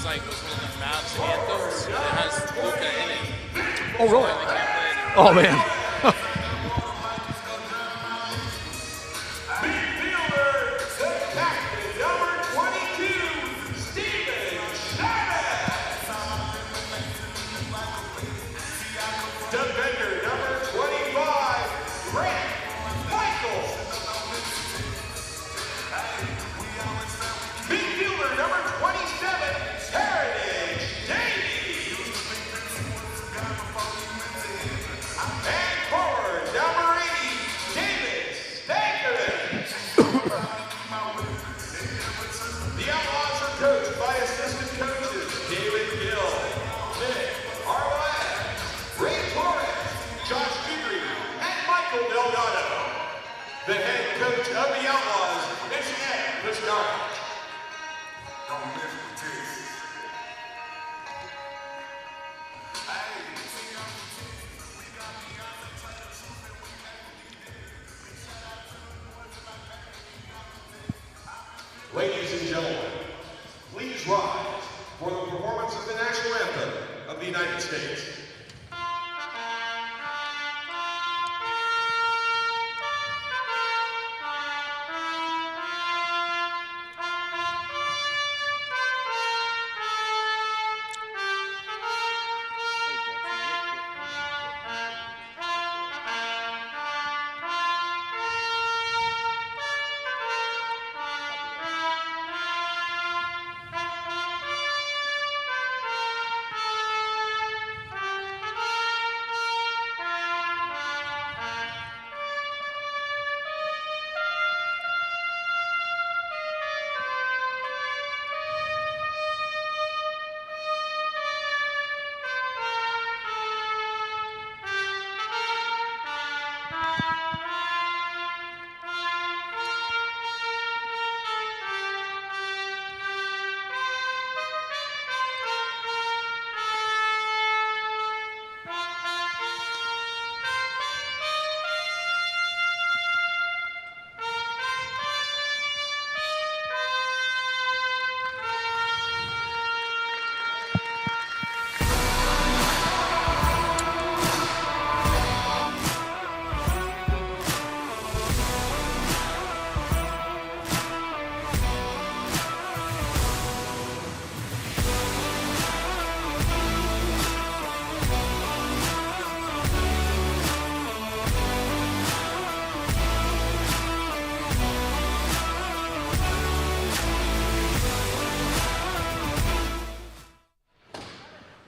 like was one of the Mavs anthems. It has Luka in it. Oh, really? They can't play it. Oh, man. The Outlaws are coached by assistant coaches David Gill, Nick Arload, Ray Torres, Josh Guidry, and Michael Delgado. The head coach of the Outlaws is Ed Piscari. Ladies and gentlemen, please rise for the performance of the national anthem of the United States.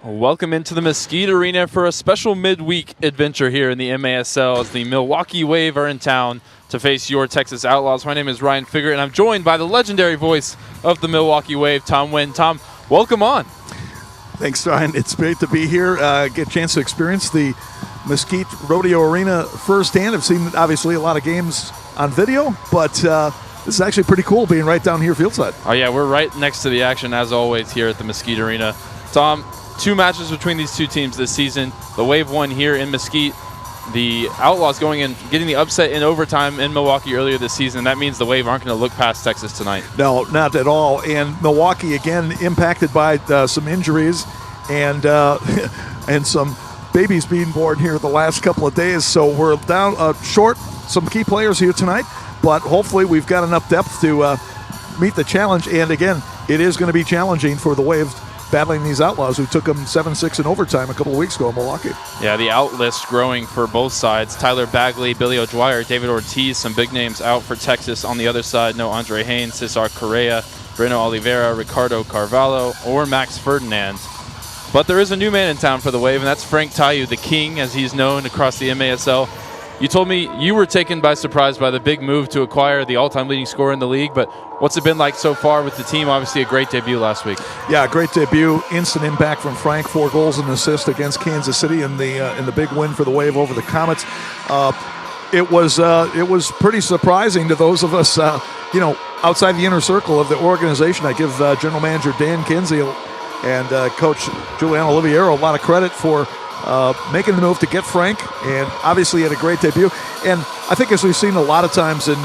Welcome into the Mesquite Arena for a special midweek adventure here in the MASL as the Milwaukee Wave are in town to face your Texas Outlaws. My name is Ryan Figger, and I'm joined by the legendary voice of the Milwaukee Wave, Tom Wynn. Tom, welcome on. Thanks, Ryan. It's great to be here. Get a chance to experience the Mesquite Rodeo Arena firsthand. I've seen, obviously, a lot of games on video, but this is actually pretty cool being right down here fieldside. Oh, yeah, we're right next to the action, as always, here at the Mesquite Arena. Tom, 2 matches between these two teams this season. The Wave won here in Mesquite. The Outlaws going in, getting the upset in overtime in Milwaukee earlier this season. That means the Wave aren't going to look past Texas tonight. No, not at all. And Milwaukee, again, impacted by some injuries and and some babies being born here the last couple of days. So we're down short some key players here tonight, but hopefully we've got enough depth to meet the challenge. And again, it is going to be challenging for the Wave battling these Outlaws who took them 7-6 in overtime a couple of weeks ago in Milwaukee. Yeah, the out list growing for both sides. Tyler Bagley, Billy O'Dwyer, David Ortiz, some big names out for Texas. On the other side, no Andre Haynes, Cesar Correa, Breno Oliveira, Ricardo Carvalho, or Max Ferdinand. But there is a new man in town for the Wave, and that's Frank Tayu, the King, as he's known across the MASL. You told me you were taken by surprise by the big move to acquire the all-time leading scorer in the league, but what's it been like so far with the team? Obviously a great debut last week. Yeah, great debut. Instant impact from Frank. 4 goals and an assist against Kansas City in the big win for the Wave over the Comets. It was pretty surprising to those of us, outside the inner circle of the organization. I give General Manager Dan Kinsey and Coach Julian Oliviero a lot of credit for making the move to get Frank, and obviously had a great debut. And I think, as we've seen a lot of times in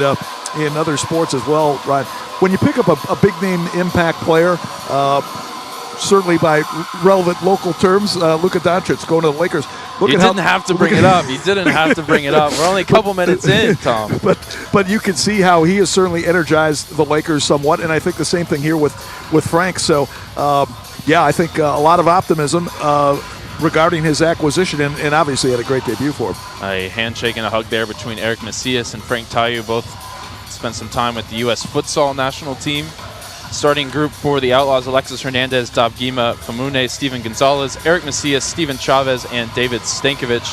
other sports as well, Ryan, when you pick up a big name impact player, certainly by relevant local terms, Luka Doncic going to the Lakers. You didn't have to bring it up. You didn't have to bring it up. We're only a couple minutes in, Tom. But you can see how he has certainly energized the Lakers somewhat, and I think the same thing here with Frank. So, I think a lot of optimism regarding his acquisition, and obviously had a great debut for him. A handshake and a hug there between Eric Macias and Frank Tayu. Both spent some time with the U.S. futsal national team. Starting group for the Outlaws: Alexis Hernandez, Dabgima Famune, Steven Gonzalez, Eric Macias, Steven Chavez, and David Stankovic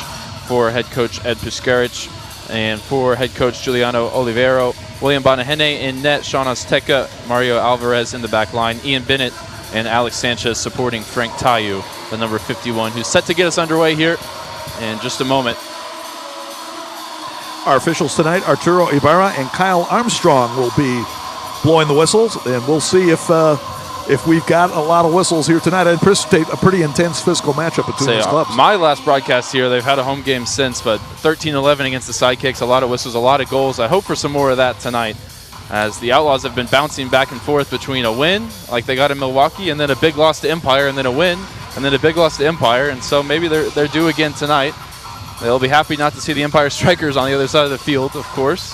for head coach Ed Puskaric. And for head coach Giuliano Olivero, William Bonahene in net, Sean Azteca, Mario Alvarez in the back line, Ian Bennett and Alex Sanchez supporting Frank Tayu, the number 51, who's set to get us underway here in just a moment. Our officials tonight, Arturo Ibarra and Kyle Armstrong, will be blowing the whistles, and we'll see if we've got a lot of whistles here tonight. I anticipate a pretty intense physical matchup between these clubs. My last broadcast here, they've had a home game since, but 13-11 against the Sidekicks, a lot of whistles, a lot of goals. I hope for some more of that tonight, as the Outlaws have been bouncing back and forth between a win, like they got in Milwaukee, and then a big loss to Empire, and then a win, and then a big loss to Empire, and so maybe they're due again tonight. They'll be happy not to see the Empire Strikers on the other side of the field, of course.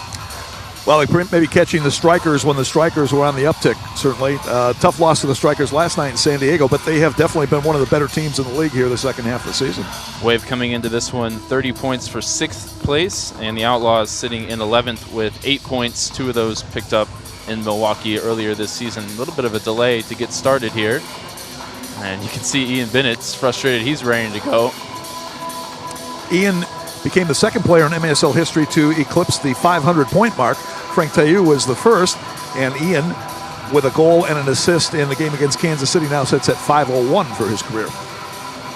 Well, they may be catching the Strikers when the Strikers were on the uptick, certainly. Tough loss to the Strikers last night in San Diego, but they have definitely been one of the better teams in the league here the second half of the season. Wave coming into this one, 30 points for 6th place, and the Outlaws sitting in 11th with 8 points, 2 of those picked up in Milwaukee earlier this season. A little bit of a delay to get started here. And you can see Ian Bennett's frustrated. He's ready to go. Ian became the second player in MASL history to eclipse the 500-point mark. Frank Tayu was the first, and Ian, with a goal and an assist in the game against Kansas City, now sits at 501 for his career.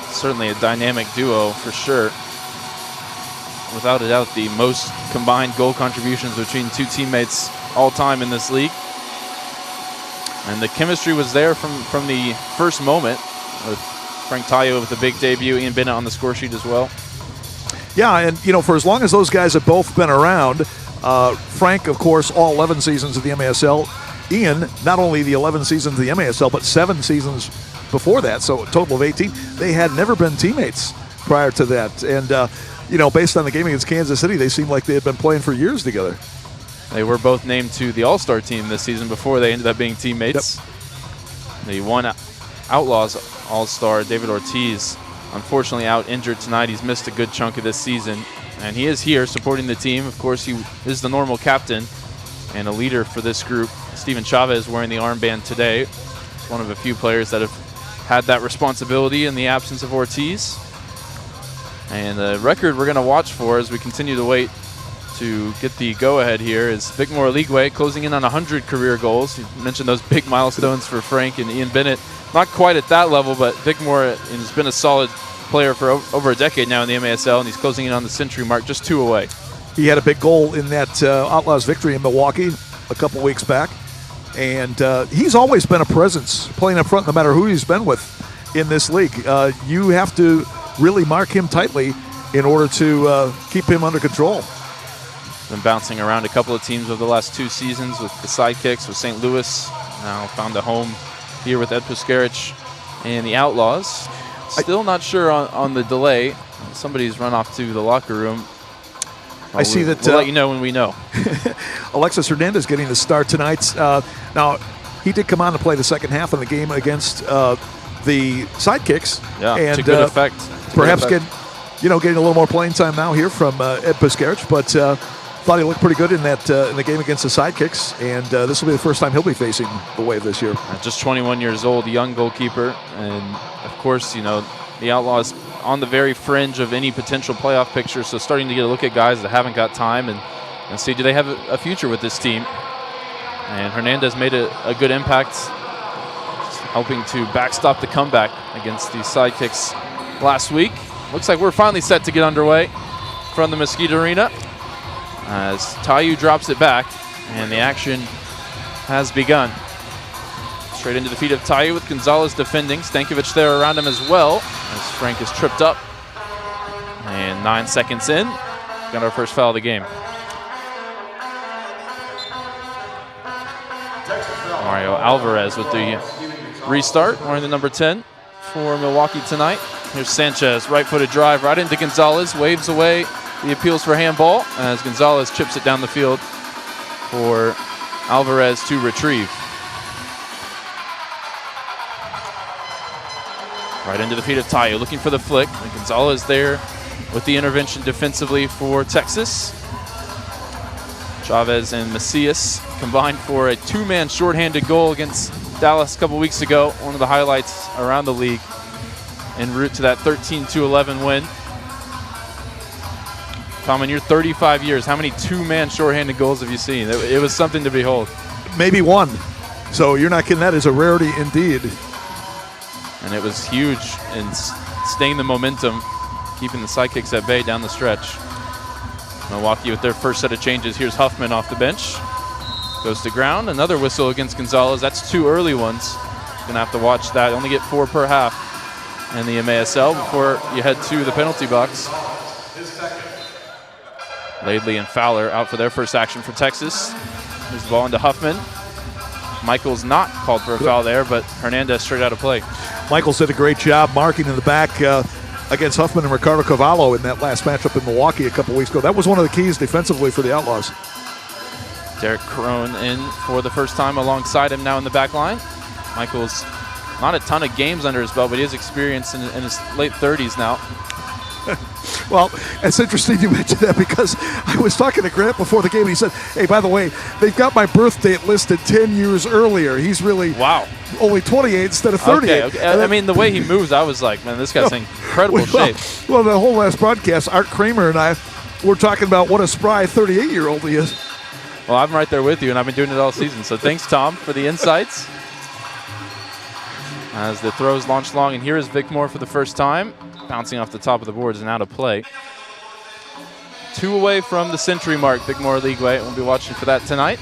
Certainly a dynamic duo for sure. Without a doubt, the most combined goal contributions between two teammates all time in this league. And the chemistry was there from the first moment, with Frank Tayu with a big debut, Ian Bennett on the score sheet as well. Yeah, and for as long as those guys have both been around, Frank, of course, all 11 seasons of the MASL. Ian, not only the 11 seasons of the MASL, but 7 seasons before that, so a total of 18. They had never been teammates prior to that. And, based on the game against Kansas City, they seemed like they had been playing for years together. They were both named to the All-Star team this season before they ended up being teammates. Yep. The one Outlaws All-Star, David Ortiz, unfortunately out injured tonight. He's missed a good chunk of this season. And he is here supporting the team. Of course, he is the normal captain and a leader for this group. Steven Chavez wearing the armband today. He's one of a few players that have had that responsibility in the absence of Ortiz. And the record we're going to watch for as we continue to wait to get the go-ahead here is Vicmore Ligwe closing in on 100 career goals. You mentioned those big milestones for Frank and Ian Bennett. Not quite at that level, but Vicmore has been a solid player for over a decade now in the MASL, and he's closing in on the century mark, just 2 away. He had a big goal in that Outlaws victory in Milwaukee a couple weeks back, and he's always been a presence playing up front no matter who he's been with in this league. You have to really mark him tightly in order to keep him under control. Been bouncing around a couple of teams over the last 2 seasons with the Sidekicks, with St. Louis. Now found a home here with Ed Puskaric and the Outlaws. Still not sure on the delay. Somebody's run off to the locker room. I see that. We'll let you know when we know. Alexis Hernandez getting the start tonight. Now, he did come on to play the second half of the game against the Sidekicks. Yeah, and to good effect. Perhaps getting a little more playing time now here from Ed Puskaric, but thought he looked pretty good in that in the game against the Sidekicks, and this will be the first time he'll be facing the Wave this year. Just 21 years old, young goalkeeper, and of course, the Outlaws on the very fringe of any potential playoff picture, so starting to get a look at guys that haven't got time and see, do they have a future with this team? And Hernandez made a good impact, helping to backstop the comeback against the Sidekicks last week. Looks like we're finally set to get underway from the Mesquite Arena as Tayu drops it back, and the action has begun. Straight into the feet of Tayu with Gonzalez defending. Stankovic there around him as well as Frank is tripped up. And 9 seconds in, got our first foul of the game. Mario Alvarez with the restart, wearing the number 10 for Milwaukee tonight. Here's Sanchez, right-footed drive right into Gonzalez, waves away the appeals for handball as Gonzalez chips it down the field for Alvarez to retrieve. Right into the feet of Tayo, looking for the flick. And Gonzalez there with the intervention defensively for Texas. Chavez and Macias combined for a two-man shorthanded goal against Dallas a couple weeks ago. One of the highlights around the league en route to that 13-11 win. Tom, in your 35 years, how many two-man shorthanded goals have you seen? It was something to behold. Maybe one. So you're not kidding. That is a rarity indeed. And it was huge in staying the momentum, keeping the sidekicks at bay down the stretch. Milwaukee with their first set of changes. Here's Huffman off the bench. Goes to ground. Another whistle against Gonzalez. That's two early ones. Going to have to watch that. Only get 4 per half in the MASL before you head to the penalty box. Laidley and Fowler out for their first action for Texas. Here's the ball into Huffman. Michael's not called for a foul there, but Hernandez straight out of play. Michaels did a great job marking in the back against Huffman and Ricardo Cavallo in that last matchup in Milwaukee a couple weeks ago. That was one of the keys defensively for the Outlaws. Derek Crone in for the first time alongside him now in the back line. Michael's not a ton of games under his belt, but he has experience in his late 30s now. Well, it's interesting you mentioned that because I was talking to Grant before the game and he said, hey, by the way, they've got my birth date listed 10 years earlier. He's really only 28 instead of 38. Okay. I mean, the way he moves, I was like, man, this guy's in incredible shape. Well, the whole last broadcast, Art Kramer and I were talking about what a spry 38-year-old he is. Well, I'm right there with you, and I've been doing it all season. So thanks, Tom, for the insights. As the throws launch long, and here is Vic Moore for the first time. Bouncing off the top of the boards and out of play. 2 away from the century mark, Vic Moore Leagueway. We'll be watching for that tonight.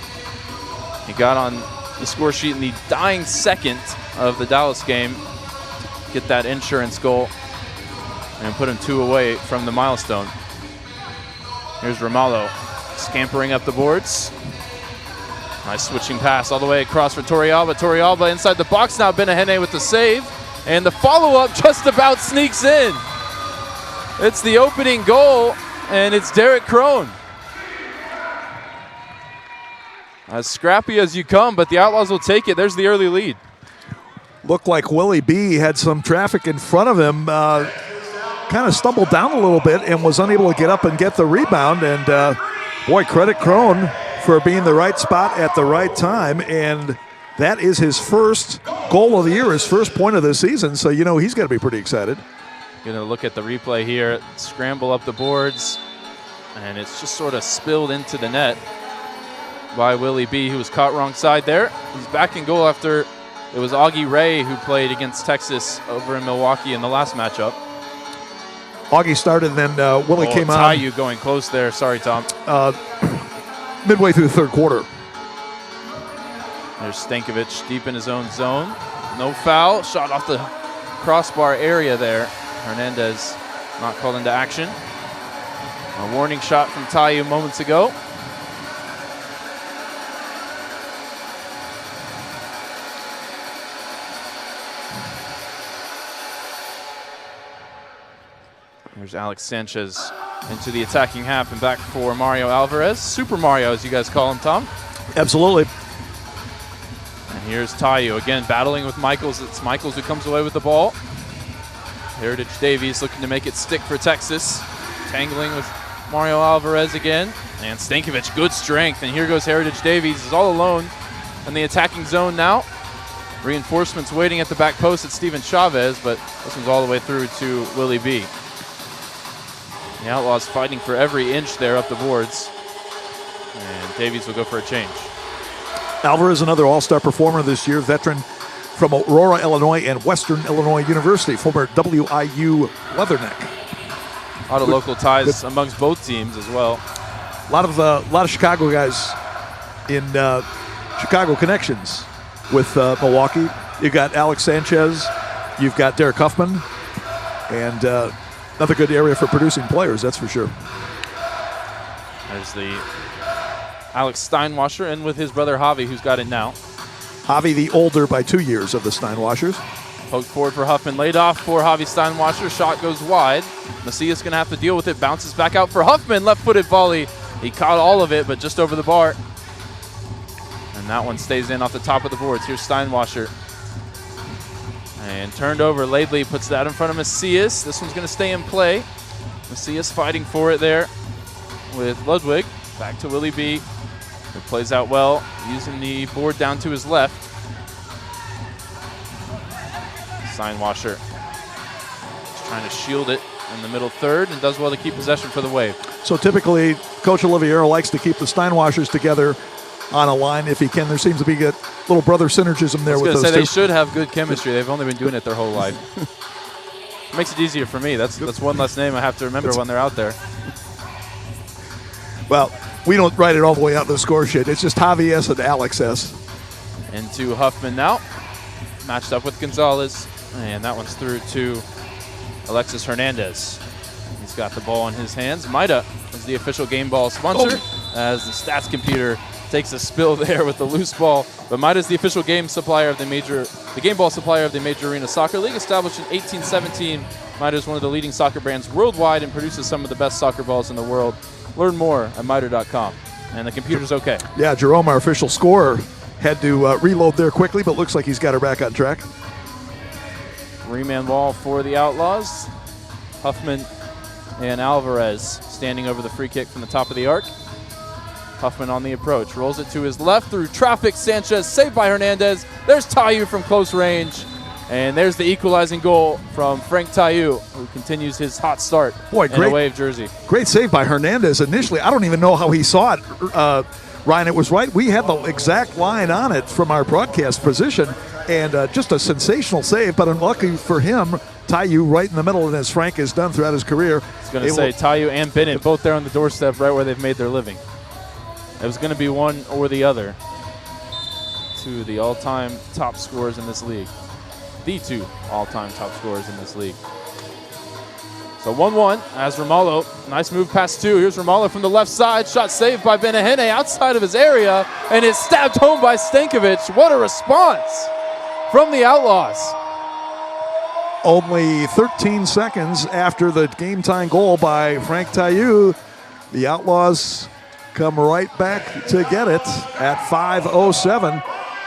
He got on the score sheet in the dying second of the Dallas game. Get that insurance goal and put him 2 away from the milestone. Here's Ramallo scampering up the boards. Nice switching pass all the way across for Torrealba. Torrealba inside the box now. Benahene with the save. And the follow-up just about sneaks in. It's the opening goal, and it's Derek Crone. As scrappy as you come, but the Outlaws will take it. There's the early lead. Looked like Willie B had some traffic in front of him. Kind of stumbled down a little bit and was unable to get up and get the rebound. And, boy, credit Crone for being the right spot at the right time. And that is his first goal of the year, his first point of the season. So, you know, he's got to be pretty excited. Going to look at the replay here. Scramble up the boards. And it's just sort of spilled into the net by Willie B, who was caught wrong side there. He's back in goal after it was Augie Ray who played against Texas over in Milwaukee in the last matchup. Augie started, and then Willie came on. Tayu going close there. Sorry, Tom. Midway through the third quarter. There's Stankovic deep in his own zone. No foul. Shot off the crossbar area there. Hernandez not called into action. A warning shot from Tayu moments ago. There's Alex Sanchez into the attacking half and back for Mario Alvarez. Super Mario, as you guys call him, Tom. Absolutely. And here's Tayu again battling with Michaels. It's Michaels who comes away with the ball. Heritage Davies looking to make it stick for Texas. Tangling with Mario Alvarez again. And Stankovic, good strength. And here goes Heritage Davies. He's all alone in the attacking zone now. Reinforcements waiting at the back post at Steven Chavez, but this one's all the way through to Willie B. The Outlaws fighting for every inch there up the boards. And Davies will go for a change. Alvarez, another all-star performer this year, veteran from Aurora, Illinois, and Western Illinois University, former WIU Leatherneck. A lot of local ties amongst both teams as well. A lot of Chicago guys in Chicago connections with Milwaukee. You've got Alex Sanchez, you've got Derek Huffman, and another good area for producing players, that's for sure. There's the Alex Steinwasser in with his brother Javi, who's got it now. Javi the older by 2 years of the Steinwashers. Poked forward for Huffman, laid off for Javi Steinwasser. Shot goes wide. Macias going to have to deal with it. Bounces back out for Huffman. Left-footed volley. He caught all of it, but just over the bar. And that one stays in off the top of the boards. Here's Steinwasser. And turned over. Laidley puts that in front of Macias. This one's going to stay in play. Macias fighting for it there with Ludwig. Back to Willie B. It plays out well, using the board down to his left. Steinwasser is trying to shield it in the middle third and does well to keep possession for the Wave. So typically, Coach Oliviero likes to keep the Steinwashers together on a line if he can. There seems to be a little brother synergism there with those two. They should have good chemistry. They've only been doing it their whole life. It makes it easier for me. That's one less name I have to remember when they're out there. Well, we don't write it all the way out to the score sheet. It's just Javi S. and Alex S. Into Huffman now. Matched up with Gonzalez. And that one's through to Alexis Hernandez. He's got the ball in his hands. Maida is the official game ball sponsor as the stats computer takes a spill there with the loose ball. But Maida is the official game supplier of the game ball supplier of the Major Arena Soccer League. Established in 1817, Maida is one of the leading soccer brands worldwide and produces some of the best soccer balls in the world. Learn more at Maida.com. And the computer's okay. Yeah, Jerome, our official scorer, had to reload there quickly, but looks like he's got her back on track. 3-man ball for the Outlaws. Huffman and Alvarez standing over the free kick from the top of the arc. Huffman on the approach, rolls it to his left through traffic. Sanchez saved by Hernandez. There's Tayu from close range. And there's the equalizing goal from Frank Tayu, who continues his hot start in a Wave jersey. Great save by Hernandez initially. I don't even know how he saw it. Ryan, it was right. We had the exact line on it from our broadcast position, and just a sensational save, but unlucky for him, Tayu right in the middle, and as Frank has done throughout his career. I was going to say, Tayu and Bennett both there on the doorstep right where they've made their living. It was going to be one or the other. Two of the all-time top scorers in this league. The two all-time top scorers in this league. So 1-1 as Ramallo. Nice move past two. Here's Ramallo from the left side. Shot saved by Benahene outside of his area, and it's stabbed home by Stankovic. What a response from the Outlaws. Only 13 seconds after the game-time goal by Frank Tayu, the Outlaws come right back to get it at 5:07.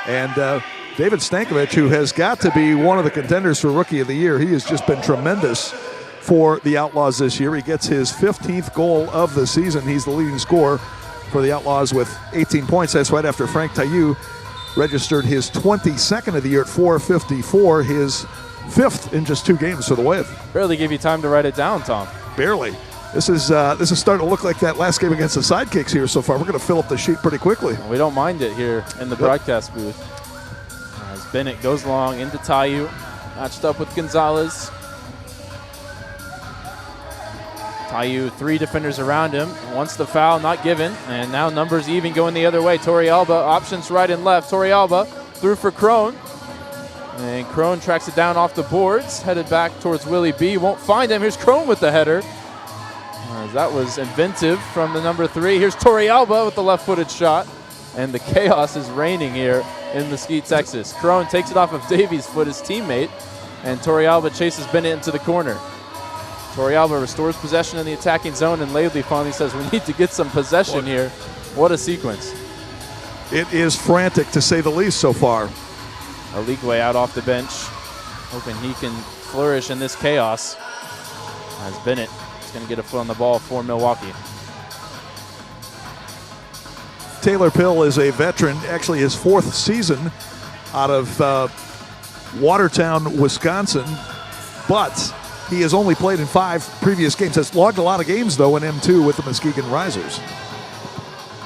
And David Stankovic, who has got to be one of the contenders for Rookie of the Year, he has just been tremendous for the Outlaws this year. He gets his 15th goal of the season. He's the leading scorer for the Outlaws with 18 points. That's right after Frank Tayu registered his 22nd of the year at 454, his 5th in just 2 games for the Wave. Barely gave you time to write it down, Tom. Barely. This is starting to look like that last game against the Sidekicks here so far. We're going to fill up the sheet pretty quickly. We don't mind it here in the broadcast booth. As Bennett goes long into Tayu, matched up with Gonzalez. Tayu, 3 defenders around him. Wants the foul, not given. And now numbers even going the other way. Torrealba, options right and left. Torrealba through for Crone. And Crone tracks it down off the boards. Headed back towards Willie B. Won't find him. Here's Crone with the header. That was inventive from the number 3. Here's Torrealba with the left-footed shot. And the chaos is reigning here in Mesquite, Texas. Crone takes it off of Davies' foot, his teammate. And Torrealba chases Bennett into the corner. Torrealba restores possession in the attacking zone, and Laidley finally says, we need to get some possession here. What a sequence. It is frantic, to say the least, so far. Aligwe out off the bench, hoping he can flourish in this chaos. As Bennett is going to get a foot on the ball for Milwaukee. Taylor Pill is a veteran, actually his 4th season out of Watertown, Wisconsin, but he has only played in 5 previous games. Has logged a lot of games, though, in M2 with the Muskegon Risers.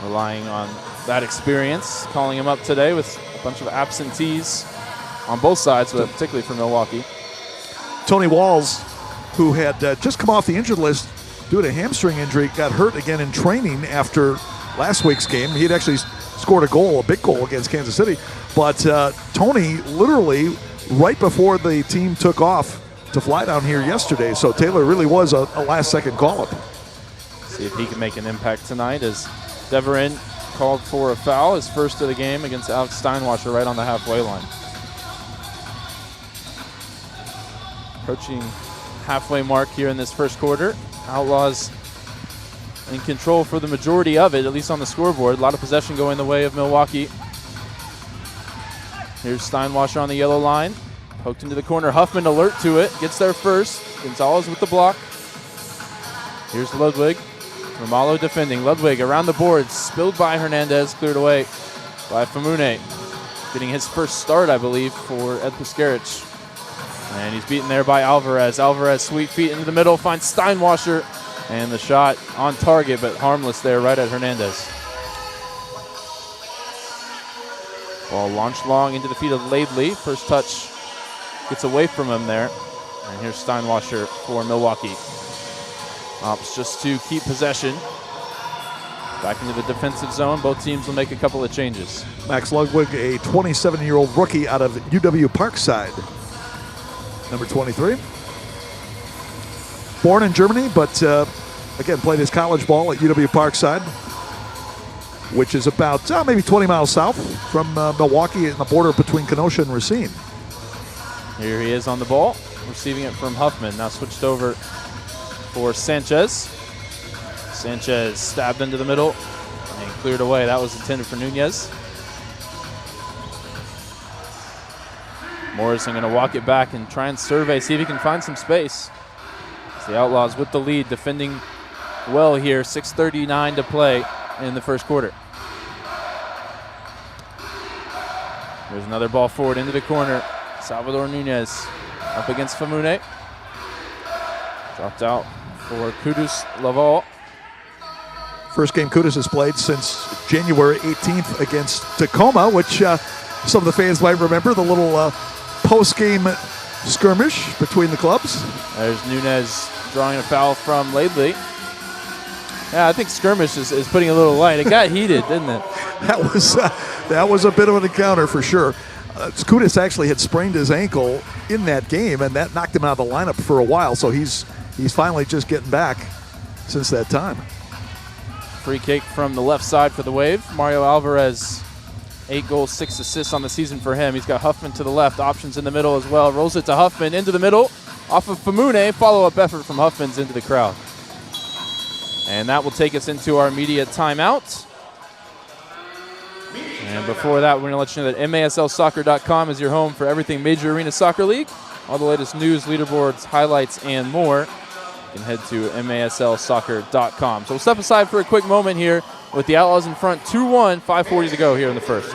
Relying on that experience, calling him up today with a bunch of absentees on both sides, but particularly for Milwaukee. Tony Walls, who had just come off the injured list due to hamstring injury, got hurt again in training after last week's game. He had actually scored a goal, a big goal against Kansas City. But Tony, literally, right before the team took off to fly down here yesterday. So Taylor really was a last-second call-up. See if he can make an impact tonight as Deverin called for a foul, his first of the game against Alex Steinwasser right on the halfway line. Approaching halfway mark here in this first quarter. Outlaws in control for the majority of it, at least on the scoreboard. A lot of possession going the way of Milwaukee. Here's Steinwasser on the yellow line. Poked into the corner. Huffman alert to it. Gets there first. Gonzalez with the block. Here's Ludwig. Romalo defending. Ludwig around the boards. Spilled by Hernandez. Cleared away by Famune. Getting his first start, I believe, for Ed Puskaric. And he's beaten there by Alvarez. Alvarez, sweet feet into the middle. Finds Steinwasser. And the shot on target, but harmless there right at Hernandez. Ball launched long into the feet of Laidley. First touch gets away from him there. And here's Steinwasser for Milwaukee. Opts just to keep possession. Back into the defensive zone. Both teams will make a couple of changes. Max Ludwig, a 27-year-old rookie out of UW Parkside. Number 23. Born in Germany, but again, played his college ball at UW Parkside, which is about maybe 20 miles south from Milwaukee, on the border between Kenosha and Racine. Here he is on the ball, receiving it from Huffman. Now switched over for Sanchez. Sanchez stabbed into the middle and cleared away. That was intended for Nunez. Morrison going to walk it back and try and survey, see if he can find some space. The Outlaws with the lead, defending well here. 6:39 to play in the first quarter. There's another ball forward into the corner. Salvador Nunez up against Famune. Dropped out for Kudus Laval. First game Kudus has played since January 18th against Tacoma, which some of the fans might remember, the little post-game skirmish between the clubs. There's Nunez drawing a foul from Laidley. Yeah, I think skirmish is putting a little light. It got heated, didn't it? That was a bit of an encounter for sure. Kudus actually had sprained his ankle in that game, and that knocked him out of the lineup for a while. So he's finally just getting back since that time. Free kick from the left side for the Wave. Mario Alvarez, 8 goals, 6 assists on the season for him. He's got Huffman to the left, options in the middle as well. Rolls it to Huffman into the middle, off of Famune. Follow-up effort from Huffman's into the crowd. And that will take us into our media timeout. And before that, we're going to let you know that MASLsoccer.com is your home for everything Major Arena Soccer League. All the latest news, leaderboards, highlights, and more. You can head to MASLsoccer.com. So we'll step aside for a quick moment here with the Outlaws in front, 2-1, 5:40 to go here in the first.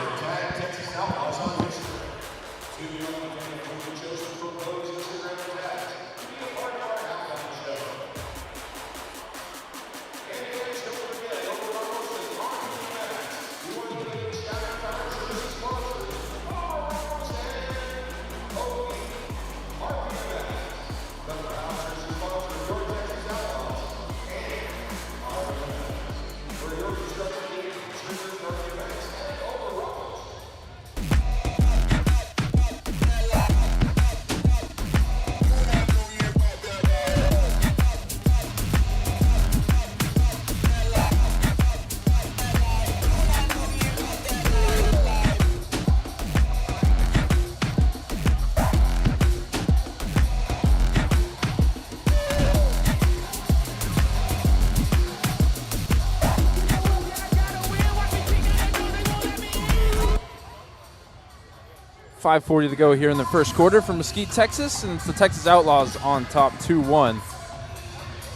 5:40 to go here in the first quarter from Mesquite, Texas, and it's the Texas Outlaws on top 2-1.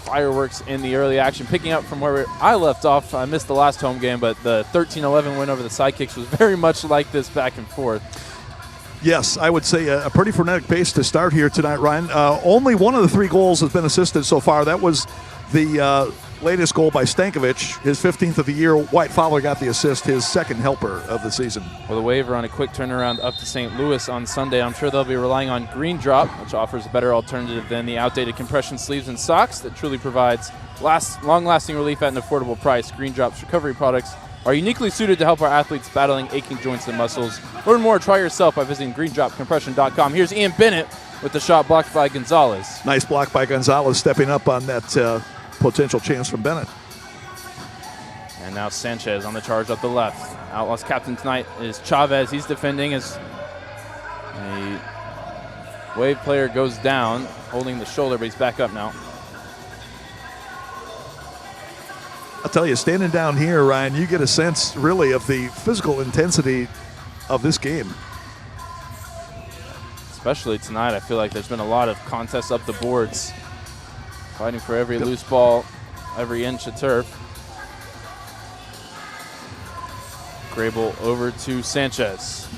Fireworks in the early action, picking up from where I left off. I missed the last home game, but the 13-11 win over the Sidekicks was very much like this back and forth. Yes, I would say a pretty frenetic pace to start here tonight, Ryan. Only one of the 3 goals has been assisted so far. That was the latest goal by Stankovic, his 15th of the year. White Fowler got the assist, his second helper of the season. Well, the Wave are on a quick turnaround up to St. Louis on Sunday. I'm sure they'll be relying on Green Drop, which offers a better alternative than the outdated compression sleeves and socks that truly provides long-lasting relief at an affordable price. Green Drop's recovery products are uniquely suited to help our athletes battling aching joints and muscles. Learn more, try yourself by visiting greendropcompression.com. Here's Ian Bennett with the shot blocked by Gonzalez. Nice block by Gonzalez, stepping up on that potential chance from Bennett. And now Sanchez on the charge up the left. Outlaws captain tonight is Chavez. He's defending as a Wave player goes down, holding the shoulder, but he's back up now. I'll tell you, standing down here, Ryan, you get a sense really of the physical intensity of this game. Especially tonight, I feel like there's been a lot of contests up the boards, fighting for every loose ball, every inch of turf. Grable over to Sanchez.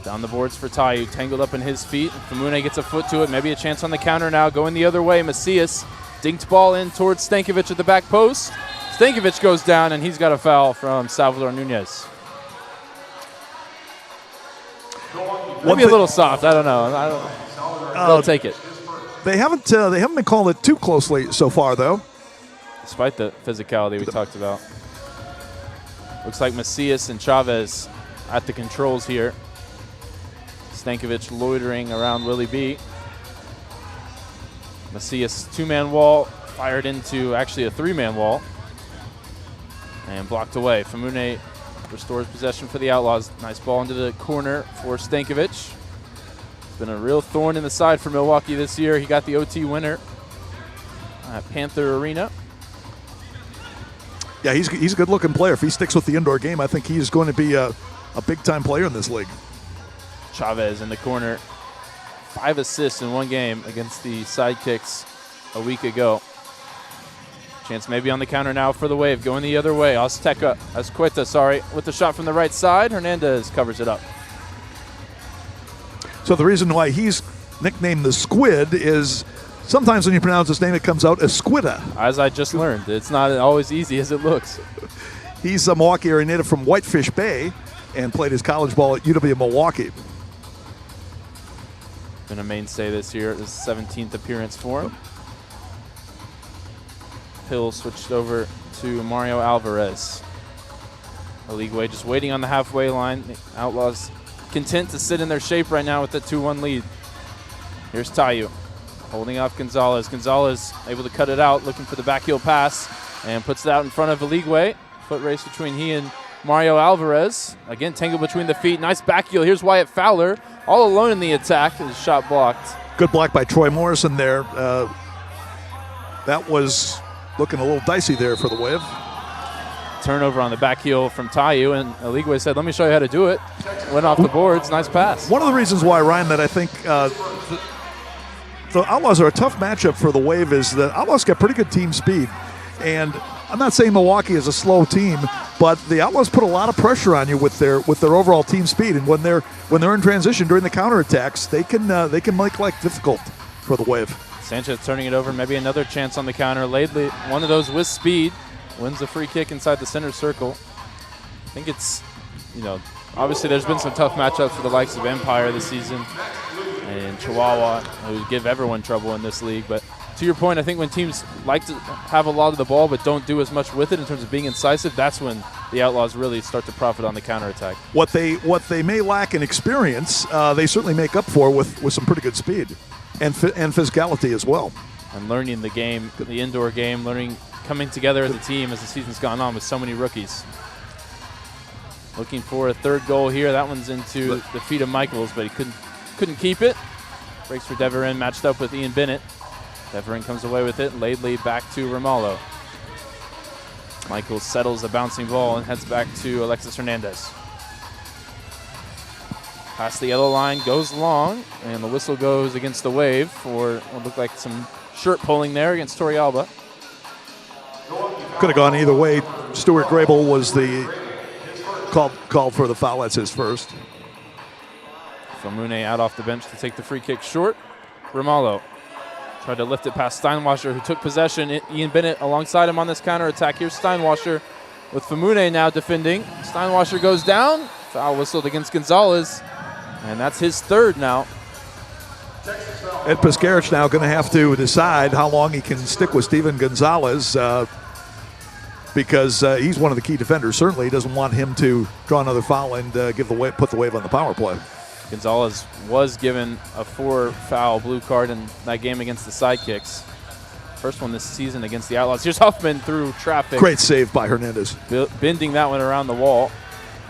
Down the boards for Tayu, tangled up in his feet. Famune gets a foot to it, maybe a chance on the counter now, going the other way. Macias dinked ball in towards Stankovic at the back post. Stankovic goes down, and he's got a foul from Salvador Nunez. Maybe a little soft, I don't know. They'll take it. They haven't been calling it too closely so far, though. Despite the physicality we talked about. Looks like Macias and Chavez at the controls here. Stankovic loitering around Willie B. Macias two-man wall, fired into actually a three-man wall. And blocked away. Famune restores possession for the Outlaws. Nice ball into the corner for Stankovic. It's been a real thorn in the side for Milwaukee this year. He got the OT winner at Panther Arena. Yeah, he's a good-looking player. If he sticks with the indoor game, I think he's going to be a big-time player in this league. Chavez in the corner. 5 assists in one game against the Sidekicks a week ago. Chance maybe on the counter now for the Wave. Going the other way. Azqueta, with the shot from the right side. Hernandez covers it up. So the reason why he's nicknamed the Squid is sometimes when you pronounce his name, it comes out Esquita. As I just learned, it's not always easy as it looks. He's a Milwaukee area native from Whitefish Bay and played his college ball at UW-Milwaukee. Been a mainstay this year. His 17th appearance for him. Hill switched over to Mario Alvarez. Oligwe just waiting on the halfway line. The Outlaws content to sit in their shape right now with the 2-1 lead. Here's Tayu holding off Gonzalez. Gonzalez able to cut it out, looking for the back heel pass, and puts it out in front of Oligwe. Foot race between he and Mario Alvarez. Again, tangled between the feet. Nice back heel. Here's Wyatt Fowler, all alone in the attack. His shot blocked. Good block by Troy Morrison there. That was looking a little dicey there for the Wave. Turnover on the back heel from Tayu, and Oligwe said, let me show you how to do it. Went off the boards. Nice pass. One of the reasons why, Ryan, that I think the Outlaws are a tough matchup for the Wave is that Outlaws got pretty good team speed. And I'm not saying Milwaukee is a slow team, but the Outlaws put a lot of pressure on you with their overall team speed. And when they're in transition during the counterattacks, they can make life difficult for the Wave. Sanchez turning it over, maybe another chance on the counter. Laidley, one of those with speed, wins the free kick inside the center circle. I think it's, obviously there's been some tough matchups for the likes of Empire this season and Chihuahua, who give everyone trouble in this league. But to your point, I think when teams like to have a lot of the ball but don't do as much with it in terms of being incisive, that's when the Outlaws really start to profit on the counterattack. What they may lack in experience, they certainly make up for with some pretty good speed and physicality as well. And learning the game, the indoor game, coming together as a team as the season's gone on with so many rookies. Looking for a third goal here. That one's into the feet of Michaels, but he couldn't keep it. Breaks for Deverin, matched up with Ian Bennett. Deverin comes away with it. Laidley back to Romalo. Michaels settles a bouncing ball and heads back to Alexis Hernandez. Past the yellow line, goes long, and the whistle goes against the Wave for what looked like some shirt pulling there against Torrealba. Could have gone either way. Stuart Grable was the called for the foul. That's his first. Famune out off the bench to take the free kick short. Romalo tried to lift it past Steinwasser, who took possession. Ian Bennett alongside him on this counterattack. Here's Steinwasser with Famune now defending. Steinwasser goes down. Foul whistled against Gonzalez, and that's his third now. Ed Piskarich now going to have to decide how long he can stick with Steven Gonzalez because he's one of the key defenders. Certainly he doesn't want him to draw another foul and put the Wave on the power play. Gonzalez was given a 4-foul blue card in that game against the Sidekicks. First one this season against the Outlaws. Here's Huffman through traffic. Great save by Hernandez. Bending that one around the wall.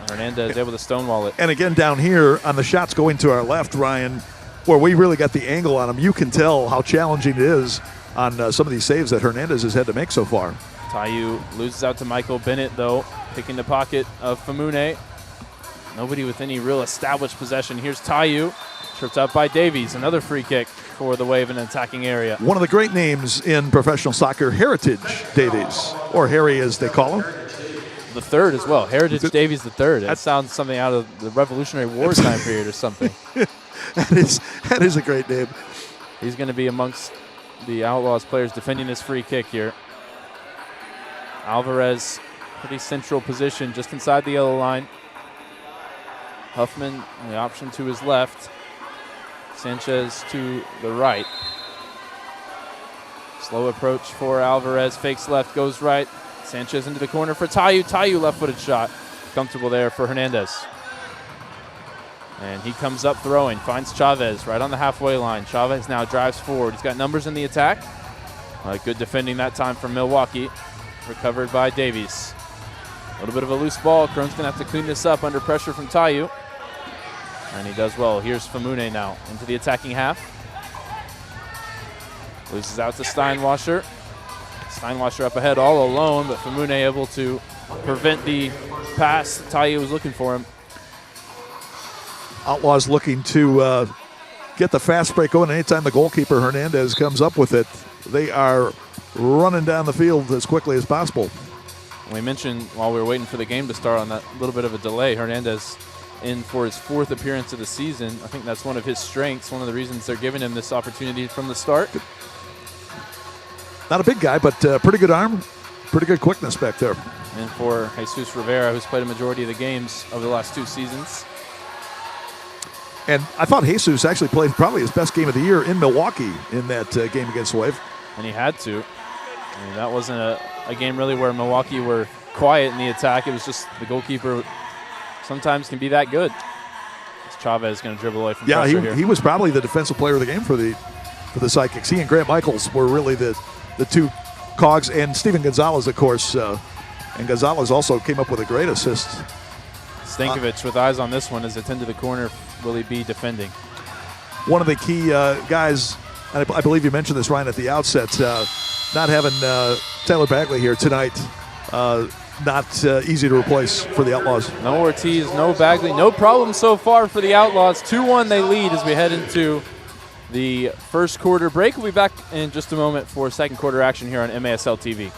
Hernandez able to stonewall it. And again, down here on the shots going to our left, Ryan, where we really got the angle on him, you can tell how challenging it is on some of these saves that Hernandez has had to make so far. Taiyu loses out to Michael Bennett, though, picking the pocket of Famune. Nobody with any real established possession. Here's Taiyu, tripped up by Davies. Another free kick for the Wave in an attacking area. One of the great names in professional soccer, Heritage Davies, or Harry as they call him. The third as well, Heritage Davies the third. That sounds something out of the Revolutionary War time period or something. That is a great name. He's going to be amongst the Outlaws players defending this free kick here. Alvarez, pretty central position, just inside the yellow line. Huffman, the option to his left. Sanchez to the right. Slow approach for Alvarez, fakes left, goes right. Sanchez into the corner for Taiyu. Taiyu left-footed shot. Comfortable there for Hernandez. And he comes up throwing, finds Chavez right on the halfway line. Chavez now drives forward. He's got numbers in the attack. Good defending that time from Milwaukee. Recovered by Davies. A little bit of a loose ball. Krohn's going to have to clean this up under pressure from Taiyu. And he does well. Here's Famune now into the attacking half. Loses out to Steinwasser. Steinwasser up ahead all alone, but Famune able to prevent the pass Taiyu was looking for him. Outlaws looking to get the fast break going. Anytime the goalkeeper, Hernandez, comes up with it, they are running down the field as quickly as possible. We mentioned while we were waiting for the game to start on that little bit of a delay, Hernandez in for his 4th appearance of the season. I think that's one of his strengths, one of the reasons they're giving him this opportunity from the start. Not a big guy, but pretty good arm, pretty good quickness back there. And for Jesus Rivera, who's played a majority of the games over the last 2 seasons. And I thought Jesus actually played probably his best game of the year in Milwaukee in that game against Wave. And he had to. I mean, that wasn't a game really where Milwaukee were quiet in the attack. It was just the goalkeeper sometimes can be that good. Chavez is going to dribble away from pressure here. He was probably the defensive player of the game for the Sidekicks. He and Grant Michaels were really the 2 cogs, and Steven Gonzalez, of course. And Gonzalez also came up with a great assist. Stankovic with eyes on this one as it's into the corner. Will he be defending? One of the key guys, and I believe you mentioned this, Ryan, at the outset, not having Tyler Bagley here tonight, not easy to replace for the Outlaws. No Ortiz, no Bagley, no problem so far for the Outlaws. 2-1 they lead as we head into the first quarter break. We'll be back in just a moment for second quarter action here on MASL TV.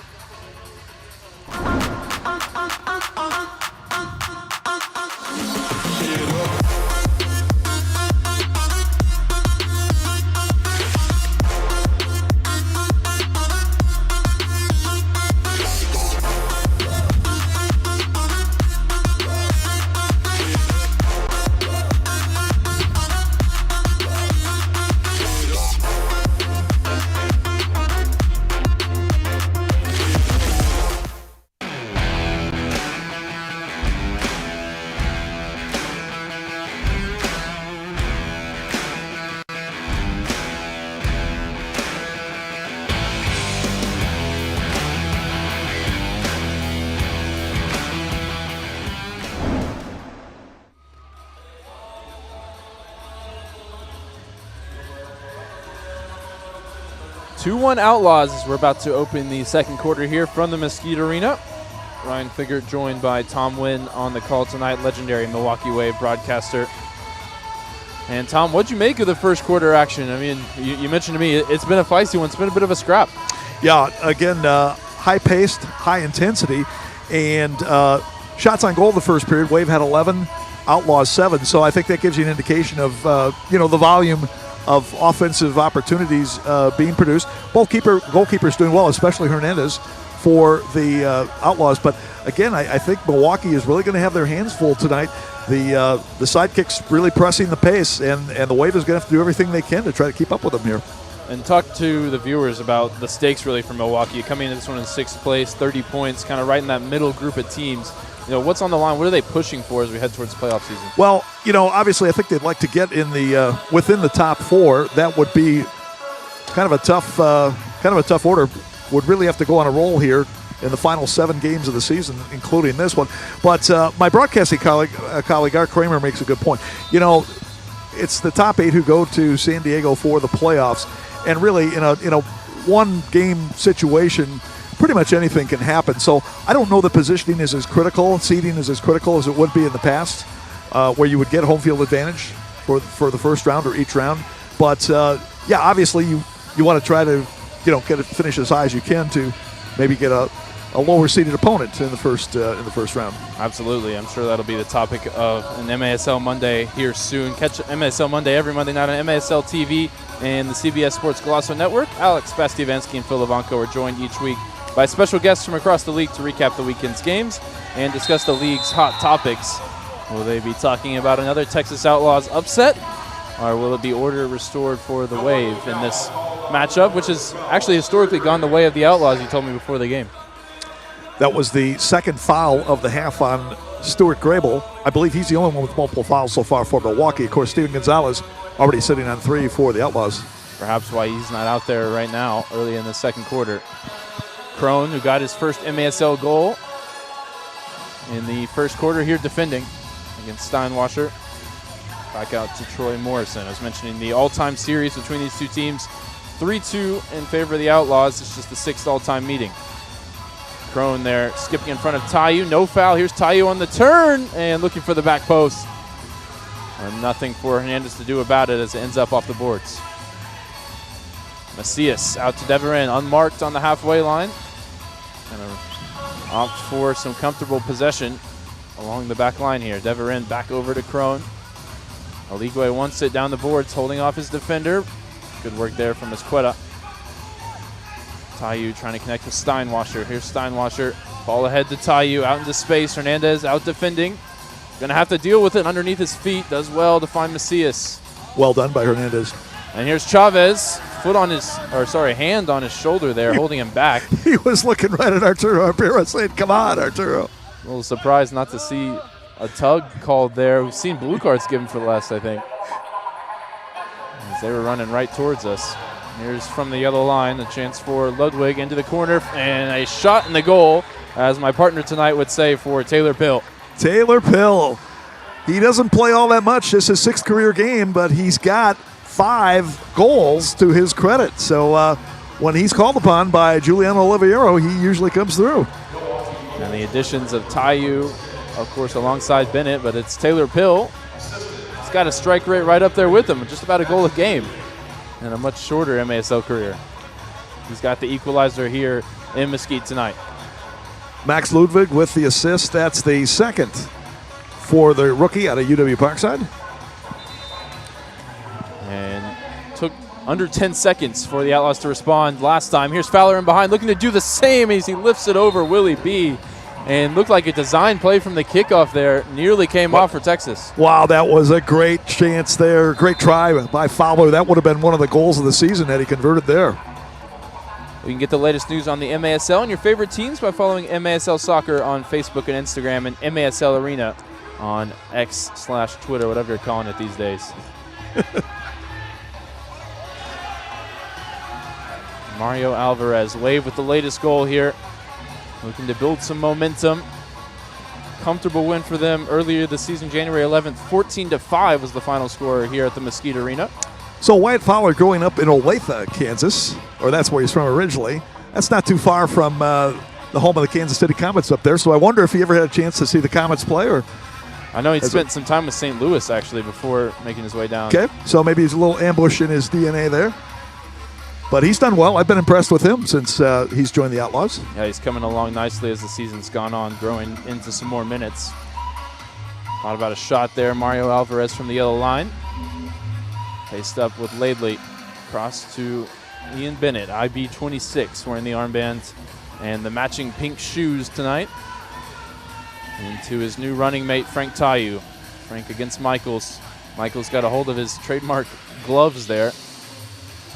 2-1 Outlaws as we're about to open the second quarter here from the Mesquite Arena. Ryan Figert joined by Tom Wynn on the call tonight, legendary Milwaukee Wave broadcaster. And Tom, what'd you make of the first quarter action? I mean, you mentioned to me it's been a feisty one. It's been a bit of a scrap. Yeah, again, high-paced, high intensity, and shots on goal the first period. Wave had 11, Outlaws 7. So I think that gives you an indication of the volume of offensive opportunities being produced. Both goalkeepers doing well, especially Hernandez for the Outlaws. But again, I think Milwaukee is really going to have their hands full tonight. The Sidekicks really pressing the pace, and the Wave is going to have to do everything they can to try to keep up with them here. And talk to the viewers about the stakes really for Milwaukee. Coming into this one in 6th place, 30 points, kind of right in that middle group of teams. What's on the line? What are they pushing for as we head towards the playoff season? Well, obviously I think they'd like to get in the within the top 4. That would be kind of a tough kind of a tough order. Would really have to go on a roll here in the final 7 games of the season, including this one. But my broadcasting colleague, Art Kramer, makes a good point. You know, it's the top 8 who go to San Diego for the playoffs, and really in a one-game situation, pretty much anything can happen. So I don't know that positioning is as critical, seeding is as critical as it would be in the past, where you would get home field advantage for the first round or each round. But yeah, obviously you want to try to finish as high as you can to maybe get a lower seeded opponent in the first round. Absolutely. I'm sure that'll be the topic of an MASL Monday here soon. Catch MASL Monday every Monday night on MASL TV and the CBS Sports Golasso Network. Alex Bastiavansky and Phil Levanko are joined each week by special guests from across the league to recap the weekend's games and discuss the league's hot topics. Will they be talking about another Texas Outlaws upset, or will it be order restored for the Wave in this matchup, which has actually historically gone the way of the Outlaws, you told me before the game? That was the second foul of the half on Stuart Grable. I believe he's the only one with multiple fouls so far for Milwaukee. Of course, Steven Gonzalez already sitting on 3 for the Outlaws. Perhaps why he's not out there right now early in the second quarter. Crone, who got his first MASL goal in the first quarter here defending against Steinwasser. Back out to Troy Morrison. I was mentioning the all-time series between these two teams. 3-2 in favor of the Outlaws. It's just the 6th all-time meeting. Crone there skipping in front of Tayu. No foul. Here's Tayu on the turn and looking for the back post. And nothing for Hernandez to do about it as it ends up off the boards. Macias out to Deverin, unmarked on the halfway line. Gonna opt for some comfortable possession along the back line here. Deverin back over to Crone. Aligwe wants it down the boards, holding off his defender. Good work there from Mesquite. Tayu trying to connect with Steinwasser. Here's Steinwasser. Ball ahead to Tayu, out into space. Hernandez out defending. Gonna have to deal with it underneath his feet. Does well to find Macias. Well done by Hernandez. And here's Chavez. Hand on his shoulder there, holding him back. He was looking right at Arturo Rivera saying, come on, Arturo. A little surprised not to see a tug called there. We've seen blue cards given for less, I think. As they were running right towards us. Here's from the yellow line, a chance for Ludwig into the corner, and a shot in the goal, as my partner tonight would say, for Taylor Pill. Taylor Pill. He doesn't play all that much. This is his 6th career game, but he's got 5 goals to his credit. So when he's called upon by Juliano Oliveiro, he usually comes through. And the additions of Tayu, of course, alongside Bennett, but it's Taylor Pill. He's got a strike rate right up there with him, just about a goal a game, and a much shorter MASL career. He's got the equalizer here in Mesquite tonight. Max Ludwig with the assist. That's the 2nd for the rookie out of UW Parkside. And took under 10 seconds for the Outlaws to respond last time. Here's Fowler in behind, looking to do the same as he lifts it over Willie B. And looked like a design play from the kickoff there. Nearly came off for Texas. Wow, that was a great chance there. Great try by Fowler. That would have been one of the goals of the season had he converted there. You can get the latest news on the MASL and your favorite teams by following MASL Soccer on Facebook and Instagram, and MASL Arena on X/Twitter, whatever you're calling it these days. Mario Alvarez, Wave with the latest goal here. Looking to build some momentum. Comfortable win for them earlier this season, January 11th. 14-5 was the final score here at the Mesquite Arena. So Wyatt Fowler growing up in Olathe, Kansas, or that's where he's from originally. That's not too far from the home of the Kansas City Comets up there. So I wonder if he ever had a chance to see the Comets play. Or I know he spent some time with St. Louis, actually, before making his way down. Okay, so maybe he's a little ambush in his DNA there. But he's done well. I've been impressed with him since he's joined the Outlaws. Yeah, he's coming along nicely as the season's gone on, growing into some more minutes. Thought about a shot there. Mario Alvarez from the yellow line. Faced up with Laidley. Cross to Ian Bennett, IB 26, wearing the armband and the matching pink shoes tonight. Into his new running mate, Frank Tayu. Frank against Michaels. Michaels got a hold of his trademark gloves there.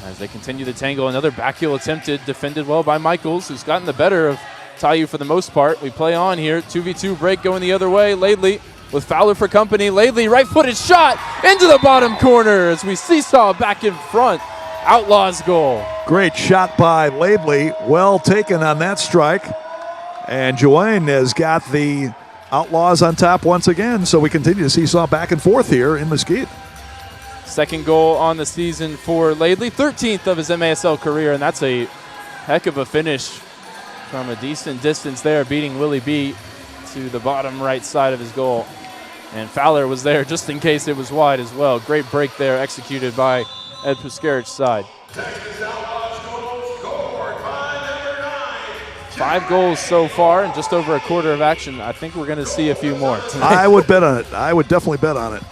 As they continue the tangle, another back heel attempted, defended well by Michaels, who's gotten the better of Tayu for the most part. We play on here, 2v2 break going the other way. Laidley with Fowler for company. Laidley, right-footed shot into the bottom corner as we seesaw back in front. Outlaws goal. Great shot by Laidley. Well taken on that strike. And Joanne has got the Outlaws on top once again. So we continue to seesaw back and forth here in Mesquite. Second goal on the season for Laidley, 13th of his MASL career, and that's a heck of a finish from a decent distance there, beating Willie B to the bottom right side of his goal. And Fowler was there just in case it was wide as well. Great break there executed by Ed Puskarich's side. Texas Outlaws goals scored by number 9. 5 goals so far and just over a quarter of action. I think we're going to see a few more tonight. I would bet on it. I would definitely bet on it.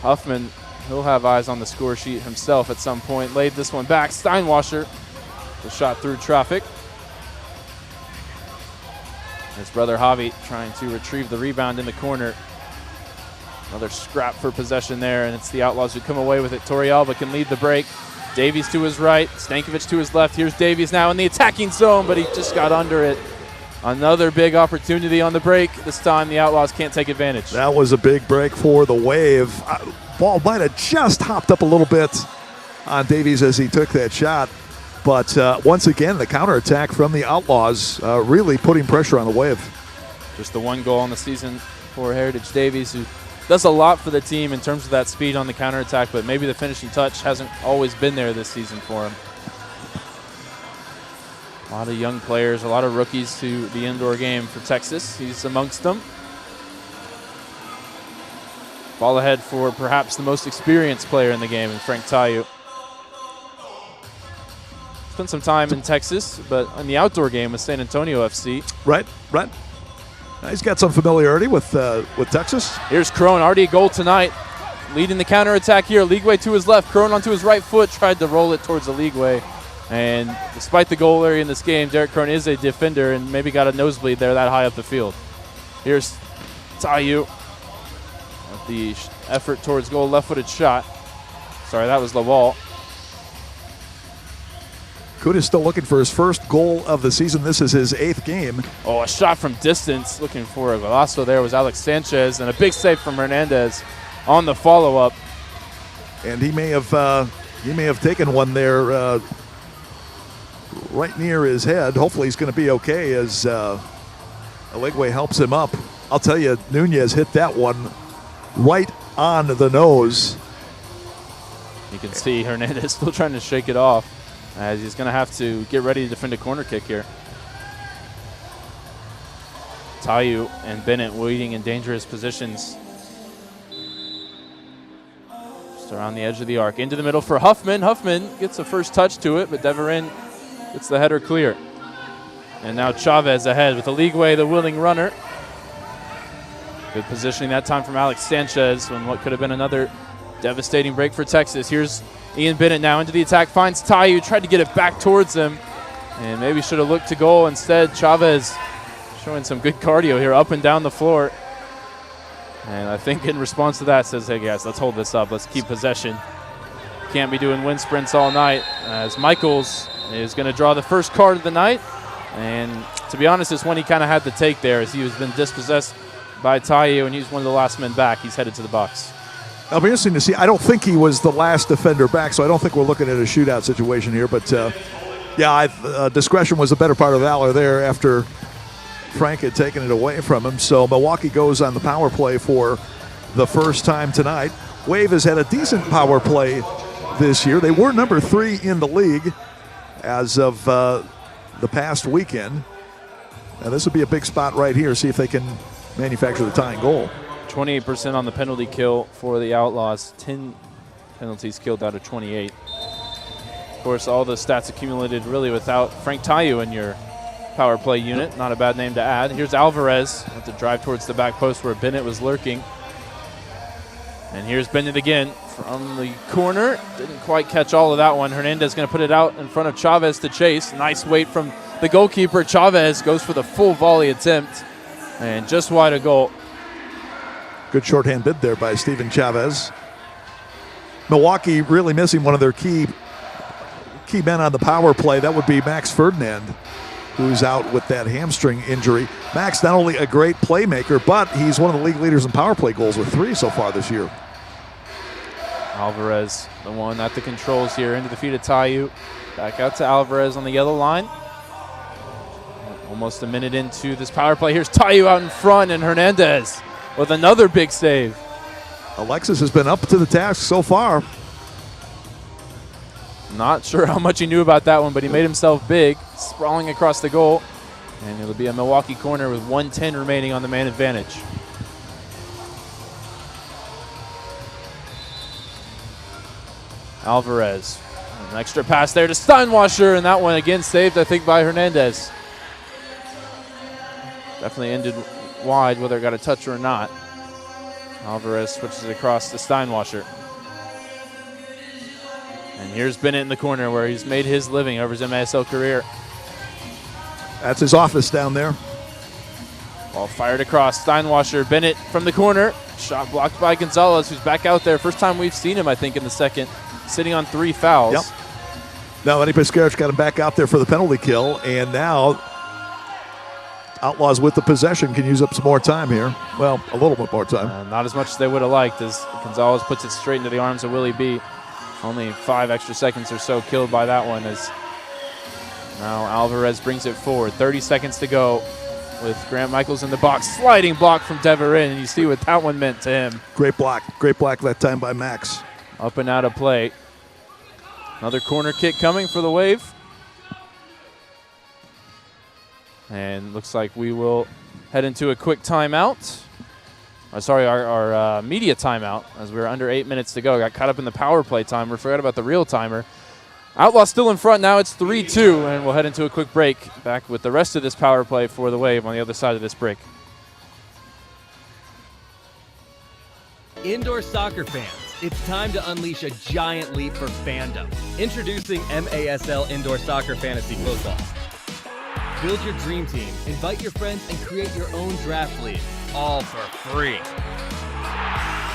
Huffman, he'll have eyes on the score sheet himself at some point. Laid this one back. Steinwasser, the shot through traffic. His brother Javi trying to retrieve the rebound in the corner. Another scrap for possession there, and it's the Outlaws who come away with it. Torrealba can lead the break. Davies to his right, Stankovic to his left. Here's Davies now in the attacking zone, but he just got under it. Another big opportunity on the break. This time the Outlaws can't take advantage. That was a big break for the Wave. Ball might have just hopped up a little bit on Davies as he took that shot. But once again, the counterattack from the Outlaws really putting pressure on the Wave. Just the 1 goal on the season for Heritage Davies, who does a lot for the team in terms of that speed on the counterattack, but maybe the finishing touch hasn't always been there this season for him. A lot of young players, a lot of rookies to the indoor game for Texas. He's amongst them. Ball ahead for perhaps the most experienced player in the game, in Frank Tayu. Spent some time in Texas, but in the outdoor game with San Antonio FC. Right. He's got some familiarity with Texas. Here's Crone, already a goal tonight. Leading the counterattack here. Leagueway to his left. Crone onto his right foot. Tried to roll it towards the Leagueway. And despite the goal area in this game, Derek Crone is a defender and maybe got a nosebleed there that high up the field. Here's Tayu with the effort towards goal. Left-footed shot. Sorry, that was Lawal. Kuda is still looking for his first goal of the season. This is his 8th game. Oh, a shot from distance. Looking for a golazo there was Alex Sanchez, and a big save from Hernandez on the follow-up. And he may have taken one there right near his head. Hopefully he's going to be okay as Aligwe helps him up. I'll tell you, Nunez hit that one right on the nose. You can see Hernandez still trying to shake it off, as he's going to have to get ready to defend a corner kick here. Tayu and Bennett waiting in dangerous positions. Just around the edge of the arc. Into the middle for Huffman. Huffman gets a first touch to it, but Deverin gets the header clear. And now Chavez ahead with the Leagueway, the willing runner. Good positioning that time from Alex Sanchez on what could have been another devastating break for Texas. Here's Ian Bennett now into the attack, finds Tayu, tried to get it back towards him, and maybe should have looked to goal. Instead, Chavez showing some good cardio here up and down the floor. And I think in response to that says, hey guys, let's hold this up. Let's keep possession. Can't be doing wind sprints all night, as Michaels is going to draw the first card of the night. And to be honest, it's when he kind of had the take there, as he was been dispossessed by Tayu, and he's one of the last men back. He's headed to the box. It'll be interesting to see. I don't think he was the last defender back, so I don't think we're looking at a shootout situation here. But, discretion was a better part of valor there after Frank had taken it away from him. So Milwaukee goes on the power play for the first time tonight. Wave has had a decent power play this year. They were number 3 in the league as of the past weekend. Now this would be a big spot right here. See if they can manufacture the tying goal. 28% on the penalty kill for the Outlaws. 10 penalties killed out of 28. Of course, all the stats accumulated really without Frank Tayu in your power play unit. Not a bad name to add. Here's Alvarez with the drive towards the back post where Bennett was lurking. And here's Bennett again from the corner. Didn't quite catch all of that one. Hernandez going to put it out in front of Chavez to chase. Nice wait from the goalkeeper. Chavez goes for the full volley attempt and just wide of goal. Good shorthand bid there by Steven Chavez. Milwaukee really missing one of their key men on the power play. That would be Max Ferdinand, who's out with that hamstring injury. Max, not only a great playmaker, but he's one of the league leaders in power play goals with 3 so far this year. Alvarez, the one at the controls here, into the feet of Tayu. Back out to Alvarez on the yellow line. Almost a minute into this power play. Here's Tayu out in front, and Hernandez with another big save. Alexis has been up to the task so far. Not sure how much he knew about that one, but he made himself big, sprawling across the goal. And it'll be a Milwaukee corner with 1:10 remaining on the man advantage. Alvarez, an extra pass there to Steinwasser, and that one again saved, I think, by Hernandez. Definitely ended wide, whether it got a touch or not. Alvarez switches it across to Steinwasser. And here's Bennett in the corner where he's made his living over his MASL career. That's his office down there. Ball fired across. Steinwasser, Bennett from the corner. Shot blocked by Gonzalez, who's back out there. First time we've seen him, I think, in the second. Sitting on 3 fouls. Yep. Now, Eddie Pescarich got him back out there for the penalty kill, and now Outlaws with the possession can use up some more time here. Well, a little bit more time. Not as much as they would have liked, as Gonzalez puts it straight into the arms of Willie B. Only 5 extra seconds or so killed by that one, as now Alvarez brings it forward. 30 seconds to go with Grant Michaels in the box. Sliding block from Deverin, and you see what that one meant to him. Great block that time by Max. Up and out of play. Another corner kick coming for the Wave. And looks like we will head into a quick timeout. Our media timeout, as we're under 8 minutes to go. Got caught up in the power play timer. Forgot about the real timer. Outlaws still in front now. It's 3-2, and we'll head into a quick break. Back with the rest of this power play for the Wave on the other side of this break. Indoor soccer fans, it's time to unleash a giant leap for fandom. Introducing MASL Indoor Soccer Fantasy Football. Build your dream team, invite your friends, and create your own draft league, all for free.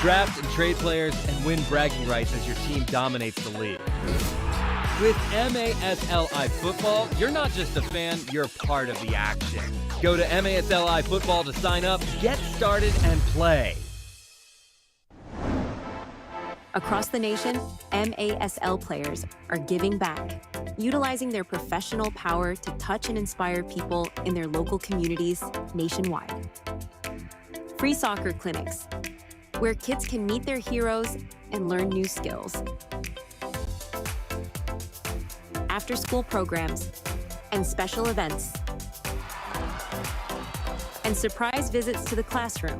Draft and trade players and win bragging rights as your team dominates the league. With MASLI Football, you're not just a fan, you're part of the action. Go to MASLI Football to sign up, get started, and play. Across the nation, MASL players are giving back, utilizing their professional power to touch and inspire people in their local communities nationwide. Free soccer clinics, where kids can meet their heroes and learn new skills. After-school programs and special events. And surprise visits to the classroom.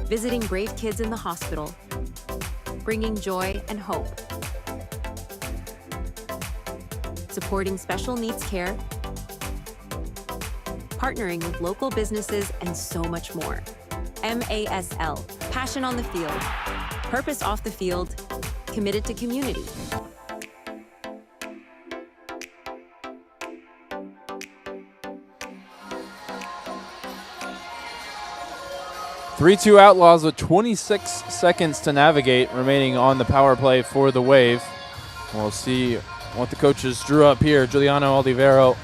Visiting brave kids in the hospital, bringing joy and hope. Supporting special needs care, partnering with local businesses, and so much more. MASL, passion on the field, purpose off the field, committed to community. Three-two Outlaws with 26 seconds to navigate remaining on the power play for the Wave. We'll see what the coaches drew up here. Giuliano Olivero,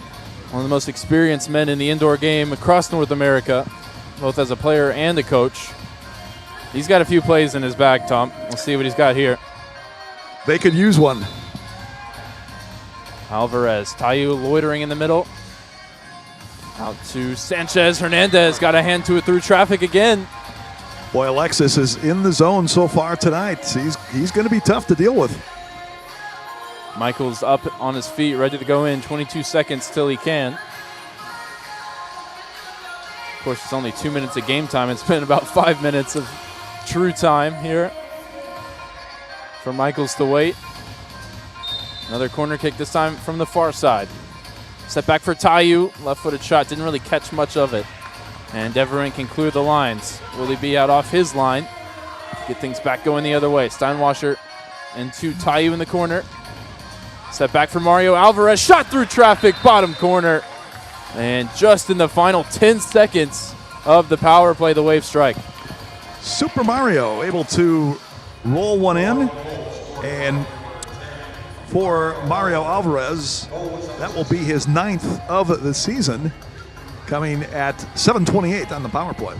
one of the most experienced men in the indoor game across North America, both as a player and a coach. He's got a few plays in his bag, Tom. We'll see what he's got here. They could use one. Alvarez, Tayu loitering in the middle. Out to Sanchez. Hernandez got a hand to it through traffic again. Boy, Alexis is in the zone so far tonight. He's going to be tough to deal with. Michael's up on his feet, ready to go in. 22 seconds till he can. Of course, it's only 2 minutes of game time. It's been about 5 minutes of true time here for Michaels to wait. Another corner kick, this time from the far side. Step back for Tayu. Left-footed shot, didn't really catch much of it. And Deverin can clear the lines. Will he be out off his line? Get things back going the other way. Steinwasser into Tayu in the corner. Step back for Mario Alvarez. Shot through traffic, bottom corner. And just in the final 10 seconds of the power play, the Wave strike. Super Mario able to roll one in. And for Mario Alvarez, that will be his 9th of the season, coming at 7:28 on the power play.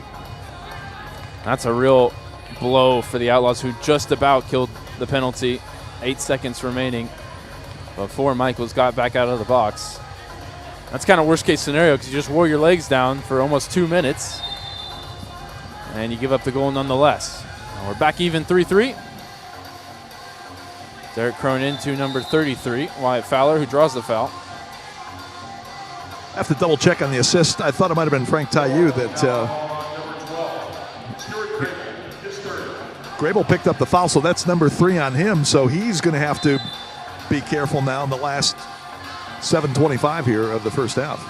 That's a real blow for the Outlaws, who just about killed the penalty. 8 seconds remaining before Michaels got back out of the box. That's kind of worst case scenario because you just wore your legs down for almost 2 minutes and you give up the goal nonetheless. And we're back even 3-3. Derek Crone into number 33, Wyatt Fowler, who draws the foul. I have to double check on the assist. I thought it might have been Frank Taillou that Grable picked up the foul, so that's number 3 on him. So he's going to have to be careful now in the last 7:25 here of the first half.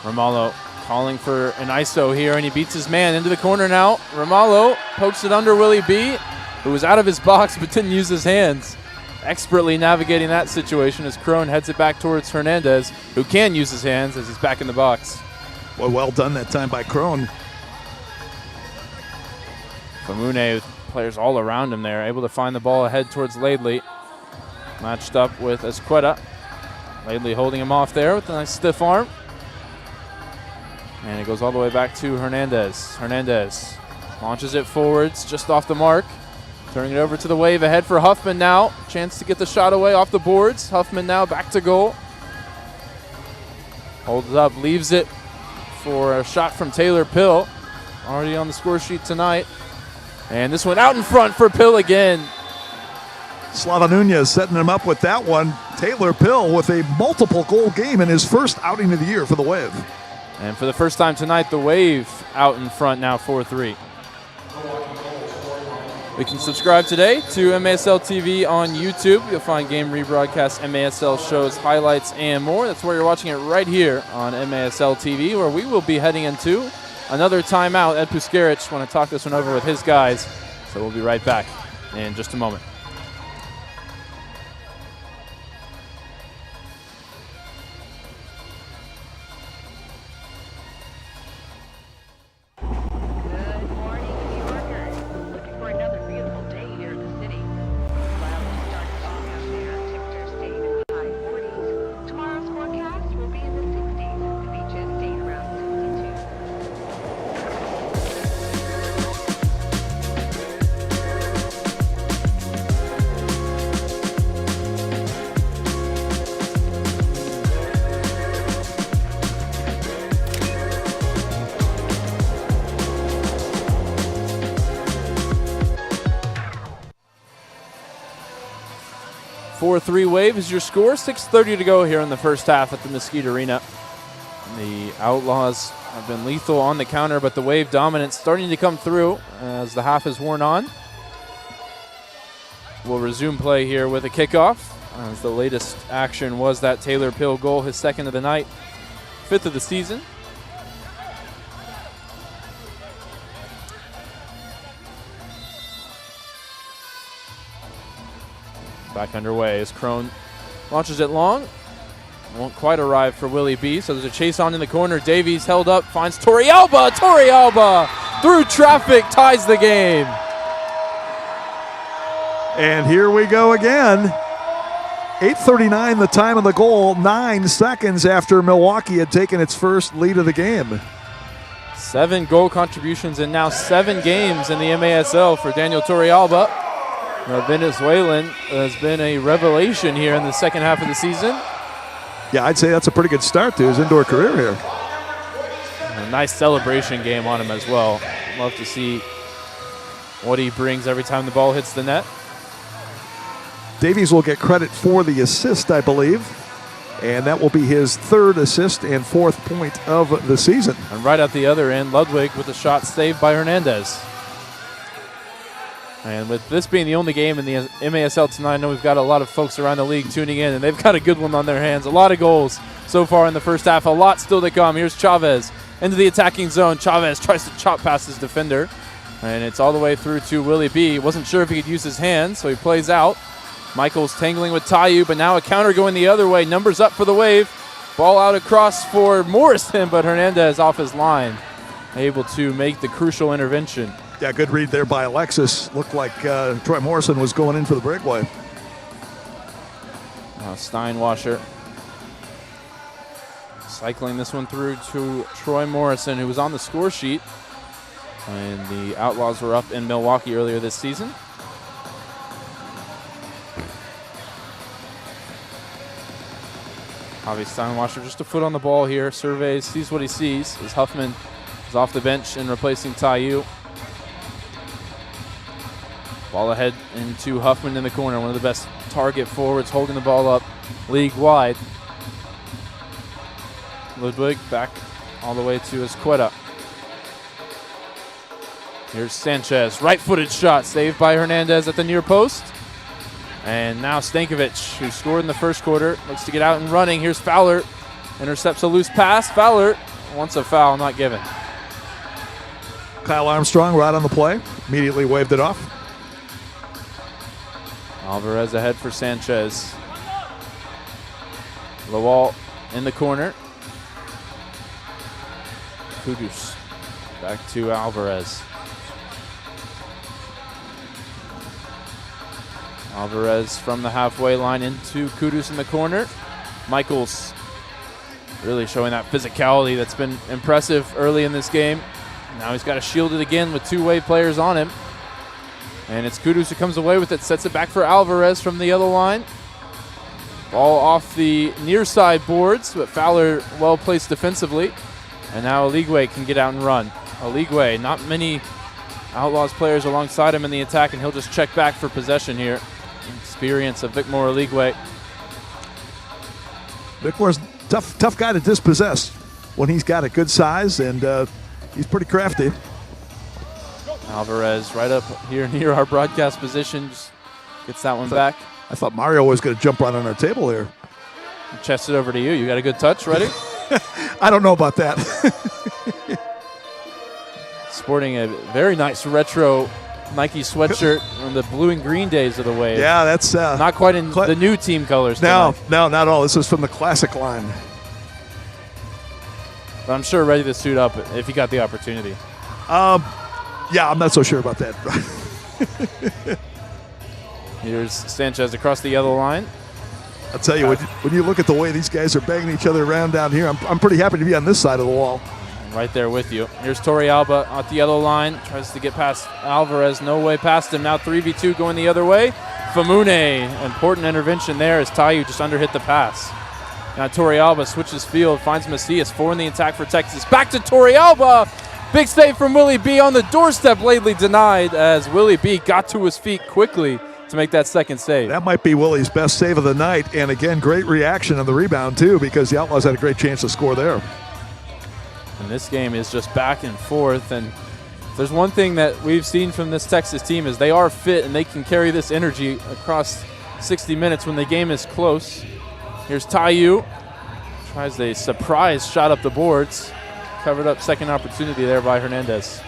Romalo calling for an ISO here, and he beats his man into the corner now. Romalo pokes it under Willie B, who was out of his box but didn't use his hands. Expertly navigating that situation as Crone heads it back towards Hernandez, who can use his hands as he's back in the box. Well done that time by Crone. Famune with players all around him there, able to find the ball ahead towards Laidley. Matched up with Esqueda. Laidley holding him off there with a nice stiff arm. And it goes all the way back to Hernandez. Hernandez launches it forwards, just off the mark. Turning it over to the wave ahead for Huffman now. Chance to get the shot away off the boards. Huffman now back to goal. Holds up, leaves it for a shot from Taylor Pill. Already on the score sheet tonight. And this one out in front for Pill again. Slava Nunez setting him up with that one. Taylor Pill with a multiple goal game in his first outing of the year for the Wave. And for the first time tonight, the Wave out in front now 4-3. You can subscribe today to MASL TV on YouTube. You'll find game rebroadcasts, MASL shows, highlights, and more. That's where you're watching it right here on MASL TV, where we will be heading into another timeout. Ed Puskarich want to talk this one over with his guys, so we'll be right back in just a moment. Wave is your score. 6:30 to go here in the first half at the Mesquite Arena. The Outlaws have been lethal on the counter, but the Wave dominance starting to come through as the half is worn on. We'll resume play here with a kickoff, as the latest action was that Taylor Pill goal, his second of the night, 5th of the season. Back underway as Crone launches it long. Won't quite arrive for Willie B, so there's a chase on in the corner. Davies held up, finds Torrealba. Torrealba through traffic ties the game. And here we go again. 8:39 the time of the goal, 9 seconds after Milwaukee had taken its first lead of the game. 7 goal contributions in now 7 games in the MASL for Daniel Torrealba. The Venezuelan has been a revelation here in the second half of the season. Yeah, I'd say that's a pretty good start to his indoor career here. A nice celebration game on him as well. Love to see what he brings every time the ball hits the net. Davies will get credit for the assist, I believe, and that will be his 3rd assist and 4th point of the season. And right at the other end, Ludwig with a shot saved by Hernandez. And with this being the only game in the MASL tonight, I know we've got a lot of folks around the league tuning in, and they've got a good one on their hands. A lot of goals so far in the first half, a lot still to come. Here's Chavez into the attacking zone. Chavez tries to chop past his defender, and it's all the way through to Willie B. Wasn't sure if he could use his hands, so he plays out. Michaels tangling with Taillou, but now a counter going the other way. Numbers up for the Wave. Ball out across for Morrison, but Hernandez off his line, able to make the crucial intervention. Yeah, good read there by Alexis. Looked like Troy Morrison was going in for the breakaway. Steinwasser cycling this one through to Troy Morrison, who was on the score sheet And the Outlaws were up in Milwaukee earlier this season. Javi Steinwasser just a foot on the ball here. Surveys, sees what he sees as Huffman is off the bench and replacing Taiyu. Ball ahead into Huffman in the corner, one of the best target forwards holding the ball up league-wide. Ludwig back all the way to Escueta. Here's Sanchez, right-footed shot, saved by Hernandez at the near post. And now Stankovic, who scored in the first quarter, looks to get out and running. Here's Fowler, intercepts a loose pass. Fowler wants a foul, not given. Kyle Armstrong right on the play, immediately waved it off. Alvarez ahead for Sanchez. Lawal in the corner. Kudus back to Alvarez. Alvarez from the halfway line into Kudus in the corner. Michaels really showing that physicality that's been impressive early in this game. Now he's got to shield it again with two-way players on him. And it's Kudus who comes away with it, sets it back for Alvarez from the other line. Ball off the near side boards, but Fowler well placed defensively. And now Oligwe can get out and run. Oligwe, not many Outlaws players alongside him in the attack, and he'll just check back for possession here. Experience of Vicmore Oligwe. Vicmore's tough guy to dispossess when he's got a good size, and he's pretty crafty. Alvarez right up here near our broadcast position, just gets that one back. I thought Mario was going to jump right on our table here. Chest it over to you. You got a good touch, ready? I don't know about that. Sporting a very nice retro Nike sweatshirt on the blue and green days of the Wave. Yeah, that's not quite in the new team colors. No, not at all. This is from the classic line. But I'm sure ready to suit up if he got the opportunity. Yeah, I'm not so sure about that. Here's Sanchez across the yellow line. I'll tell you, when you look at the way these guys are banging each other around down here, I'm pretty happy to be on this side of the wall. Right there with you. Here's Torrealba at the yellow line. Tries to get past Alvarez. No way past him. Now 3v2 going the other way. Famune, important intervention there as Taiyu just underhit the pass. Now Torrealba switches field, finds Macias. 4 in the attack for Texas. Back to Torrealba. Big save from Willie B on the doorstep. Lately denied as Willie B got to his feet quickly to make that second save. That might be Willie's best save of the night. And again, great reaction on the rebound too, because the Outlaws had a great chance to score there. And this game is just back and forth. And if there's one thing that we've seen from this Texas team is they are fit and they can carry this energy across 60 minutes when the game is close. Here's Taiyu. Tries a surprise shot up the boards. Covered up second opportunity there by Hernandez.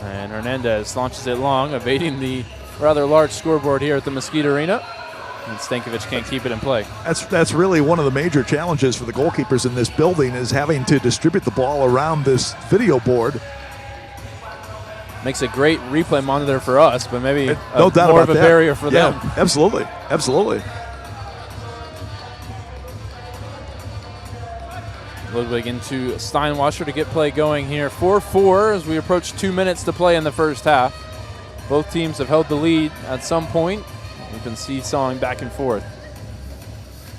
And Hernandez launches it long, evading the rather large scoreboard here at the Mesquite Arena. And Stankovic can't keep it in play. That's really one of the major challenges for the goalkeepers in this building is having to distribute the ball around this video board. Makes a great replay monitor for us, but maybe no doubt more about of a that. barrier for them. Absolutely. Absolutely. Ludwig into Steinwasser to get play going here. 4-4 as we approach 2 minutes to play in the first half. Both teams have held the lead at some point. We've been seesawing back and forth.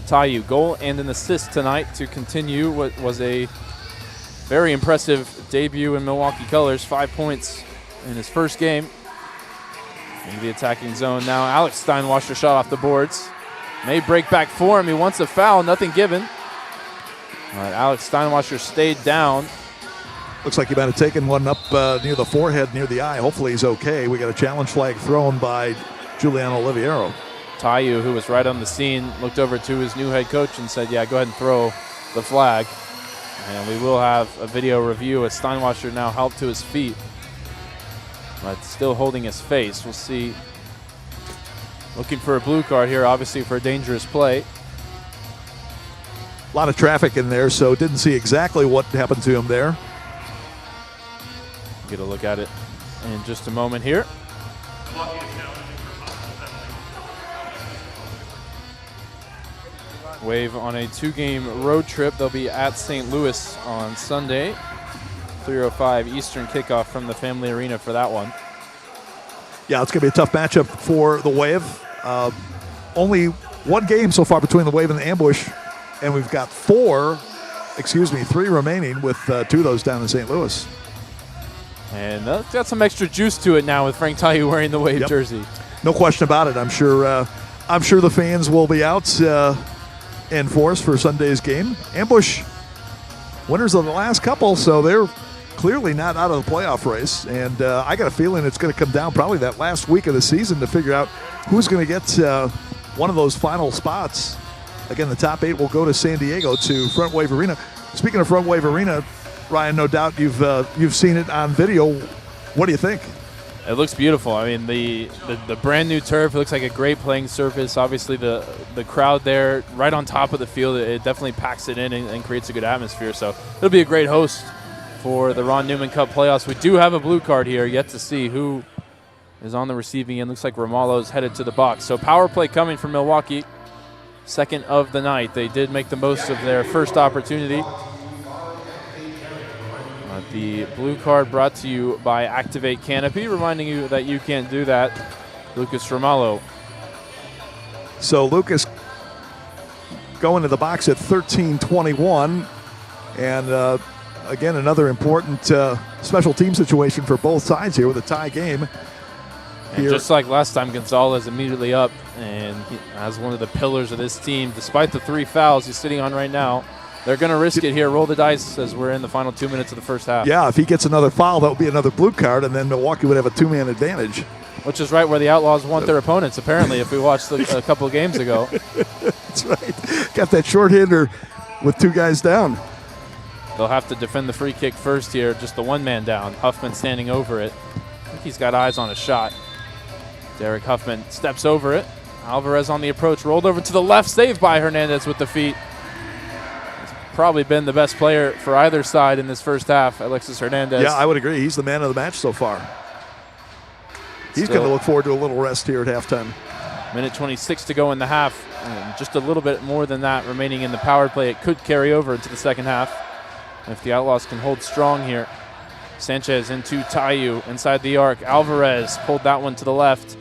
Taiyu, goal and an assist tonight to continue what was a very impressive debut in Milwaukee colors. 5 points in his first game. Into the attacking zone now. Alex Steinwasser shot off the boards. May break back for him. He wants a foul, nothing given. All right, Alex Steinwasser stayed down. Looks like he might have taken one up near the forehead, near the eye. Hopefully he's okay. We got a challenge flag thrown by Giuliano Oliviero. Taiyu, who was right on the scene, looked over to his new head coach and said, yeah, go ahead and throw the flag. And we will have a video review as Steinwasser now helped to his feet, but still holding his face. We'll see. Looking for a blue card here, obviously for a dangerous play. A lot of traffic in there, so didn't see exactly what happened to him there. Get a look at it in just a moment here. Wave on a 2-game road trip. They'll be at St. Louis on Sunday. 3:05 Eastern kickoff from the Family Arena for that one. Yeah, it's going to be a tough matchup for the Wave. Only one game so far between the Wave and the Ambush, and we've got three remaining with 2 of those down in St. Louis. And that's got some extra juice to it now with Frank Tayu wearing the Wave jersey. No question about it. I'm sure the fans will be out in force for Sunday's game. Ambush winners of the last couple, so they're clearly not out of the playoff race. And I got a feeling it's going to come down probably that last week of the season to figure out who's going to get one of those final spots. Again, the top 8 will go to San Diego to Front Wave Arena. Speaking of Front Wave Arena, Ryan, no doubt you've seen it on video. What do you think? It looks beautiful. I mean, the brand new turf, it looks like a great playing surface. Obviously, the crowd there right on top of the field, it definitely packs it in and creates a good atmosphere. So it'll be a great host for the Ron Newman Cup playoffs. We do have a blue card here, yet to see who is on the receiving end. Looks like Romalo's headed to the box. So power play coming from Milwaukee, second of the night. They did make the most of their first opportunity. The blue card brought to you by Activate Canopy, reminding you that you can't do that. Lucas Romalo. So Lucas going to the box at 13-21. And again, another important special team situation for both sides here with a tie game. And just like last time, Gonzalez immediately up and as one of the pillars of this team. Despite the 3 fouls he's sitting on right now, they're going to risk it here, roll the dice as we're in the final 2 minutes of the first half. Yeah, if he gets another foul, that would be another blue card, and then Milwaukee would have a 2-man advantage. Which is right where the Outlaws want their opponents, apparently, if we watched a couple of games ago. That's right. Got that short-hander with 2 guys down. They'll have to defend the free kick first here, just the 1-man down. Huffman standing over it. I think he's got eyes on a shot. Derek Huffman steps over it. Alvarez on the approach, rolled over to the left, saved by Hernandez with the feet. Probably been the best player for either side in this first half, Alexis Hernandez. Yeah, I would agree. He's the man of the match so far. He's going to look forward to a little rest here at halftime. Minute 26 to go in the half. Just a little bit more than that remaining in the power play. It could carry over into the second half if the Outlaws can hold strong here. Sanchez into Tayu inside the arc. Alvarez pulled that one to the left.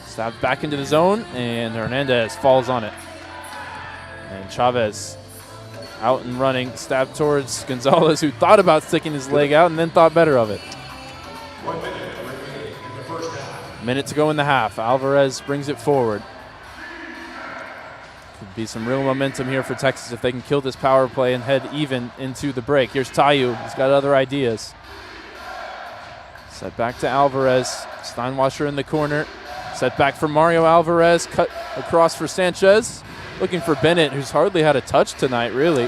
Stabbed back into the zone, and Hernandez falls on it. And Chavez out and running, stabbed towards Gonzalez, who thought about sticking his leg out and then thought better of it. 1 minute remaining in the first half. Minute to go in the half. Alvarez brings it forward. Could be some real momentum here for Texas if they can kill this power play and head even into the break. Here's Tayu. He's got other ideas. Set back to Alvarez. Steinwasser in the corner. Set back for Mario Alvarez. Cut across for Sanchez. Looking for Bennett, who's hardly had a touch tonight, really.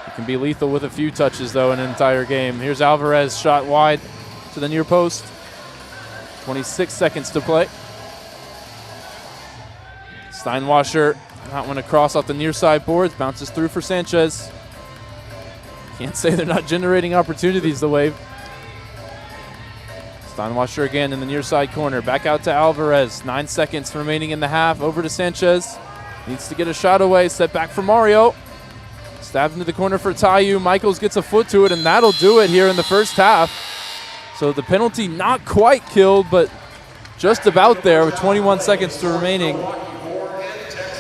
He can be lethal with a few touches, though, in an entire game. Here's Alvarez, shot wide to the near post. 26 seconds to play. Steinwasser, that one across off the near side boards, bounces through for Sanchez. Can't say they're not generating opportunities, the Wave. Steinwasser again in the near side corner. Back out to Alvarez. 9 seconds remaining in the half. Over to Sanchez. Needs to get a shot away. Set back for Mario. Stabbed into the corner for Tayu. Michaels gets a foot to it, and that'll do it here in the first half. So the penalty not quite killed, but just about there with 21 seconds to remaining.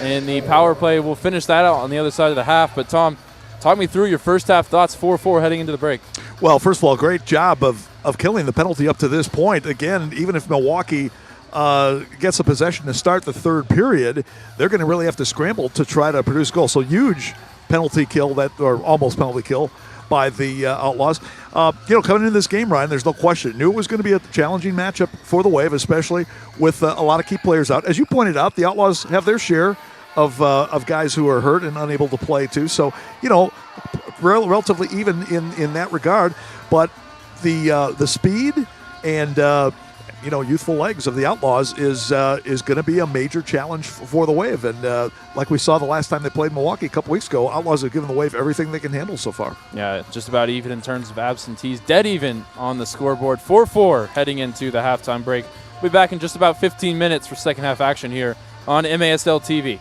And the power play will finish that out on the other side of the half. But Tom, talk me through your first half thoughts, 4-4 heading into the break. Well, first of all, great job of killing the penalty up to this point. Again, even if Milwaukee gets a possession to start the third period, they're going to really have to scramble to try to produce goals. So huge penalty kill, or almost penalty kill, by the Outlaws. Coming into this game, Ryan, there's no question. Knew it was going to be a challenging matchup for the Wave, especially with a lot of key players out. As you pointed out, the Outlaws have their share of guys who are hurt and unable to play too. So, relatively even in that regard. But the speed and youthful legs of the Outlaws is going to be a major challenge for the Wave. And like we saw the last time they played Milwaukee a couple weeks ago, Outlaws have given the Wave everything they can handle so far. Yeah, just about even in terms of absentees. Dead even on the scoreboard. 4-4 heading into the halftime break. We'll be back in just about 15 minutes for second half action here on MASL TV.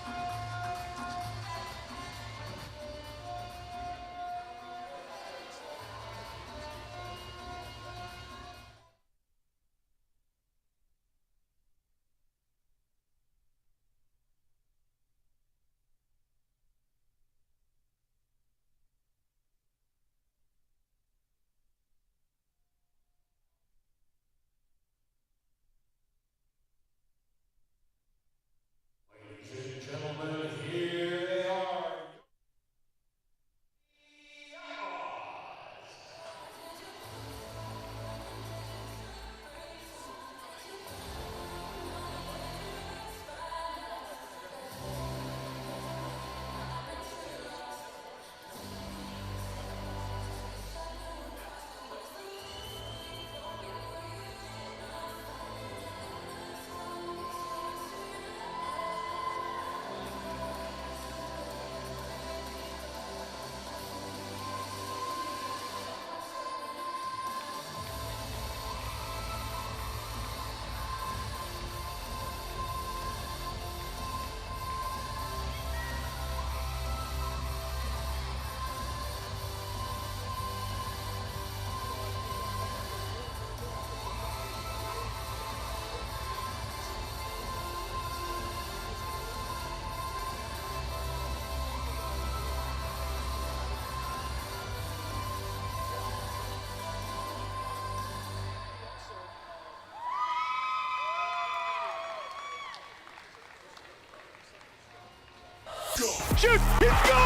shoot, he scores!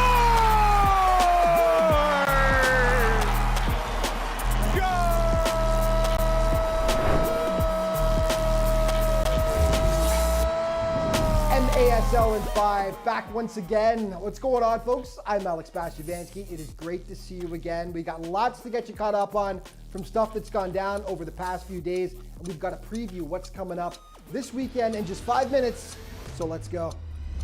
MASL in 5, back once again. What's going on, folks? I'm Alex Bastiavansky. It is great to see you again. We got lots to get you caught up on from stuff that's gone down over the past few days, and we've got to preview what's coming up this weekend in just 5 minutes. So let's go.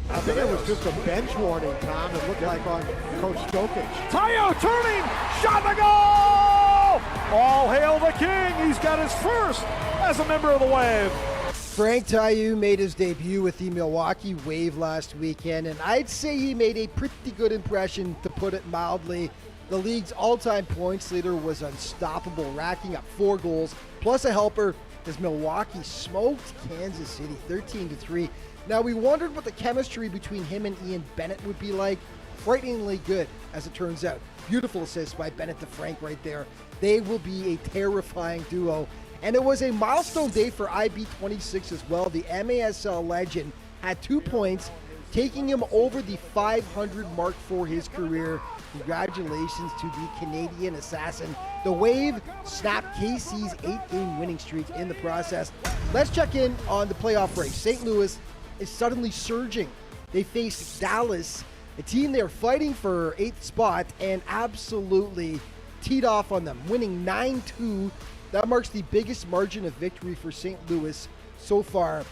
I think it was just a bench warning, Tom. It looked like on Coach Stokic. Tayo turning, shot the goal! All hail the king. He's got his first as a member of the Wave. Frank Tayo made his debut with the Milwaukee Wave last weekend, and I'd say he made a pretty good impression, to put it mildly. The league's all-time points leader was unstoppable, racking up 4 goals, plus a helper, as Milwaukee smoked Kansas City 13-3. Now, we wondered what the chemistry between him and Ian Bennett would be like. Frighteningly good, as it turns out. Beautiful assist by Bennett to Frank right there. They will be a terrifying duo. And it was a milestone day for IB26 as well. The MASL legend had 2 points, taking him over the 500 mark for his career. Congratulations to the Canadian assassin. The Wave snapped KC's 8-game winning streak in the process. Let's check in on the playoff race. St. Louis is suddenly surging. They face Dallas, a team they're fighting for 8th spot, and absolutely teed off on them, winning 9-2. That marks the biggest margin of victory for St. Louis so far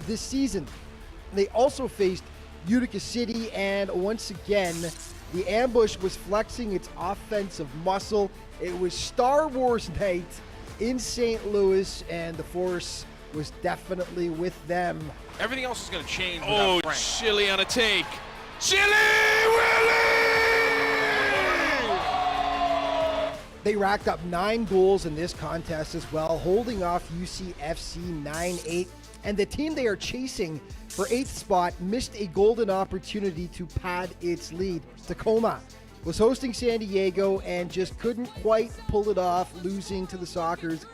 this season. They also faced Utica City, and once again, the ambush was flexing its offensive muscle. It was Star Wars night in St. Louis, and the force was definitely with them. Everything else is going to change. Oh, Frank. Chili on a take. Chili Willie! They racked up 9 goals in this contest as well, holding off UCFC 9-8. And the team they are chasing for 8th spot missed a golden opportunity to pad its lead. Tacoma was hosting San Diego and just couldn't quite pull it off, losing to the Sockers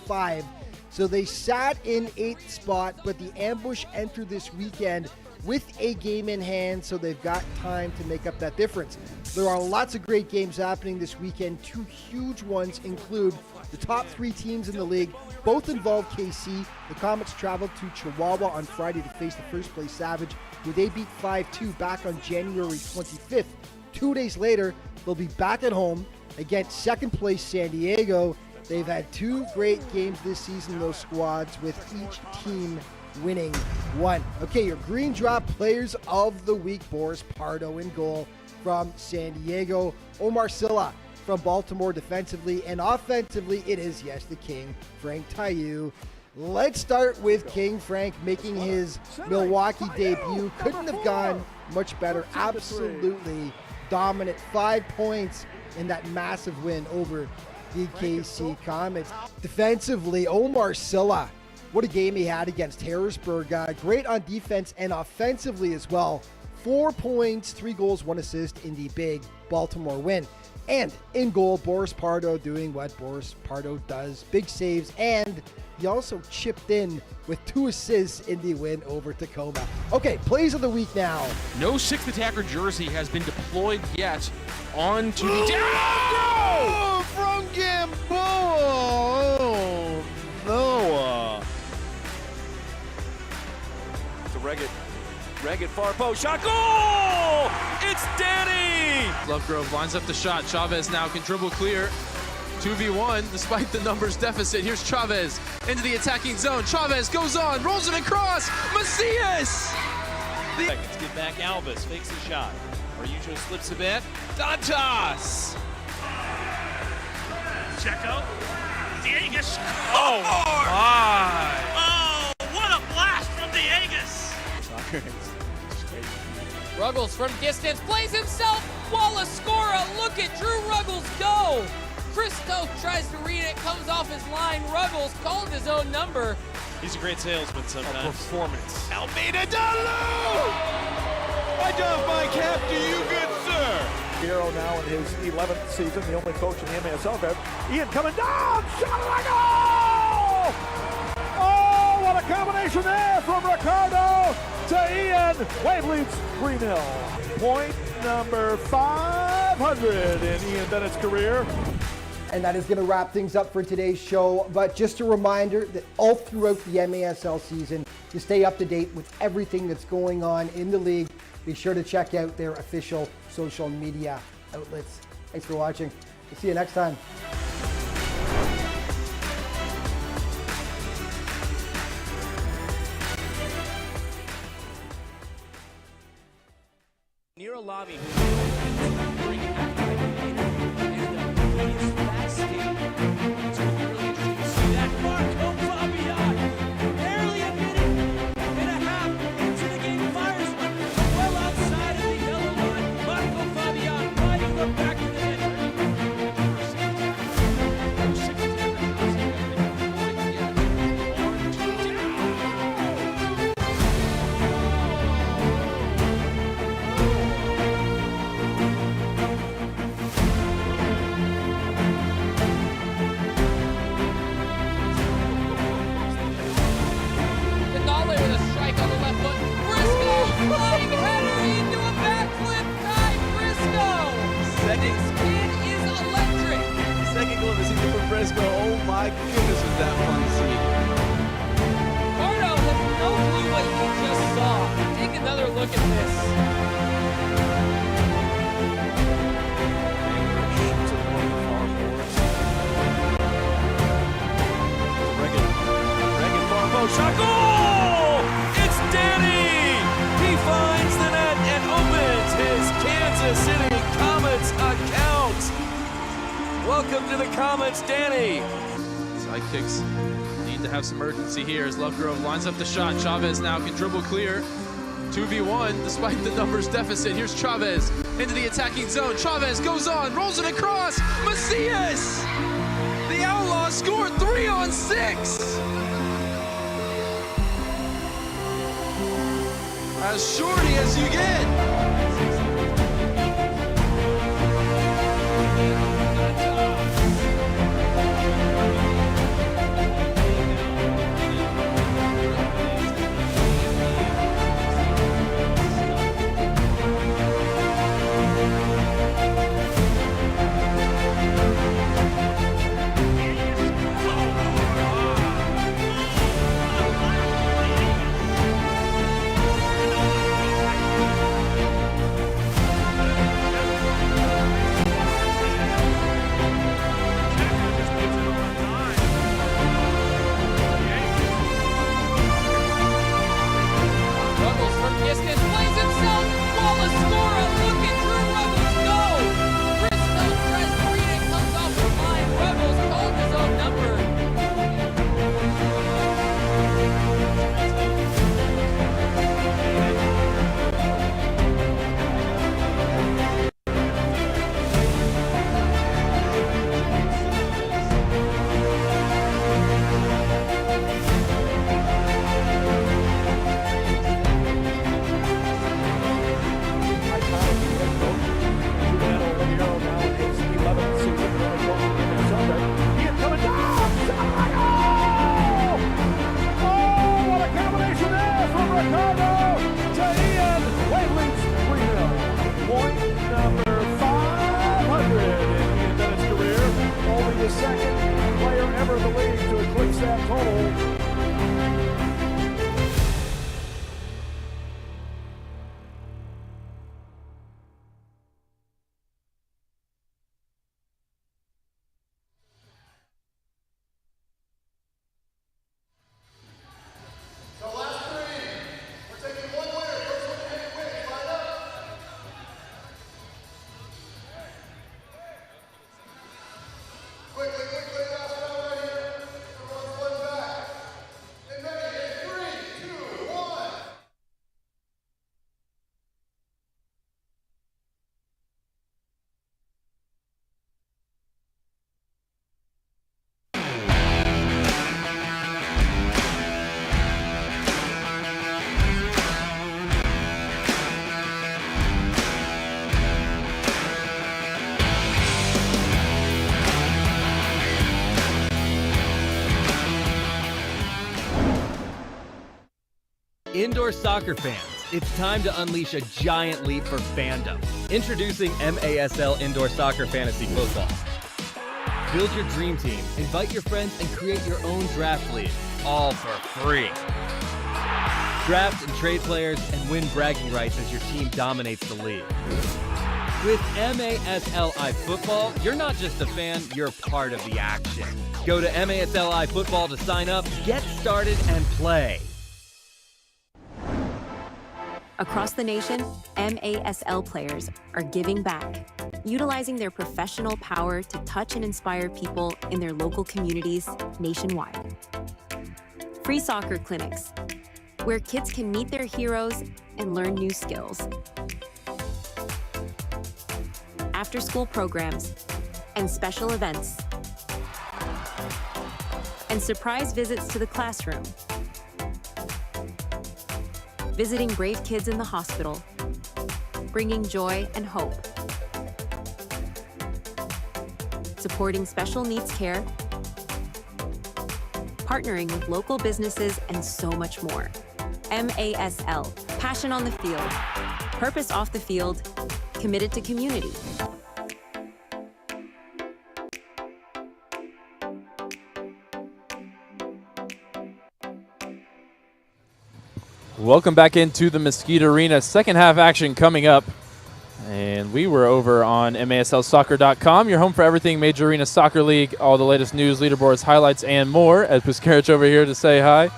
8-5. So they sat in 8th spot, but the ambush entered this weekend with a game in hand, so they've got time to make up that difference. There are lots of great games happening this weekend. 2 huge ones include the top 3 teams in the league. Both involve KC. The Comets traveled to Chihuahua on Friday to face the first place Savage, who they beat 5-2 back on January 25th. 2 days later, they'll be back at home against second place San Diego. They've had 2 great games this season, those squads, with each team winning 1. Okay, your Green Drop Players of the Week: Boris Pardo in goal from San Diego, Omar Silla from Baltimore defensively, and offensively it is, yes, the King, Frank Tayo. Let's start with King Frank making his Milwaukee debut. Couldn't have gone much better. Absolutely dominant. 5 points in that massive win over the KC Comets. Defensively, Omar Silla, what a game he had against Harrisburg. Great on defense and offensively as well. 4 points, 3 goals, 1 assist in the big Baltimore win. And in goal, Boris Pardo doing what Boris Pardo does. Big saves, and he also chipped in with 2 assists in the win over Tacoma. Okay, plays of the week now. No 6th attacker jersey has been deployed yet onto the Oh, from Gamboa! Oh, Noah. to Reggett far post shot, goal! It's Danny! Lovegrove lines up the shot. Chavez now can dribble clear. 2v1 despite the numbers deficit. Here's Chavez into the attacking zone. Chavez goes on, rolls it across. Macias! Let's get back Alvis, fakes the shot. Araujo slips a bit. Dantas! Checo. Diegas. Oh, my! Oh, what a blast from Diegas! Ruggles from distance plays himself. Wallace scorer. Look at Drew Ruggles go. Christo tries to read it, comes off his line. Ruggles called his own number. He's a great salesman sometimes. Performance. Almeida Dalu! I doff my cap to you, good sir. Hero now in his 11th season, the only coach in the MASL there. Ian coming down, shot like goal! Oh, what a combination there from Ricardo to Ian. Wave leads 3-0. Point number 500 in Ian Bennett's career. And that is going to wrap things up for today's show. But just a reminder that all throughout the MASL season, to stay up to date with everything that's going on in the league, be sure to check out their official social media outlets. Thanks for watching. We'll see you next time. Near a lobby. Fresco. Oh my goodness, was that fun to see. Cardo has no clue what he just saw. Take another look at this. Reagan far post shot. Goal! It's Danny! He finds the net and opens his Kansas City Comets account. Welcome to the Comets, Danny. Sidekicks need to have some urgency here as Lovegrove lines up the shot. Chavez now can dribble clear. 2v1 despite the numbers deficit. Here's Chavez into the attacking zone. Chavez goes on, rolls it across. Macias! The Outlaws score 3 on 6. As shorty as you get. Indoor soccer fans, it's time to unleash a giant leap for fandom. Introducing MASL Indoor Soccer Fantasy Football. Build your dream team, invite your friends, and create your own draft league, all for free. Draft and trade players and win bragging rights as your team dominates the league. With MASLI Football, you're not just a fan, you're part of the action. Go to MASLI Football to sign up, get started, and play. Across the nation, MASL players are giving back, utilizing their professional power to touch and inspire people in their local communities nationwide. Free soccer clinics, where kids can meet their heroes and learn new skills. After-school programs and special events. And surprise visits to the classroom. Visiting brave kids in the hospital, bringing joy and hope. Supporting special needs care, partnering with local businesses, and so much more. MASL, passion on the field, purpose off the field, committed to community. Welcome back into the Mesquite Arena. Second half action coming up. And we were over on MASLsoccer.com, your home for everything Major Arena Soccer League, all the latest news, leaderboards, highlights, and more. Ed Piskarich over here to say hi.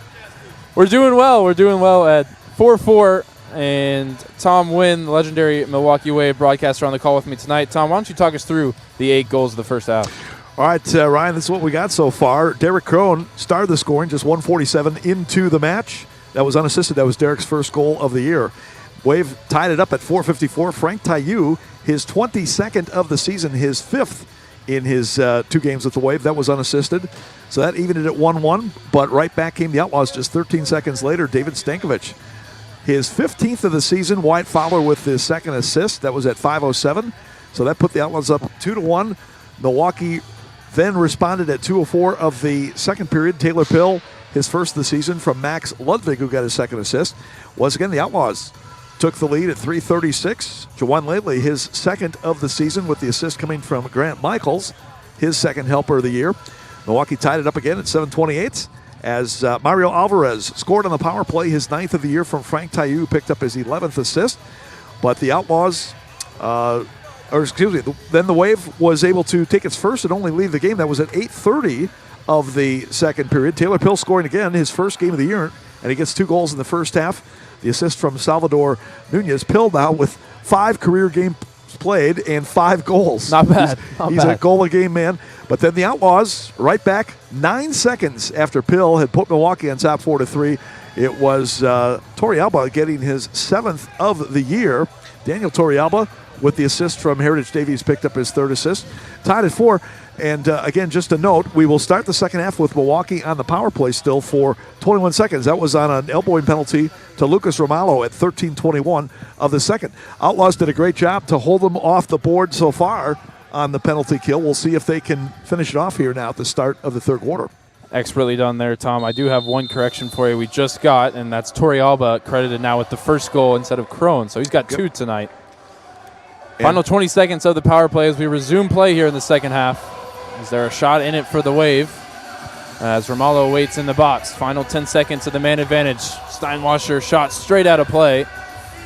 We're doing well. We're doing well at 4-4. And Tom Wynn, the legendary Milwaukee Wave broadcaster, on the call with me tonight. Tom, why don't you talk us through the 8 goals of the first half? All right, Ryan, this is what we got so far. Derek Crone started the scoring, just 1:47 into the match. That was unassisted. That was Derek's first goal of the year. Wave tied it up at 4:54. Frank Taillou, his 22nd of the season, his 5th in his 2 games with the Wave. That was unassisted. So that evened it at 1-1. But right back came the Outlaws just 13 seconds later. David Stankovic, his 15th of the season. Wyatt Fowler with his second assist. That was at 5:07. So that put the Outlaws up 2-1. Milwaukee then responded at 2:04 of the second period. Taylor Pill, his first of the season, from Max Ludwig, who got his second assist. Once again, the Outlaws took the lead at 3:36. Jawan Lately, his second of the season, with the assist coming from Grant Michaels, his second helper of the year. Milwaukee tied it up again at 7:28 as Mario Alvarez scored on the power play, his 9th of the year from Frank Taillou, who picked up his 11th assist. But the Outlaws, then the Wave was able to take its first and only lead the game. That was at 8:30 of the second period. Taylor Pill scoring again, his first game of the year, and he gets 2 goals in the first half. The assist from Salvador Nunez. Pill now with 5 career games played and 5 goles. Not bad. He's a goal-a-game man. But then the Outlaws, right back 9 seconds after Pill had put Milwaukee on top 4-3. It was Torrealba getting his 7th of the year. Daniel Torrealba with the assist from Heritage Davies picked up his 3rd assist. Tied at 4. And again, just a note, we will start the second half with Milwaukee on the power play still for 21 seconds. That was on an elbowing penalty to Lucas Romalo at 13:21 of the second. Outlaws did a great job to hold them off the board so far on the penalty kill. We'll see if they can finish it off here now at the start of the third quarter. Expertly done there, Tom. I do have one correction for you we just got, and that's Torrealba credited now with the first goal instead of Crone. So he's got 2 tonight. Final 20 seconds of the power play as we resume play here in the second half. Is there a shot in it for the Wave? As Romalo waits in the box. Final 10 seconds of the man advantage. Steinwasser shot straight out of play.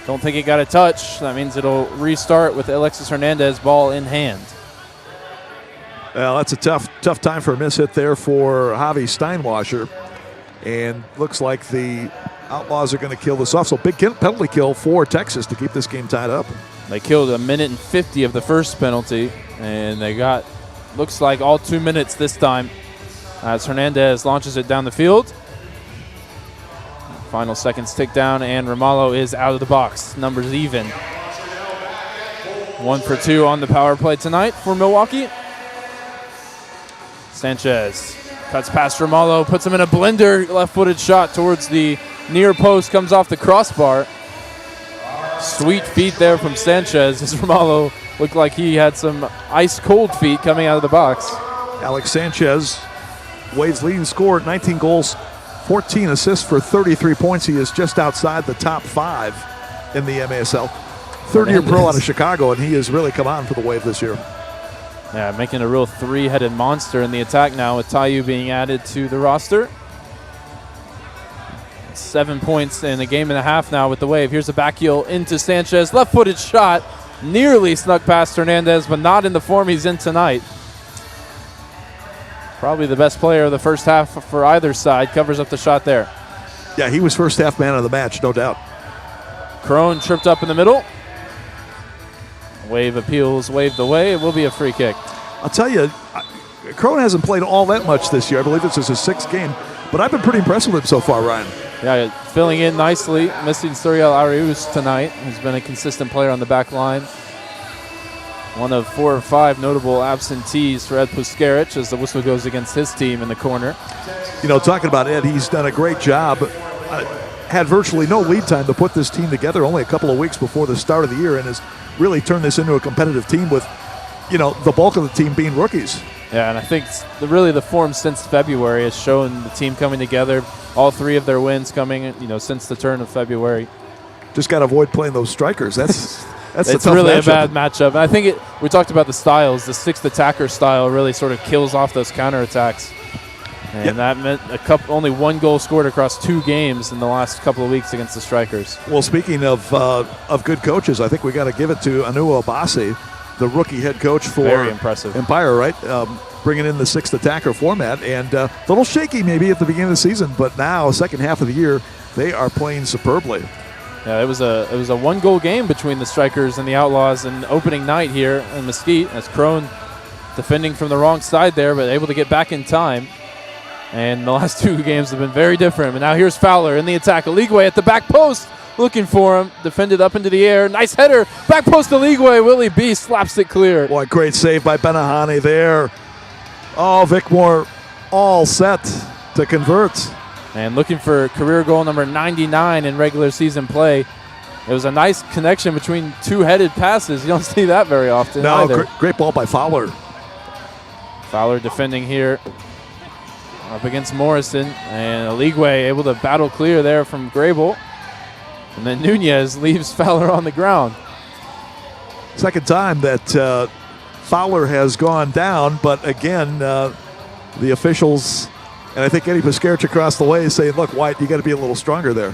Don't think it got a touch. That means it'll restart with Alexis Hernandez ball in hand. Well, that's a tough time for a miss hit there for Javi Steinwasser. And looks like the Outlaws are going to kill this off. So big penalty kill for Texas to keep this game tied up. They killed 1:50 of the first penalty, and they got, looks like, all 2 minutes this time as Hernandez launches it down the field. Final seconds tick down, and Romalo is out of the box. Numbers even. 1 for 2 on the power play tonight for Milwaukee. Sanchez cuts past Romalo, puts him in a blender, left-footed shot towards the near post, comes off the crossbar. Sweet feet there from Sanchez as Romalo looked like he had some ice-cold feet coming out of the box. Alex Sanchez, Wade's leading scorer, 19 goals 14 assists for 33 points. He is just outside the top 5 in the MASL. Third-year pro out of Chicago, and he has really come on for the Wave this year. Yeah, making a real three-headed monster in the attack now with Taiyu being added to the roster. 7 points in a game and a half now with the Wave. Here's a back heel into Sanchez. Left-footed shot. Nearly snuck past Hernandez, but not in the form he's in tonight. Probably the best player of the first half for either side. Covers up the shot there. Yeah, he was first half man of the match, no doubt. Crone tripped up in the middle. Wave appeals, waved away. It will be a free kick. I'll tell you, Crone hasn't played all that much this year. I believe this is his 6th game, but I've been pretty impressed with him so far, Ryan. Yeah, filling in nicely. Missing Suriel Arius tonight, who's been a consistent player on the back line. One of 4 or 5 notable absentees for Ed Puskaric as the whistle goes against his team in the corner. You know, talking about Ed, he's done a great job. Had virtually no lead time to put this team together, only a couple of weeks before the start of the year, and has really turned this into a competitive team with, you know, the bulk of the team being rookies. Yeah, and I think really the form since February has shown the team coming together. All 3 of their wins coming, you know, since the turn of February. Just got to avoid playing those strikers. That's it's a really matchup. a bad matchup. And I think we talked about the styles. The 6th attacker style really sort of kills off those counterattacks. And that meant only 1 goal scored across 2 games in the last couple of weeks against the Strikers. Well, speaking of good coaches, I think we got to give it to Anu Abasi, the rookie head coach for Very impressive. Empire, right? Bringing in the 6th attacker format, and a little shaky maybe at the beginning of the season, but now second half of the year they are playing superbly. Yeah, it was a 1-goal game between the Strikers and the Outlaws in opening night here in Mesquite, as Crone defending from the wrong side there, but able to get back in time. And the last 2 games have been very different. But now here's Fowler in the attack. Aligwe at the back post, looking for him. Defended up into the air. Nice header. Back post Aligwe. Willie B slaps it clear. Boy, great save by Benahani there. Oh, Vickmore all set to convert. And looking for career goal number 99 in regular season play. It was a nice connection between 2-headed passes. You don't see that very often. No, either. Great ball by Fowler. Fowler defending here up against Morrison. And Aligwe able to battle clear there from Grable. And then Nunez leaves Fowler on the ground. Second time that Fowler has gone down, but again, the officials, and I think Eddie Puskaric across the way is saying, look, White, you got to be a little stronger there.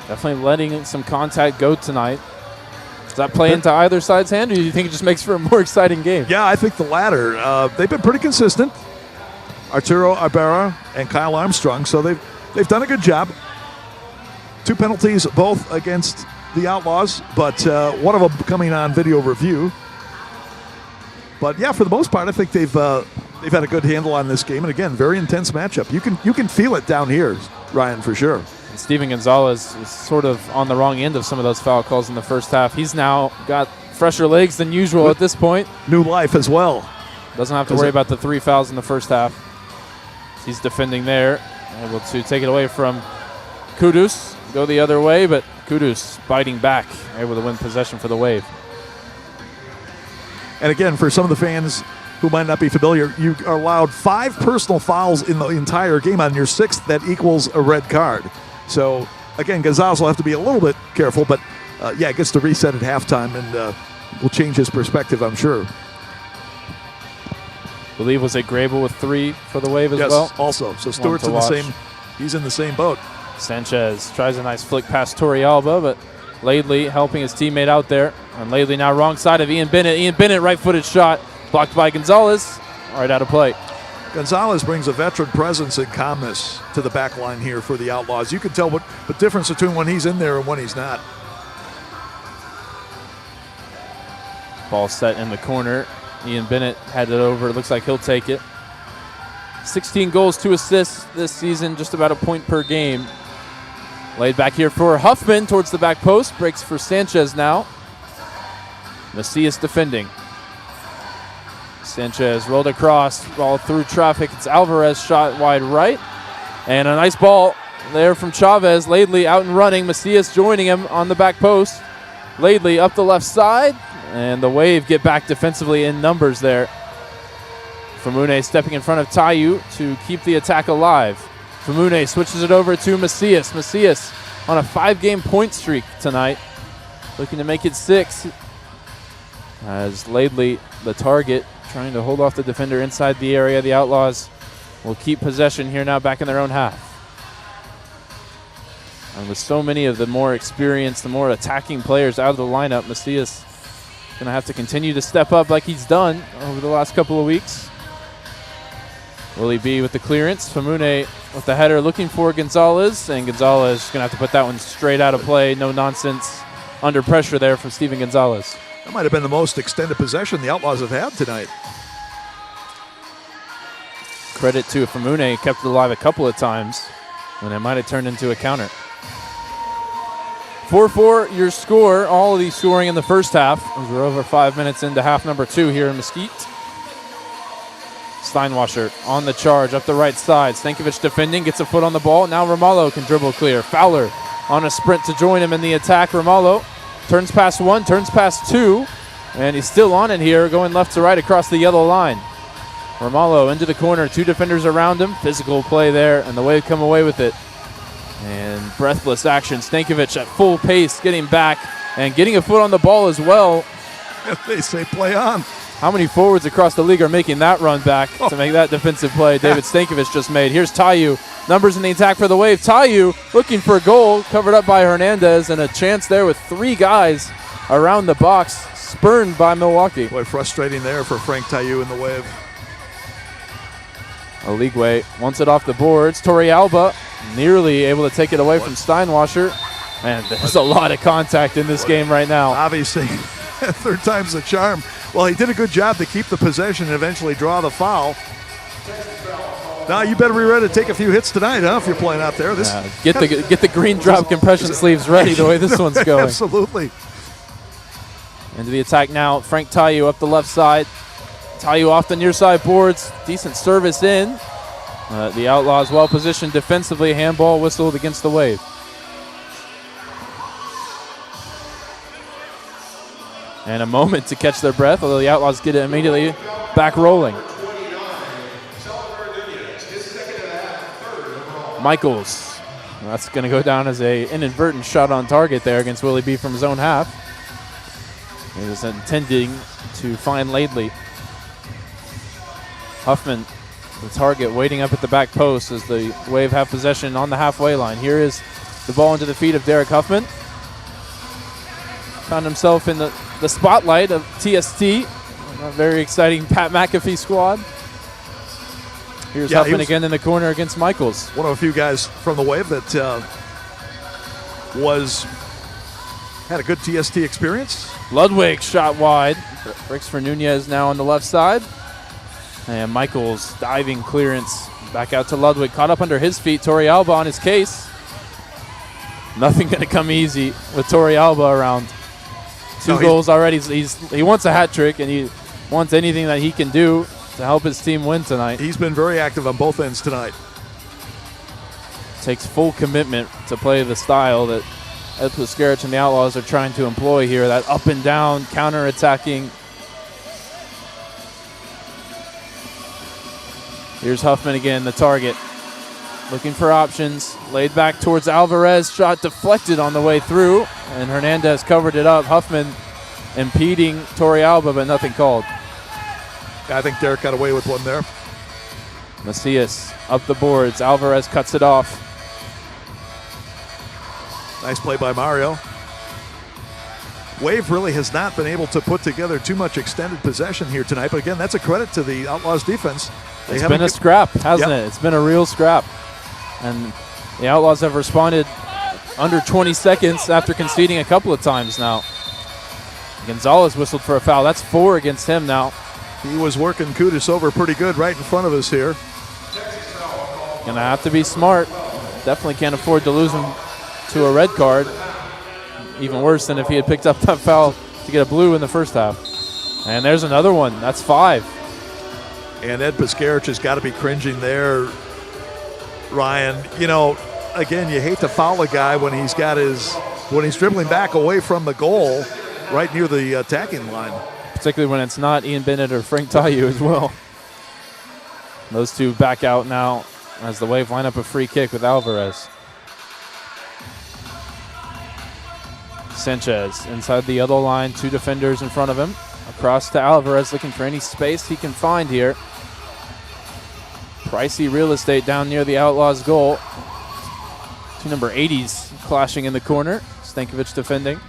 Definitely letting some contact go tonight. Does that play into either side's hand, or do you think it just makes for a more exciting game? Yeah, I think the latter. They've been pretty consistent. Arturo Ibarra and Kyle Armstrong, so they've done a good job. 2 penalties, both against the Outlaws, but one of them coming on video review. But yeah, for the most part, I think they've had a good handle on this game, and again, very intense matchup. You can feel it down here, Ryan, for sure. And Steven Gonzalez is sort of on the wrong end of some of those foul calls in the first half. He's now got fresher legs than usual at this point. New life as well. Doesn't have to worry about the 3 fouls in the first half. He's defending there, able to take it away from Kudus. Go the other way, but Kudus biting back, able to win possession for the Wave. And again, for some of the fans who might not be familiar, you are allowed 5 personal fouls in the entire game. On your 6th, that equals a red card. So, again, Gonzalez will have to be a little bit careful, but yeah, gets to reset at halftime and will change his perspective, I'm sure. I believe was it Grable with 3 for the Wave as well? Yes, also. So Stewart's in the same, he's in the same boat. Sanchez tries a nice flick past Torrealba, but Laidley helping his teammate out there. And Laidley now wrong side of Ian Bennett. Ian Bennett, right-footed shot, blocked by Gonzalez. Right out of play. Gonzalez brings a veteran presence and calmness to the back line here for the Outlaws. You can tell what the difference between when he's in there and when he's not. Ball set in the corner. Ian Bennett had it over. It looks like he'll take it. 16 goals, 2 assists this season, just about a point per game. Laid back here for Huffman towards the back post. Breaks for Sanchez now. Macias defending. Sanchez rolled across, ball through traffic. It's Alvarez shot wide right. And a nice ball there from Chavez. Laidley out and running. Macias joining him on the back post. Laidley up the left side. And the Wave get back defensively in numbers there. Famune stepping in front of Taiyu to keep the attack alive. Famune switches it over to Macias. Macias on a 5-game point streak tonight, looking to make it 6. As Laidley, the target, trying to hold off the defender inside the area. The Outlaws will keep possession here now, back in their own half. And with so many of the more experienced, the more attacking players out of the lineup, Macias going to have to continue to step up like he's done over the last couple of weeks. Willie B with the clearance. Famune with the header looking for Gonzalez, and Gonzalez going to have to put that one straight out of play. No nonsense under pressure there from Steven Gonzalez. That might have been the most extended possession the Outlaws have had tonight. Credit to Famune, kept it alive a couple of times when it might have turned into a counter. 4-4 your score. All of these scoring in the first half, as we're over 5 minutes into half number 2 here in Mesquite. Steinwasser on the charge up the right side. Stankovic defending, gets a foot on the ball. Now Ramallo can dribble clear. Fowler on a sprint to join him in the attack. Ramallo turns past 1, turns past 2, and he's still on it here, going left to right across the yellow line. Ramallo into the corner, 2 defenders around him. Physical play there, and the Wave come away with it. And breathless action. Stankovic at full pace, getting back and getting a foot on the ball as well. They say play on. How many forwards across the league are making that run back to make that defensive play David Stankovic just made? Here's Tayu. Numbers in the attack for the Wave. Tayu looking for a goal, covered up by Hernandez, and a chance there with 3 guys around the box, spurned by Milwaukee. Boy, frustrating there for Frank Tayu in the Wave. Oligwe wants it off the boards. Torrealba nearly able to take it away from Steinwasser. And there's a lot of contact in this game right now. Obviously, 3rd time's the charm. Well, he did a good job to keep the possession and eventually draw the foul. Now you better be ready to take a few hits tonight, huh? If you're playing out there, get the green drop compression sleeves ready. The way this one's going. Absolutely. Into the attack now. Frank Tayu up the left side. Tayu off the near side boards. Decent service in. The Outlaws well positioned defensively. Handball whistled against the Wave. And a moment to catch their breath, although the Outlaws get it immediately back rolling. Michaels. That's going to go down as an inadvertent shot on target there against Willie B from his own half. He was intending to find Laidley. Huffman, the target, waiting up at the back post as the Wave have possession on the halfway line. Here is the ball into the feet of Derek Huffman. Found himself in the spotlight of TST, a very exciting Pat McAfee squad. Here's Huffman again in the corner against Michaels. One of a few guys from the Wave that had a good TST experience. Ludwig shot wide. Breaks for Nunez now on the left side. And Michaels diving clearance back out to Ludwig. Caught up under his feet. Torrealba on his case. Nothing going to come easy with Torrealba around. 2 goals already. He wants a hat trick, and he wants anything that he can do to help his team win tonight. He's been very active on both ends tonight. Takes full commitment to play the style that Ed Puskarich and the Outlaws are trying to employ here. That up and down, counter-attacking. Here's Huffman again, the target. Looking for options. Laid back towards Alvarez. Shot deflected on the way through. And Hernandez covered it up. Huffman impeding Torrealba, but nothing called. I think Derek got away with one there. Macias up the boards. Alvarez cuts it off. Nice play by Mario. Wave really has not been able to put together too much extended possession here tonight. But again, that's a credit to the Outlaws defense. It's been a scrap, hasn't it? It's been a real scrap. And the Outlaws have responded under 20 seconds after conceding a couple of times now. Gonzalez whistled for a foul. That's 4 against him now. He was working Kudus over pretty good right in front of us here. Gonna have to be smart. Definitely can't afford to lose him to a red card. Even worse than if he had picked up that foul to get a blue in the first half. And there's another one. That's 5. And Ed Puskarich has got to be cringing there, Ryan. You know, again, you hate to foul a guy when he's dribbling back away from the goal right near the attacking line. Particularly when it's not Ian Bennett or Frank Tayu as well. Those two back out now as the Wave line up a free kick with Alvarez. Sanchez inside the yellow line, 2 defenders in front of him. Across to Alvarez, looking for any space he can find here. Pricey real estate down near the Outlaws goal. 2 number 80s clashing in the corner. Stankovic defending.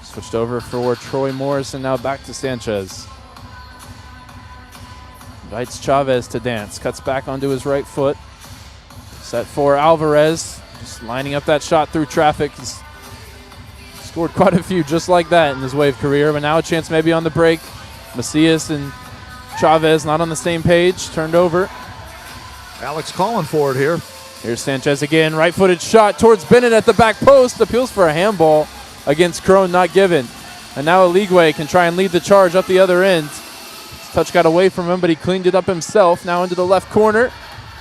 Switched over for Troy Morrison, now back to Sanchez. Invites Chavez to dance, cuts back onto his right foot. Set for Alvarez, just lining up that shot through traffic. He's scored quite a few just like that in his Wave career, but now a chance maybe on the break. Macias and Chavez not on the same page, turned over. Alex calling for it here. Here's Sanchez again, right-footed shot towards Bennett at the back post. Appeals for a handball against Crone, not given. And now Eligwe can try and lead the charge up the other end. His touch got away from him, but he cleaned it up himself. Now into the left corner,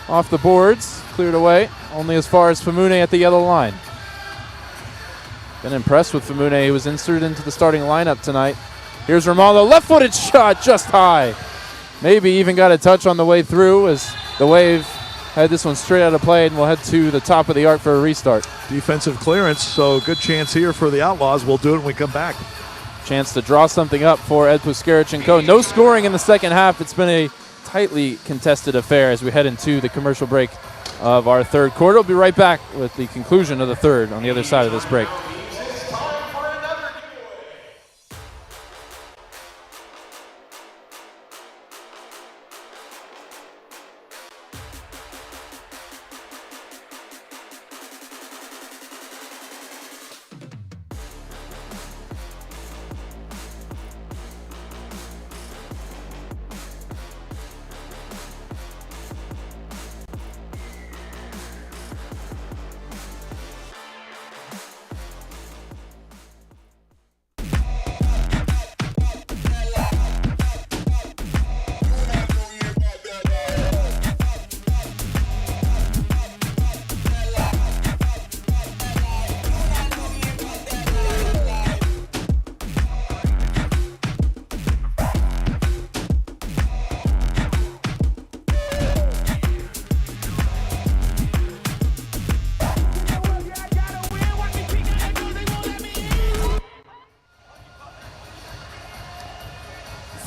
off the boards, cleared away, only as far as Famune at the yellow line. Been impressed with Famune. He was inserted into the starting lineup tonight. Here's Romaldo, left-footed shot, just high. Maybe even got a touch on the way through as the Wave had this one straight out of play, and we'll head to the top of the arc for a restart. Defensive clearance, so good chance here for the Outlaws. We'll do it when we come back. Chance to draw something up for Ed Puskaric and co. No scoring in the second half. It's been a tightly contested affair as we head into the commercial break of our third quarter. We'll be right back with the conclusion of the third on the other side of this break.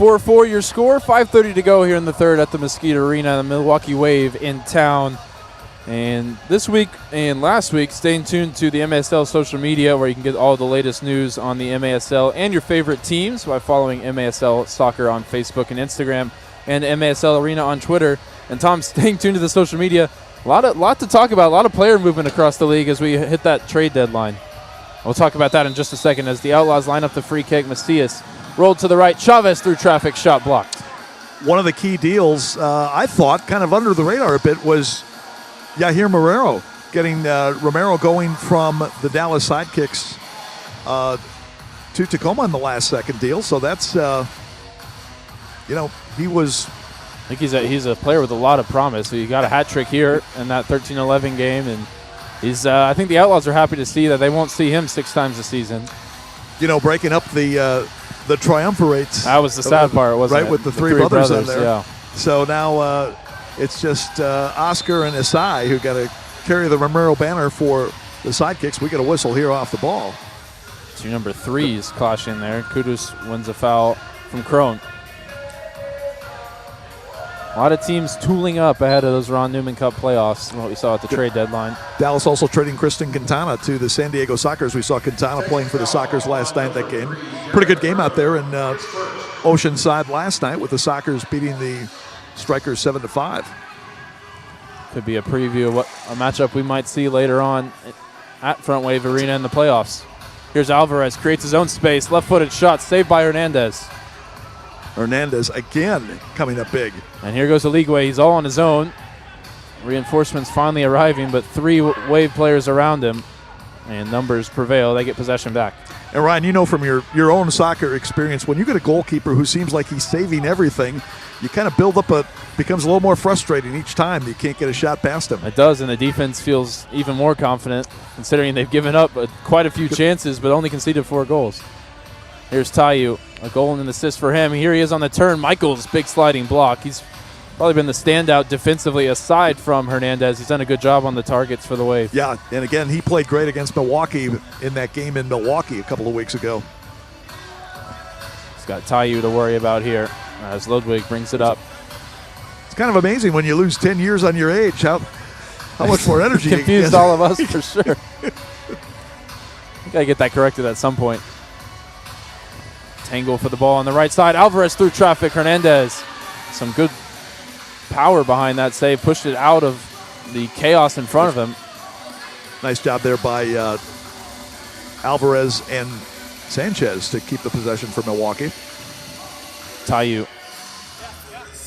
4-4 your score, 5:30 to go here in the third at the Mesquite Arena. The Milwaukee Wave in town. And this week and last week, stay tuned to the MASL social media where you can get all the latest news on the MASL and your favorite teams by following MASL Soccer on Facebook and Instagram and MASL Arena on Twitter. And Tom, staying tuned to the social media, a lot to talk about, a lot of player movement across the league as we hit that trade deadline. We'll talk about that in just a second as the Outlaws line up the free kick. Macias rolled to the right. Chavez through traffic, shot blocked. One of the key deals, I thought, kind of under the radar a bit, was Yahir Marrero getting Romero going from the Dallas Sidekicks to Tacoma in the last second deal. So that's, he was. I think he's a player with a lot of promise. So he got a hat trick here in that 13-11 game, and he's. I think the Outlaws are happy to see that they won't see him 6 times a season. Breaking up the triumvirates. That was the sad part, wasn't it? Right, with the three brothers in there. Yeah. So now it's just Oscar and Isai who got to carry the Romero banner for the Sidekicks. We get a whistle here off the ball. 2 number 3s clashing there. Kudus wins a foul from Crone. A lot of teams tooling up ahead of those Ron Newman Cup playoffs, what we saw at the trade deadline. Dallas also trading Kristen Quintana to the San Diego Sockers. We saw Quintana playing for the Sockers last night, that game. Pretty good game out there in Oceanside last night with the Sockers beating the Strikers 7-5. Could be a preview of what a matchup we might see later on at Front Wave Arena in the playoffs. Here's Alvarez, creates his own space, left-footed shot, saved by Hernandez. Hernandez again coming up big. And here goes Eligwe. He's all on his own. Reinforcements finally arriving, but 3 Wave players around him. And numbers prevail. They get possession back. And Ryan, from your own soccer experience, when you get a goalkeeper who seems like he's saving everything, you kind of build up becomes a little more frustrating each time you can't get a shot past him. It does, and the defense feels even more confident considering they've given up quite a few chances but only conceded 4 goals. Here's Tayu, a goal and an assist for him. Here he is on the turn. Michaels, big sliding block. He's probably been the standout defensively aside from Hernandez. He's done a good job on the targets for the Wave. Yeah, and again, he played great against Milwaukee in that game in Milwaukee a couple of weeks ago. He's got Taiyu to worry about here as Ludwig brings it up. It's kind of amazing when you lose 10 years on your age, how much more energy you Confused get. all of us for sure. Got to get that corrected at some point. Tangle for the ball on the right side. Alvarez through traffic. Hernandez. Some good power behind that save. Pushed it out of the chaos in front of him. Nice job there by Alvarez and Sanchez to keep the possession for Milwaukee. Taiyu.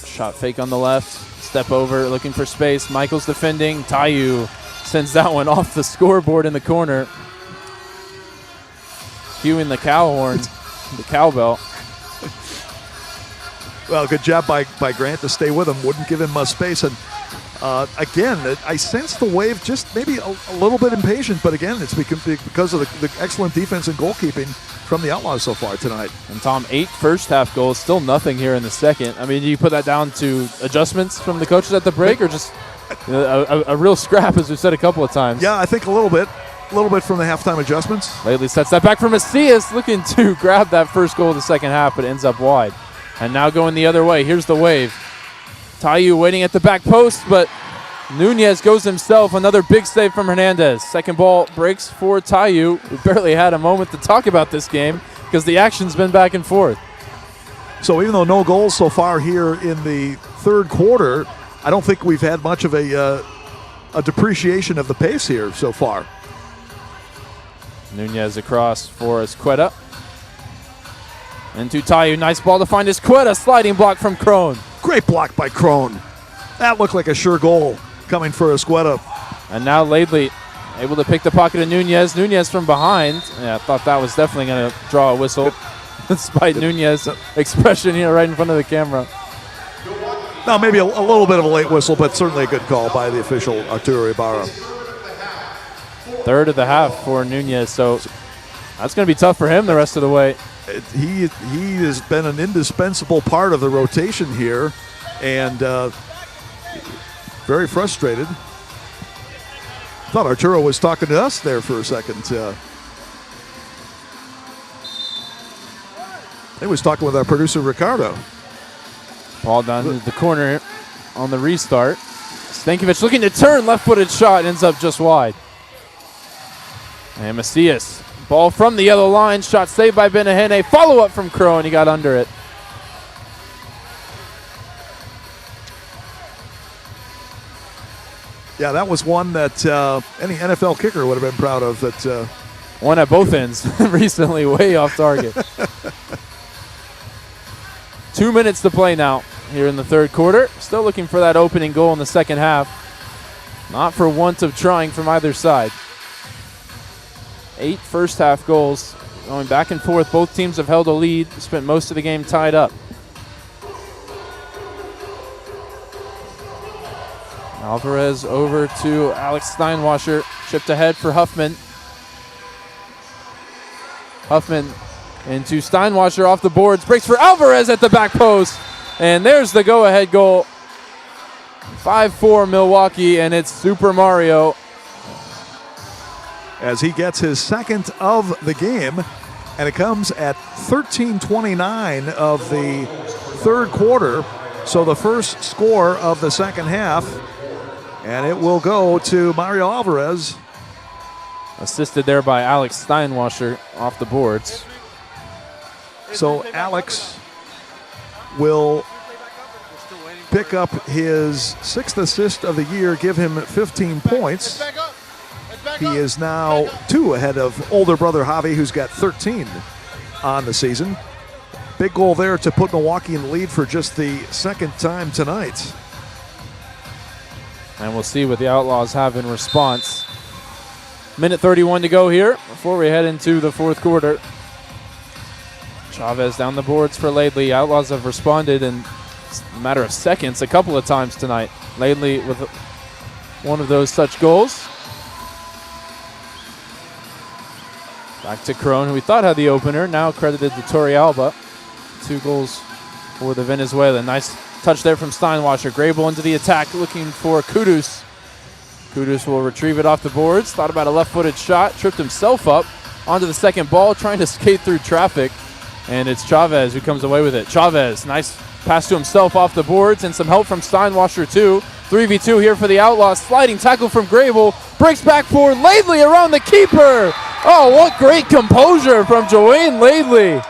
Shot fake on the left. Step over, looking for space. Michael's defending. Taiyu sends that one off the scoreboard in the corner. Cueing the cow horn, the cowbell. Well, good job by Grant to stay with him. Wouldn't give him much space. And again, I sense the Wave just maybe a little bit impatient, but again, it's because of the excellent defense and goalkeeping from the Outlaws so far tonight. And Tom, 8 first-half goals, still nothing here in the second. I mean, do you put that down to adjustments from the coaches at the break, or just a real scrap, as we've said a couple of times? Yeah, I think a little bit from the halftime adjustments. Lately sets that back for Macias, looking to grab that first goal of the second half, but ends up wide. And now going the other way. Here's the Wave. Taiyu waiting at the back post, but Nunez goes himself. Another big save from Hernandez. Second ball breaks for Taiyu. We barely had a moment to talk about this game because the action's been back and forth. So even though no goals so far here in the third quarter, I don't think we've had much of a depreciation of the pace here so far. Nunez across for Esqueda. Into Taiyu. Nice ball to find Esqueda. Sliding block from Crone. Great block by Crone. That looked like a sure goal coming for Esqueda. And now Laidley able to pick the pocket of Nunez. Nunez from behind. Yeah, I thought that was definitely going to draw a whistle. Despite Nunez's expression here right in front of the camera. Now maybe a little bit of a late whistle, but certainly a good call by the official Arturo Ibarra. Third of the half for Nunez, so that's going to be tough for him the rest of the way. He has been an indispensable part of the rotation here, and very frustrated. Thought Arturo was talking to us there for a second. He was talking with our producer Ricardo. Ball down to the corner on the restart. Stankovic looking to turn, left-footed shot, ends up just wide. And Macias, ball from the yellow line, shot saved by Benahene. Follow-up from Crow, and he got under it. Yeah, that was one that any NFL kicker would have been proud of. That one at both ends recently, way off target. 2 minutes to play now here in the third quarter. Still looking for that opening goal in the second half. Not for want of trying from either side. 8 first half goals going back and forth. Both teams have held a lead, spent most of the game tied up. Alvarez over to Alex Steinwasser, chipped ahead for Huffman. Huffman into Steinwasser off the boards, breaks for Alvarez at the back post, and there's the go-ahead goal. 5-4 Milwaukee, and it's Super Mario. As he gets his second of the game, and it comes at 13:29 of the third quarter, so the first score of the second half, and it will go to Mario Alvarez. Assisted there by Alex Steinwasser off the boards. So Alex will pick up his 6th assist of the year, give him 15 points. He is now 2 ahead of older brother Javi, who's got 13 on the season. Big goal there to put Milwaukee in the lead for just the second time tonight. And we'll see what the Outlaws have in response. Minute 31 to go here before we head into the fourth quarter. Chavez down the boards for Laidley. Outlaws have responded in a matter of seconds a couple of times tonight. Laidley with one of those such goals. Back to Crone, who we thought had the opener, now credited to Torrealba. 2 goals for the Venezuelan. Nice touch there from Steinwasser. Grable into the attack, looking for Kudus. Kudus will retrieve it off the boards. Thought about a left-footed shot, tripped himself up onto the second ball, trying to skate through traffic. And it's Chavez who comes away with it. Chavez, nice pass to himself off the boards, and some help from Steinwasser too. 3v2 here for the Outlaws. Sliding tackle from Grable. Breaks back for Laidley around the keeper. Oh, what great composure from Joanne Laidley.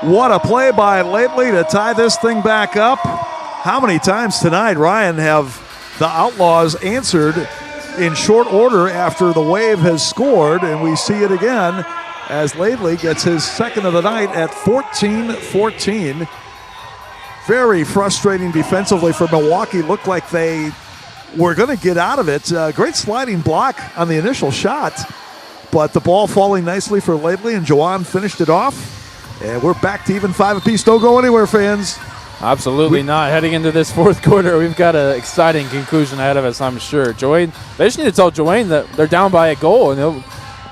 What a play by Laidley to tie this thing back up. How many times tonight, Ryan, have the Outlaws answered in short order after the Wave has scored? And we see it again as Laidley gets his second of the night at 14-14. Very frustrating defensively for Milwaukee. Looked like they were going to get out of it. Great sliding block on the initial shot, but the ball falling nicely for Laidley, and Joanne finished it off. And we're back to even 5 apiece. Don't go anywhere, fans. Absolutely not. Heading into this fourth quarter, we've got an exciting conclusion ahead of us, I'm sure. Joanne, they just need to tell Joanne that they're down by a goal, and he'll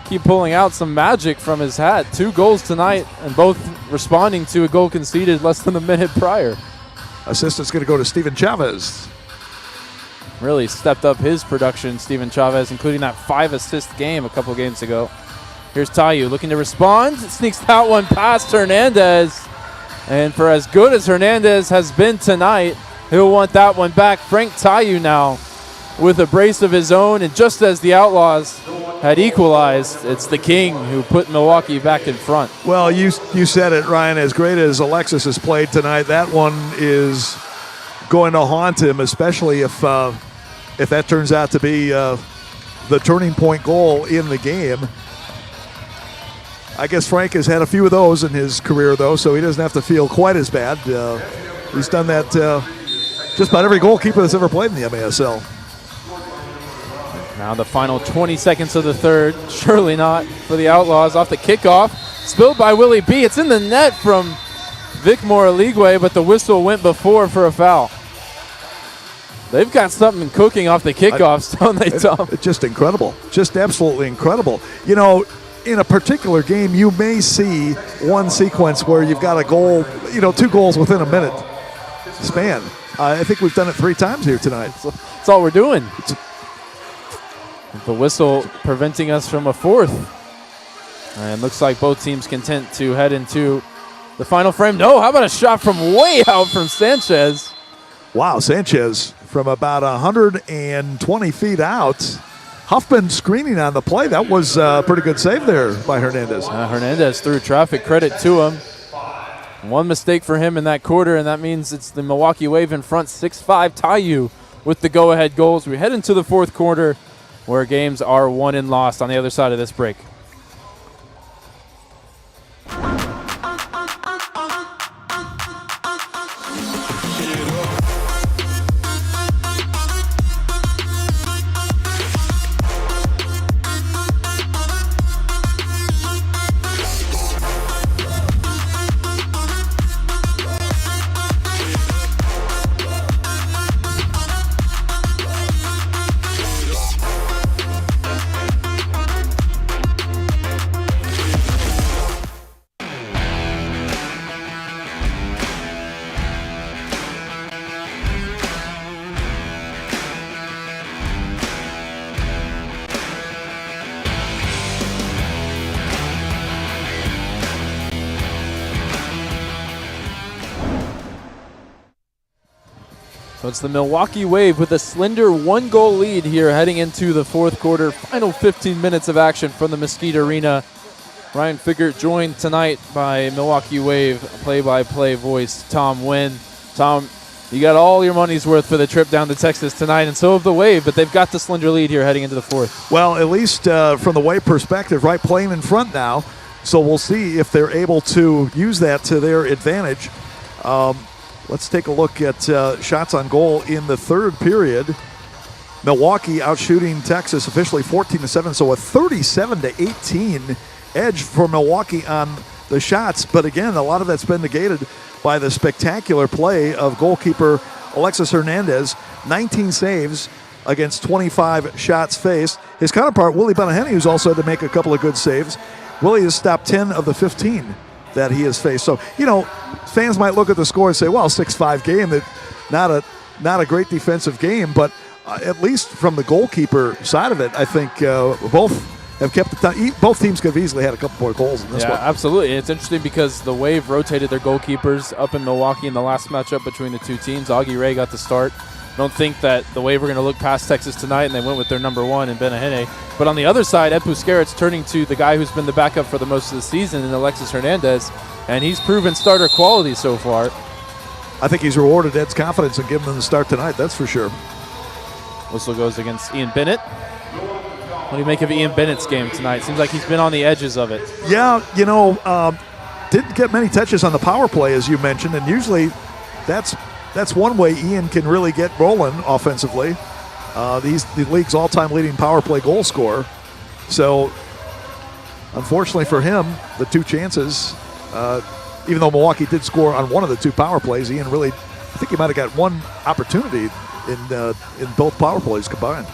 keep pulling out some magic from his hat. 2 goals tonight, and both responding to a goal conceded less than a minute prior. Assistant's going to go to Steven Chavez. Really stepped up his production, Steven Chavez, including that 5-assist game a couple games ago. Here's Tayu looking to respond. Sneaks that one past Hernandez. And for as good as Hernandez has been tonight, he'll want that one back. Frank Tayu now with a brace of his own. And just as the Outlaws had equalized, it's the King who put Milwaukee back in front. Well, you said it, Ryan. As great as Alexis has played tonight, that one is going to haunt him, especially if that turns out to be the turning point goal in the game. I guess Frank has had a few of those in his career, though, so he doesn't have to feel quite as bad. He's done that just about every goalkeeper that's ever played in the MASL. Now the final 20 seconds of the third. Surely not for the Outlaws. Off the kickoff. Spilled by Willie B. It's in the net from Vic Moraligwe, but the whistle went before for a foul. They've got something cooking off the kickoffs, don't they, Tom? It's just incredible. Just absolutely incredible. You know, in a particular game, you may see one sequence where you've got a goal, 2 goals within a minute span. I think we've done it 3 times here tonight. That's all we're doing. The whistle preventing us from a fourth. And looks like both teams content to head into the final frame. No, how about a shot from way out from Sanchez? Wow, Sanchez from about 120 feet out. Huffman screening on the play. That was a pretty good save there by Hernandez. Hernandez through traffic. Credit to him. One mistake for him in that quarter, and that means it's the Milwaukee Wave in front. 6-5 Tayu with the go-ahead goals. We head into the fourth quarter where games are won and lost on the other side of this break. So it's the Milwaukee Wave with a slender 1-goal lead here heading into the fourth quarter. Final 15 minutes of action from the Mesquite Arena. Ryan Figgert joined tonight by Milwaukee Wave play-by-play voice Tom Wynn. Tom, you got all your money's worth for the trip down to Texas tonight, and so have the Wave, but they've got the slender lead here heading into the fourth. Well, at least from the Wave perspective, right, playing in front now. So we'll see if they're able to use that to their advantage. Let's take a look at shots on goal in the third period. Milwaukee outshooting Texas officially 14-7, so a 37-18 edge for Milwaukee on the shots. But again, a lot of that's been negated by the spectacular play of goalkeeper Alexis Hernandez. 19 saves against 25 shots faced. His counterpart, Willie Benaheny, who's also had to make a couple of good saves. Willie has stopped 10 of the 15 that he has faced. So, fans might look at the score and say, well, 6-5 game, that not a great defensive game, but at least from the goalkeeper side of it, I think both have kept both teams could have easily had a couple more goals in this one. Yeah, absolutely. It's interesting because the Wave rotated their goalkeepers up in Milwaukee in the last matchup between the two teams. Augie Ray got the start. Don't think that the Wave were going to look past Texas tonight, and they went with their number one in Benahene. But on the other side, Ed Puscaret's turning to the guy who's been the backup for the most of the season in Alexis Hernandez, and he's proven starter quality so far. I think he's rewarded Ed's confidence and given him the start tonight, that's for sure. Whistle goes against Ian Bennett. What do you make of Ian Bennett's game tonight? Seems like he's been on the edges of it. Yeah, didn't get many touches on the power play, as you mentioned, and usually that's one way Ian can really get rolling offensively. He's the league's all-time leading power play goal scorer. So, unfortunately for him, the two chances, even though Milwaukee did score on one of the two power plays, Ian really, I think he might have got one opportunity in both power plays combined.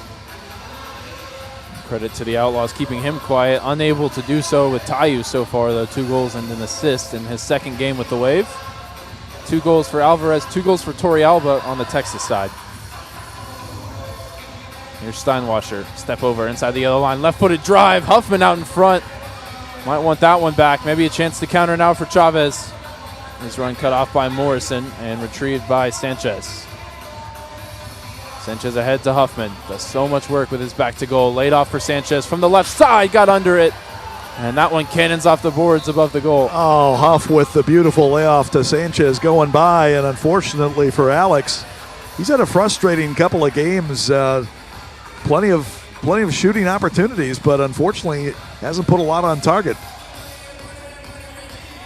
Credit to the Outlaws keeping him quiet. Unable to do so with Tayu so far, though. 2 goals and an assist in his second game with the Wave. 2 goals for Alvarez, 2 goals for Torrealba on the Texas side. Here's Steinwasser. Step over inside the yellow line. Left-footed drive. Huffman out in front. Might want that one back. Maybe a chance to counter now for Chavez. His run cut off by Morrison and retrieved by Sanchez. Sanchez ahead to Huffman. Does so much work with his back to goal. Laid off for Sanchez from the left side. Got under it. And that one cannons off the boards above the goal. Oh, Huff with the beautiful layoff to Sanchez going by. And unfortunately for Alex, he's had a frustrating couple of games. Plenty of shooting opportunities, but unfortunately hasn't put a lot on target.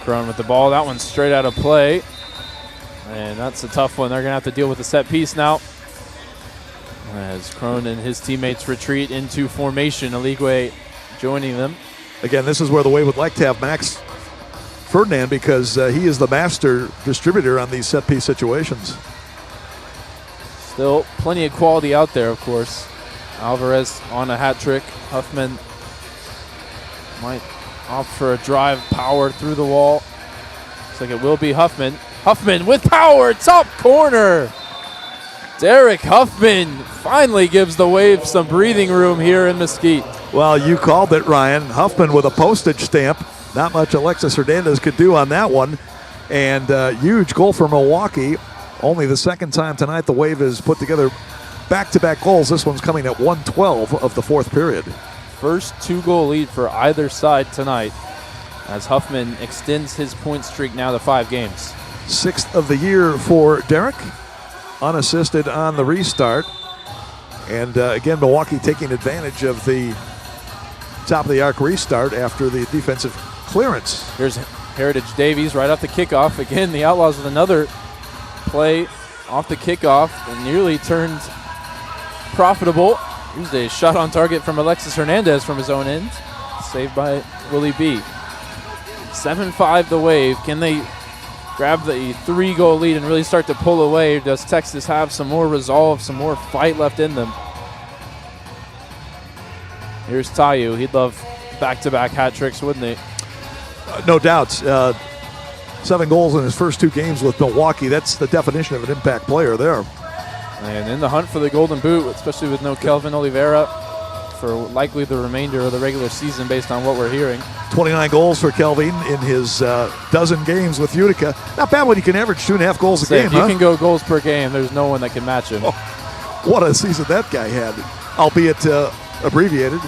Crone with the ball. That one's straight out of play. And that's a tough one. They're going to have to deal with a set piece now. As Crone and his teammates retreat into formation, Aligwe joining them. Again, this is where the Wave would like to have Max Ferdinand because he is the master distributor on these set-piece situations. Still plenty of quality out there, of course. Alvarez on a hat trick. Huffman might opt for a drive, power through the wall. Looks like it will be Huffman. Huffman with power, top corner. Derek Huffman finally gives the Wave some breathing room here in Mesquite. Well, you called it, Ryan. Huffman with a postage stamp. Not much Alexis Hernandez could do on that one. And huge goal for Milwaukee. Only the second time tonight the Wave has put together back-to-back goals. This one's coming at 1:12 of the fourth period. First 2-goal lead for either side tonight as Huffman extends his point streak now to 5 games. 6th of the year for Derek. Unassisted on the restart. And again, Milwaukee taking advantage of the top-of-the-arc restart after the defensive clearance. Here's Heritage Davies right off the kickoff. Again, the Outlaws with another play off the kickoff and nearly turned profitable. Here's a shot on target from Alexis Hernandez from his own end. Saved by Willie B. 7-5 the Wave. Can they grab the 3-goal lead and really start to pull away? Or does Texas have some more resolve, some more fight left in them? Here's Tayu. He'd love back-to-back hat tricks, wouldn't he? No doubts. 7 goals in his first 2 games with Milwaukee. That's the definition of an impact player there. And in the hunt for the Golden Boot, especially with no Kelvin Oliveira for likely the remainder of the regular season based on what we're hearing. 29 goals for Kelvin in his dozen games with Utica. Not bad when you can average 2.5 goals a game, If you can go goals per game, there's no one that can match him. Oh, what a season that guy had, albeit abbreviated.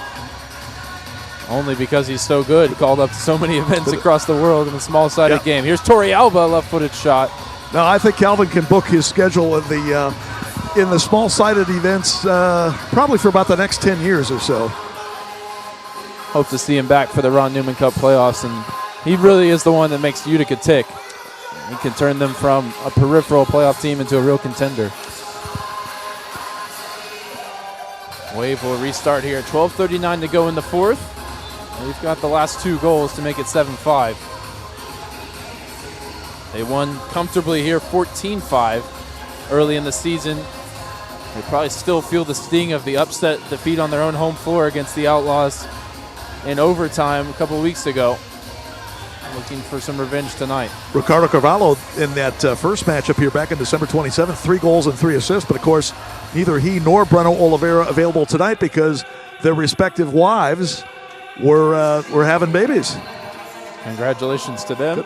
Only because he's so good. He called up to so many events across the world in a small-sided game. Here's Torrealba, left-footed shot. No, I think Calvin can book his schedule in the small-sided events probably for about the next 10 years or so. Hope to see him back for the Ron Newman Cup playoffs, and he really is the one that makes Utica tick. He can turn them from a peripheral playoff team into a real contender. Wave will restart here. 12:39 to go in the fourth. We've got the last 2 goals to make it 7-5. They won comfortably here 14-5 early in the season. They probably still feel the sting of the upset defeat on their own home floor against the Outlaws in overtime a couple of weeks ago. looking for some revenge tonight. Ricardo Carvalho in that first matchup here back in December 27th, 3 goals and 3 assists. But, of course, neither he nor Breno Oliveira available tonight because their respective wives were having babies. Congratulations to them.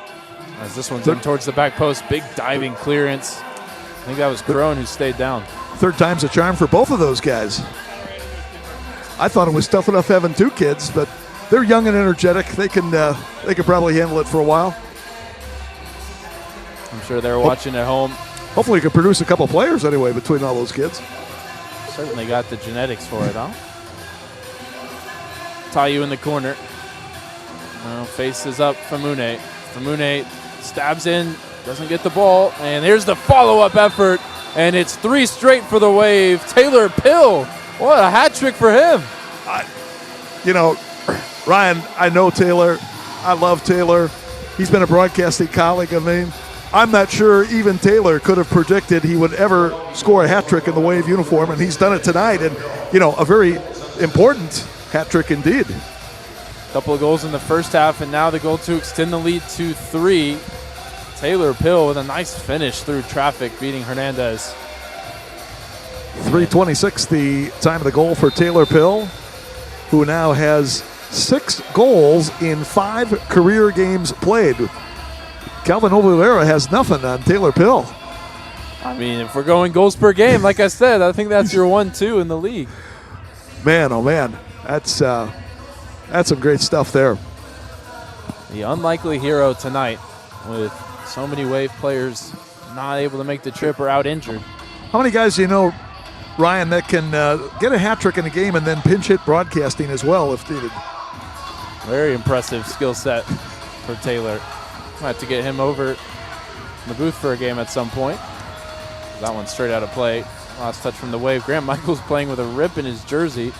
As this one's in towards the back post. Big diving clearance. I think that was Crone who stayed down. Third time's a charm for both of those guys. I thought it was tough enough having 2 kids, but they're young and energetic. They can probably handle it for a while. I'm sure they're watching at home. Hopefully, you can produce a couple players anyway between all those kids. Certainly got the genetics for it, huh? Tayu in the corner. Faces up Famune. Famune stabs in, doesn't get the ball, and here's the follow-up effort, and it's 3 straight for the Wave. Taylor Pill, what a hat trick for him. Ryan, I know Taylor. I love Taylor. He's been a broadcasting colleague of mine. I'm not sure even Taylor could have predicted he would ever score a hat trick in the Wave uniform, and he's done it tonight, and, a very important hat trick indeed. Couple of goals in the first half, and now the goal to extend the lead to 3. Taylor Pill with a nice finish through traffic, beating Hernandez. 3:26 the time of the goal for Taylor Pill, who now has 6 goals in 5 career games played. Calvin Oliveira has nothing on Taylor Pill. I mean, if we're going goals per game, like I said, I think that's your 1-2 in the league. Man, oh man, that's some great stuff there. The unlikely hero tonight, with so many Wave players not able to make the trip or out injured. How many guys do you know, Ryan, that can get a hat trick in a game and then pinch hit broadcasting as well if needed? Very impressive skill set for Taylor. Might have to get him over in the booth for a game at some point. That one's straight out of play. Last touch from the Wave. Grant Michaels playing with a rip in his jersey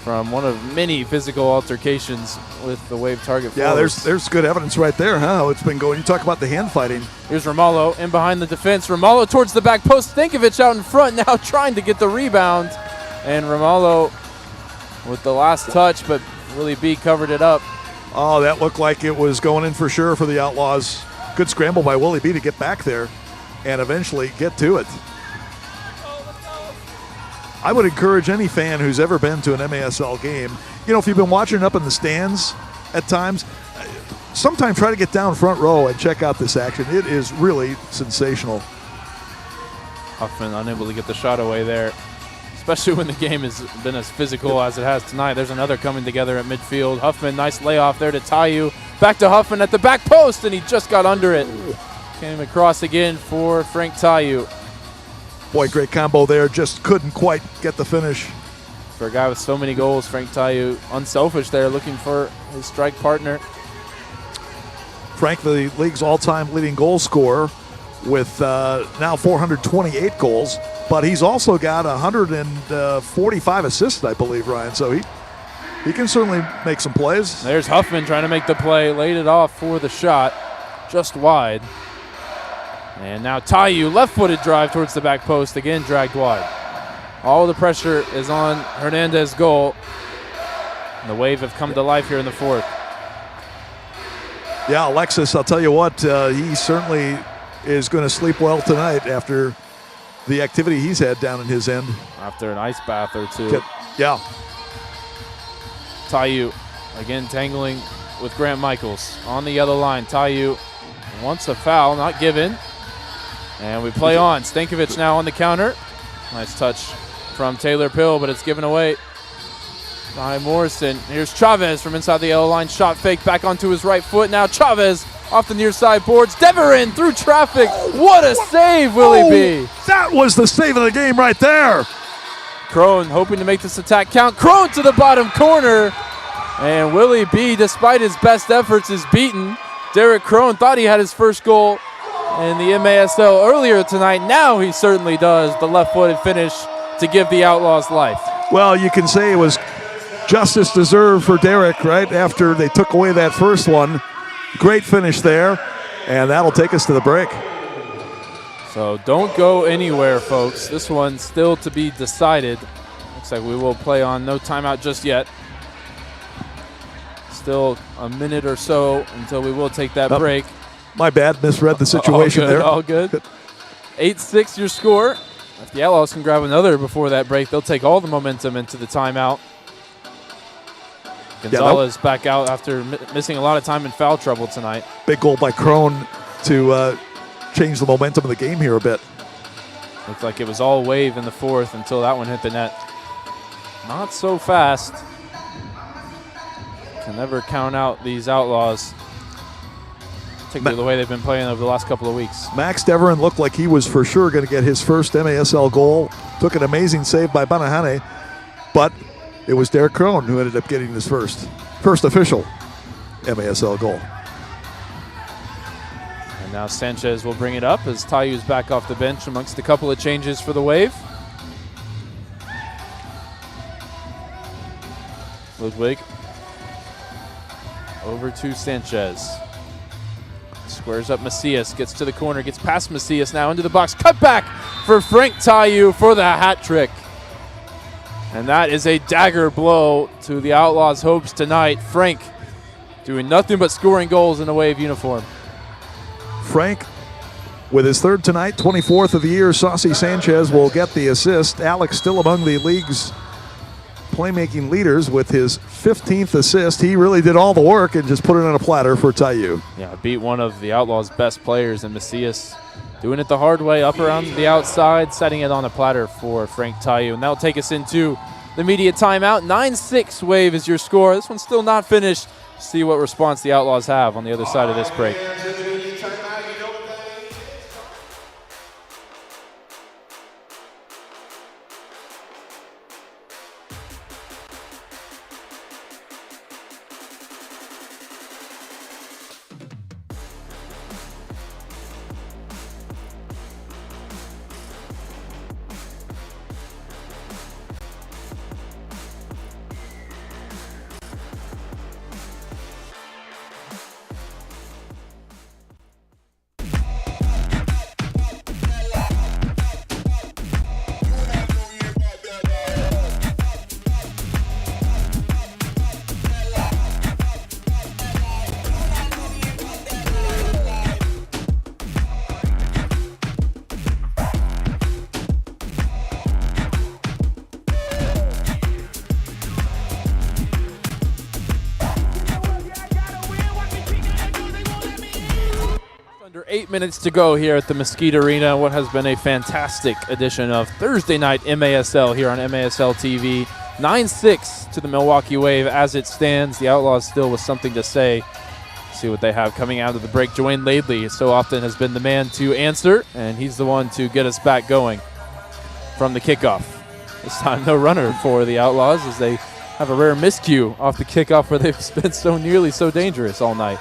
from one of many physical altercations with the Wave target forwards. Yeah, there's good evidence right there, huh? How it's been going. You talk about the hand fighting. Here's Romallo in behind the defense. Romallo towards the back post. Stankovic out in front now trying to get the rebound. And Romallo with the last touch, but Willie B covered it up. Oh, that looked like it was going in for sure for the Outlaws. Good scramble by Willie B to get back there and eventually get to it. I would encourage any fan who's ever been to an MASL game, if you've been watching up in the stands at times, sometime try to get down front row and check out this action. It is really sensational. Huffman unable to get the shot away there, especially when the game has been as physical as it has tonight. There's another coming together at midfield. Huffman, nice layoff there to Tayu. Back to Huffman at the back post, and he just got under it. Came across again for Frank Tayu. Boy, great combo there. Just couldn't quite get the finish. For a guy with so many goals, Frank Tayu, unselfish there, looking for his strike partner. Frank, the league's all-time leading goal scorer with now 428 goals, but he's also got 145 assists, I believe, Ryan. So he can certainly make some plays. There's Huffman trying to make the play, laid it off for the shot, just wide. And now Tayu, left-footed drive towards the back post, again dragged wide. All the pressure is on Hernandez's goal. And the Wave have come to life here in the fourth. Yeah, Alexis, I'll tell you what, he certainly is going to sleep well tonight after the activity he's had down in his end. After an ice bath or two. Yeah. Tayu again tangling with Grant Michaels on the yellow line. Tayu wants a foul, not given. And we play on. Stankovic now on the counter. Nice touch from Taylor Pill, but it's given away by Morrison. Here's Chavez from inside the yellow line. Shot fake back onto his right foot. Now Chavez off the near side boards. Deverin through traffic. What a save, Willie B. That was the save of the game right there. Crone hoping to make this attack count. Crone to the bottom corner. And Willie B, despite his best efforts, is beaten. Derek Crone thought he had his first goal in the MASL earlier tonight. Now he certainly does. The left-footed finish to give the Outlaws life. Well, you can say it was justice deserved for Derek, right, after they took away that first one. Great finish there, and that'll take us to the break. So don't go anywhere, folks. This one's still to be decided. Looks like we will play on. No timeout just yet. Still a minute or so until we will take that break. My bad, misread the situation there. All good. 8-6 your score. If the Outlaws can grab another before that break, they'll take all the momentum into the timeout. Gonzalez back out after missing a lot of time in foul trouble tonight. Big goal by Crone to change the momentum of the game here a bit. Looked like it was all wave in the fourth until that one hit the net. Not so fast. Can never count out these Outlaws, particularly the way they've been playing over the last couple of weeks. Max Deverin looked like he was for sure going to get his first MASL goal. Took an amazing save by Banahane, but it was Derek Crone who ended up getting his first official MASL goal. And now Sanchez will bring it up as Tayu's back off the bench amongst a couple of changes for the Wave. Ludwig over to Sanchez. Squares up Macias, gets to the corner, gets past Macias, now into the box. Cut back for Frank Tayu for the hat trick. And that is a dagger blow to the Outlaws' hopes tonight. Frank doing nothing but scoring goals in a Wave uniform. Frank with his third tonight, 24th of the year. Saucy Sanchez will get the assist. Alex still among the league's playmaking leaders with his 15th assist. He really did all the work and just put it on a platter for Tayu. Yeah, beat one of the Outlaws' best players in Macias. Doing it the hard way, up around the outside, setting it on a platter for Frank Tayu. And that'll take us into the media timeout. 9-6 Wave is your score. This one's still not finished. See what response the Outlaws have on the other side of this break. Under 8 minutes to go here at the Mesquite Arena. What has been a fantastic edition of Thursday Night MASL here on MASL TV. 9-6 to the Milwaukee Wave as it stands. The Outlaws still with something to say. See what they have coming out of the break. Dwayne Laidley so often has been the man to answer, and he's the one to get us back going from the kickoff. This time no runner for the Outlaws as they have a rare miscue off the kickoff where they've been so nearly so dangerous all night.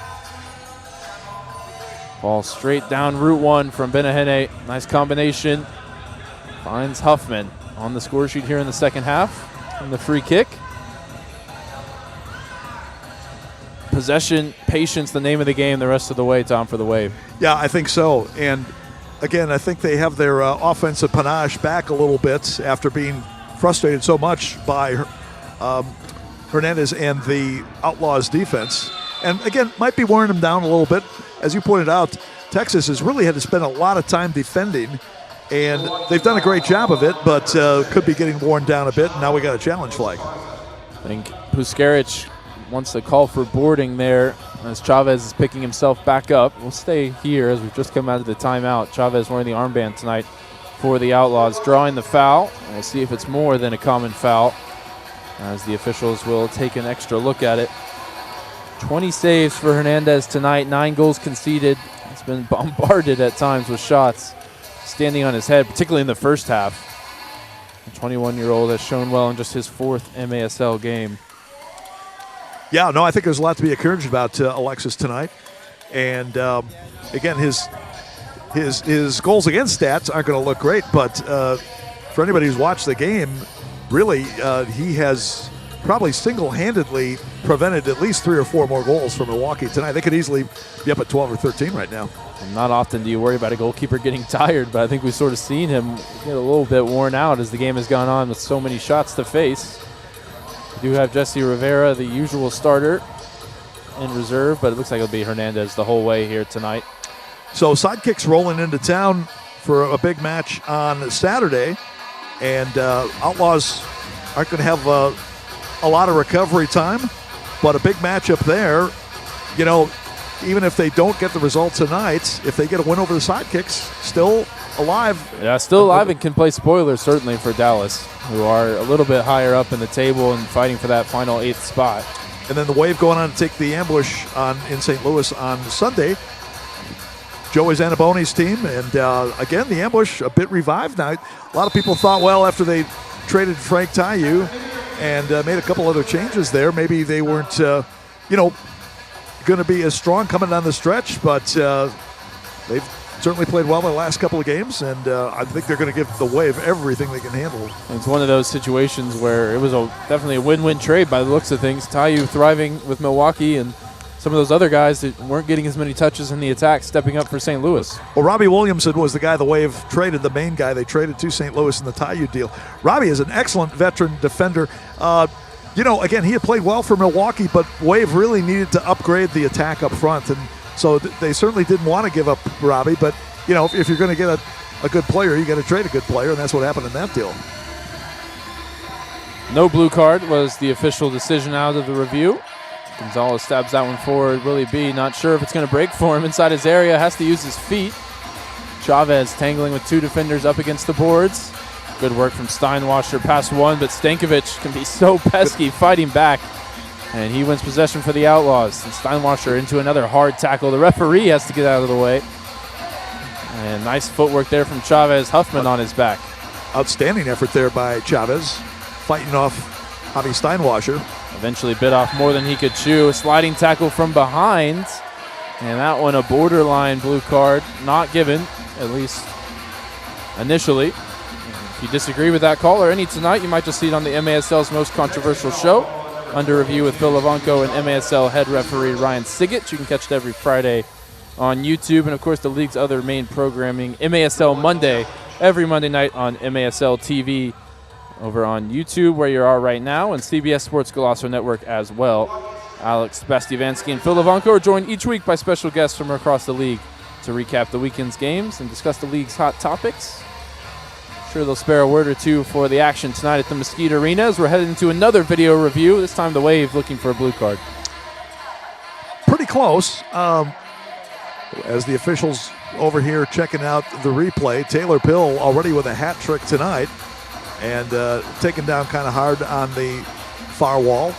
Ball straight down Route 1 from Benahene. Nice combination. Finds Huffman on the score sheet here in the second half from the free kick. Possession, patience, the name of the game the rest of the way, Tom, for the Wave. Yeah, I think so. And again, I think they have their offensive panache back a little bit after being frustrated so much by Hernandez and the Outlaws defense. And again, might be wearing them down a little bit. As you pointed out, Texas has really had to spend a lot of time defending, and they've done a great job of it, but could be getting worn down a bit. And now we got a challenge flag. I think Puskaric wants to call for boarding there as Chavez is picking himself back up. We'll stay here as we've just come out of the timeout. Chavez wearing the armband tonight for the Outlaws, drawing the foul. We'll see if it's more than a common foul as the officials will take an extra look at it. 20 saves for Hernandez tonight, 9 goals conceded. He's been bombarded at times with shots standing on his head, particularly in the first half. The 21-year-old has shown well in just his 4th MASL game. Yeah, no, I think there's a lot to be encouraged about Alexis tonight. And again, his goals against stats aren't going to look great, but for anybody who's watched the game, really, he has probably single-handedly prevented at least 3 or 4 more goals for Milwaukee tonight. They could easily be up at 12 or 13 right now. And not often do you worry about a goalkeeper getting tired, but I think we've sort of seen him get a little bit worn out as the game has gone on with so many shots to face. We do have Jesse Rivera, the usual starter, in reserve, but it looks like it'll be Hernandez the whole way here tonight. So Sidekicks rolling into town for a big match on Saturday, and Outlaws aren't going to have a lot of recovery time, but a big matchup there. You know, even if they don't get the result tonight, if they get a win over the Sidekicks, still alive. Yeah, still alive and can play spoilers certainly for Dallas, who are a little bit higher up in the table and fighting for that final 8th spot. And then the Wave going on to take the ambush in St. Louis on Sunday. Joey Zanaboni's team, and again, the ambush a bit revived now. A lot of people thought, well, after they traded Frank Tayu and made a couple other changes there, maybe they weren't, going to be as strong coming down the stretch, but they've certainly played well the last couple of games, and I think they're going to give the Wave everything they can handle. It's one of those situations where it was definitely a win-win trade by the looks of things. Tayu thriving with Milwaukee, and some of those other guys that weren't getting as many touches in the attack stepping up for St. Louis. Well, Robbie Williamson was the guy the Wave traded, the main guy they traded to St. Louis in the Tayu deal. Robbie is an excellent veteran defender. Again, he had played well for Milwaukee, but Wave really needed to upgrade the attack up front, and so they certainly didn't want to give up Robbie, but, if you're going to get a good player, you got to trade a good player, and that's what happened in that deal. No blue card was the official decision out of the review. Gonzalez stabs that one forward. Willie B, not sure if it's going to break for him inside his area, has to use his feet. Chavez tangling with 2 defenders up against the boards. Good work from Steinwasser past one, but Stankovic can be so pesky fighting back. And he wins possession for the Outlaws. And Steinwasser into another hard tackle. The referee has to get out of the way. And nice footwork there from Chavez. Huffman on his back. Outstanding effort there by Chavez, fighting off Javi Steinwasser. Eventually bit off more than he could chew. A sliding tackle from behind. And that one a borderline blue card. Not given, at least initially. If you disagree with that call or any tonight, you might just see it on the MASL's most controversial show. Under review with Phil Levanko and MASL head referee Ryan Siggett. You can catch it every Friday on YouTube. And, of course, the league's other main programming, MASL Monday, every Monday night on MASL TV over on YouTube, where you are right now, and CBS Sports Golasso Network as well. Alex Bastivansky and Phil Levanko are joined each week by special guests from across the league to recap the weekend's games and discuss the league's hot topics. I'm sure they'll spare a word or two for the action tonight at the Mesquite Arena as we're headed into another video review, this time the Wave looking for a blue card. Pretty close. As the officials over here checking out the replay, Taylor Pill already with a hat trick tonight, and taken down kind of hard on the far wall.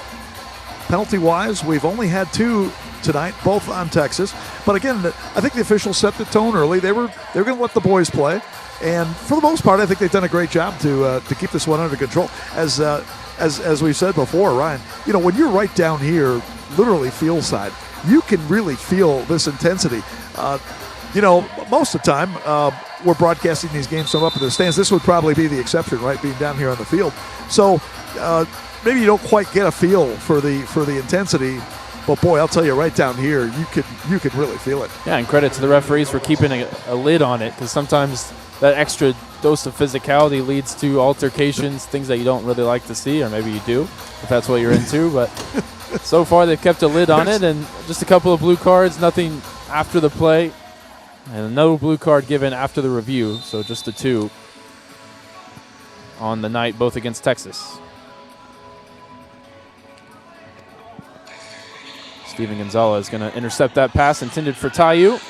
Penalty-wise, we've only had 2 tonight, both on Texas. But again, I think the officials set the tone early. They were going to let the boys play, and for the most part, I think they've done a great job to keep this one under control. As we've said before, Ryan, when you're right down here, literally field side, you can really feel this intensity. Most of the time, we're broadcasting these games from up in the stands. This would probably be the exception, right, being down here on the field. So maybe you don't quite get a feel for the intensity, but boy, I'll tell you, right down here, you could really feel it. Yeah, and credit to the referees for keeping a lid on it, because sometimes that extra dose of physicality leads to altercations, things that you don't really like to see, or maybe you do, if that's what you're into. But so far, they've kept a lid on it, and just a couple of blue cards, nothing after the play. And no blue card given after the review, so just the 2 on the night, both against Texas. Steven Gonzalez is going to intercept that pass intended for Tayu.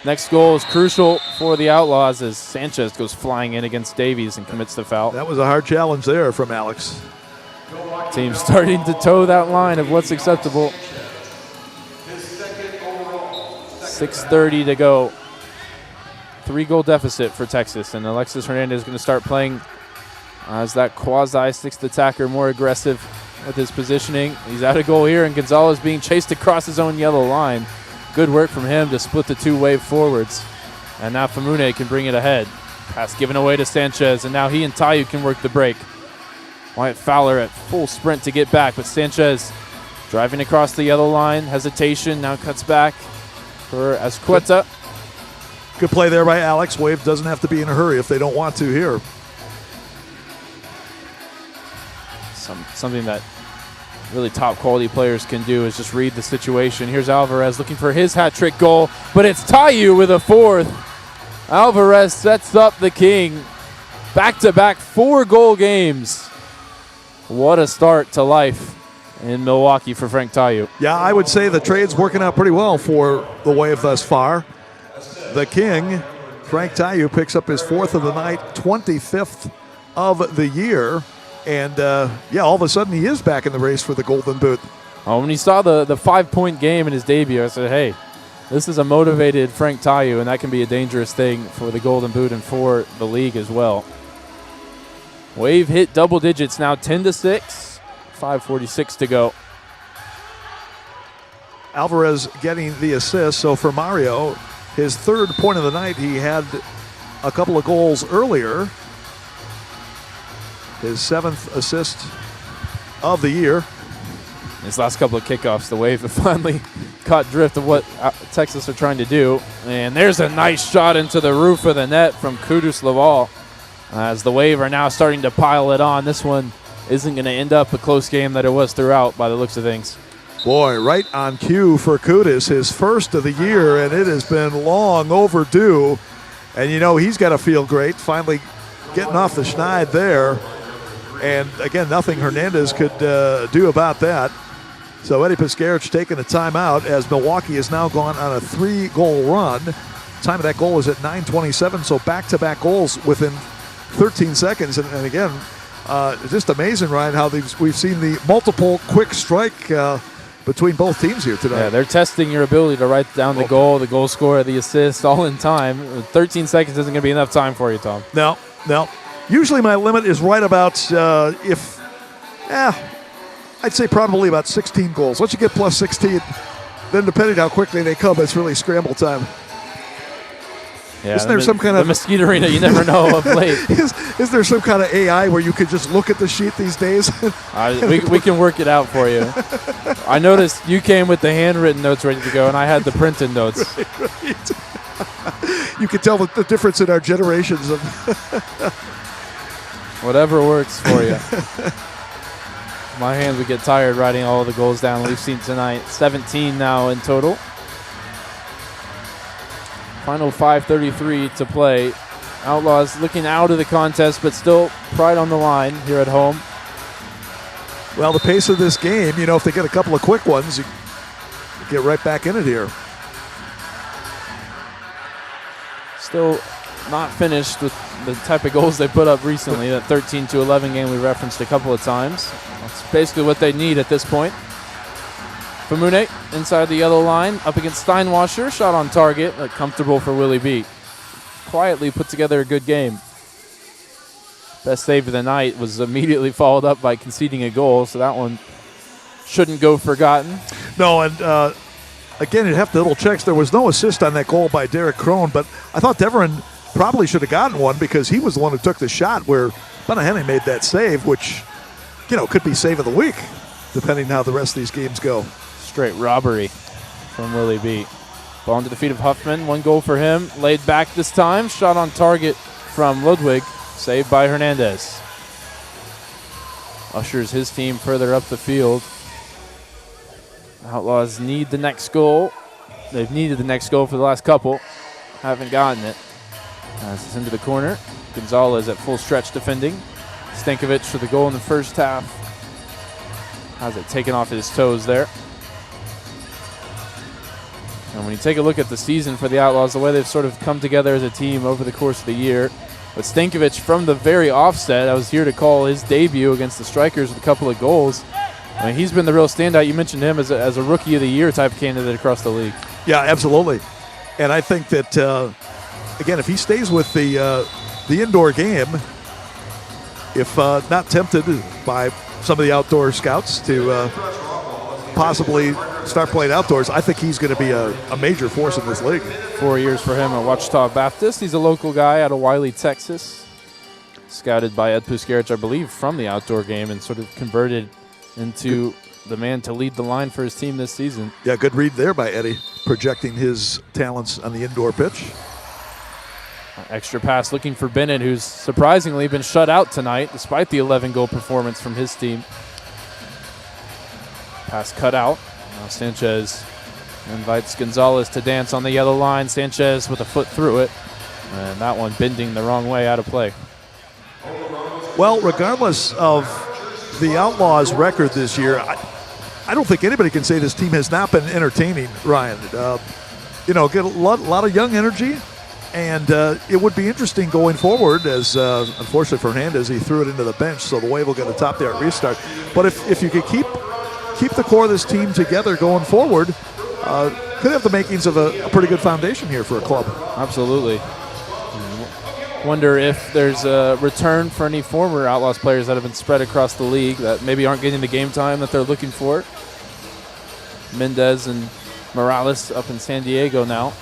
Next goal is crucial for the Outlaws as Sanchez goes flying in against Davies and commits the foul. That was a hard challenge there from Alex. Team starting to toe that line of what's acceptable. 6:30 to go. 3-goal deficit for Texas, and Alexis Hernandez is going to start playing as that quasi-sixth attacker, more aggressive with his positioning. He's out of goal here, and Gonzalez being chased across his own yellow line. Good work from him to split the 2 Wave forwards. And now Famune can bring it ahead. Pass given away to Sanchez, and now he and Tayu can work the break. Wyatt Fowler at full sprint to get back, but Sanchez driving across the yellow line. Hesitation, now cuts back for Azcueta. Good play there by Alex. Wave doesn't have to be in a hurry if they don't want to here. Something that really top quality players can do is just read the situation. Here's Alvarez looking for his hat trick goal, but it's Tayu with a fourth. Alvarez sets up the King. Back-to-back 4-goal games. What a start to life in Milwaukee for Frank Tayu. Yeah, I would say the trade's working out pretty well for the Wave thus far. The King, Frank Tayu, picks up his 4th of the night, 25th of the year. And, all of a sudden he is back in the race for the Golden Boot. Oh, when he saw the 5-point game in his debut, I said, hey, this is a motivated Frank Tayu, and that can be a dangerous thing for the Golden Boot and for the league as well. Wave hit double digits now, 10-6, 5:46 to go. Alvarez getting the assist. So for Mario, his 3rd point of the night, he had a couple of goals earlier. His 7th assist of the year. His last couple of kickoffs, the Wave have finally caught drift of what Texas are trying to do. And there's a nice shot into the roof of the net from Kudus Laval. As the Wave are now starting to pile it on. This one isn't going to end up a close game that it was throughout by the looks of things. Boy, right on cue for Kudus, his 1st of the year, and it has been long overdue. And, he's got to feel great, finally getting off the schneid there. And, again, nothing Hernandez could do about that. So Eddie Piscarich taking a timeout as Milwaukee has now gone on a 3-goal run. Time of that goal is at 9:27, so back-to-back goals within 13 seconds. And again, just amazing, Ryan, how we've seen the multiple quick strike between both teams here today. Yeah, they're testing your ability to write down the goal scorer, the assist, all in time. 13 seconds isn't going to be enough time for you, Tom. No. Usually my limit is right about I'd say probably about 16 goals. Once you get plus 16, then depending how quickly they come, it's really scramble time. Yeah, isn't there some kind of the Mesquite Arena? You never know of late. Is there some kind of AI where you could just look at the sheet these days? We can work it out for you. I noticed you came with the handwritten notes ready to go, and I had the printed notes. Right. You can tell the difference in our generations of whatever works for you. My hands would get tired writing all the goals down we've seen tonight. 17 now in total. Final 5:33 to play. Outlaws looking out of the contest, but still pride on the line here at home. Well, the pace of this game, if they get a couple of quick ones, you get right back in it here. Still not finished with the type of goals they put up recently. That 13-11 game we referenced a couple of times. That's basically what they need at this point. Famune inside the yellow line, up against Steinwasser. Shot on target, but comfortable for Willie B. Quietly put together a good game. Best save of the night was immediately followed up by conceding a goal, so that one shouldn't go forgotten. No, and again, you'd have to double check. There was no assist on that goal by Derek Crone, but I thought Deverin probably should have gotten one because he was the one who took the shot where Benahene made that save, which, could be save of the week, depending on how the rest of these games go. Straight robbery from Willie B. Ball into the feet of Huffman. 1 goal for him. Laid back this time. Shot on target from Ludwig. Saved by Hernandez. Ushers his team further up the field. Outlaws need the next goal. They've needed the next goal for the last couple. Haven't gotten it. As it's into the corner. Gonzalez at full stretch defending. Stankovic for the goal in the first half. Has it taken off his toes there. And when you take a look at the season for the Outlaws, the way they've sort of come together as a team over the course of the year, with Stankovic from the very offset, I was here to call his debut against the Strikers with a couple of goals. I mean, he's been the real standout. You mentioned him as a Rookie of the Year type candidate across the league. Yeah, absolutely. And I think that, again, if he stays with the indoor game, if not tempted by some of the outdoor scouts to possibly start playing outdoors, I think he's going to be a major force in this league. 4 years for him at Ouachita Baptist. He's a local guy out of Wiley, Texas. Scouted by Ed Puskarich, I believe, from the outdoor game and sort of converted into the man to lead the line for his team this season. Yeah, good read there by Eddie, projecting his talents on the indoor pitch. Extra pass looking for Bennett, who's surprisingly been shut out tonight despite the 11-goal performance from his team. Pass cut out. Now Sanchez invites Gonzalez to dance on the yellow line. Sanchez with a foot through it. And that one bending the wrong way out of play. Well, regardless of the Outlaws' record this year, I don't think anybody can say this team has not been entertaining, Ryan. Get a lot of young energy, and it would be interesting going forward as, unfortunately for Hernandez, he threw it into the bench, so the Wave will get a top there at restart. But if you could keep the core of this team together going forward, could have the makings of a pretty good foundation here for a club. Absolutely. Wonder if there's a return for any former Outlaws players that have been spread across the league that maybe aren't getting the game time that they're looking for. Mendez and Morales up in San Diego now.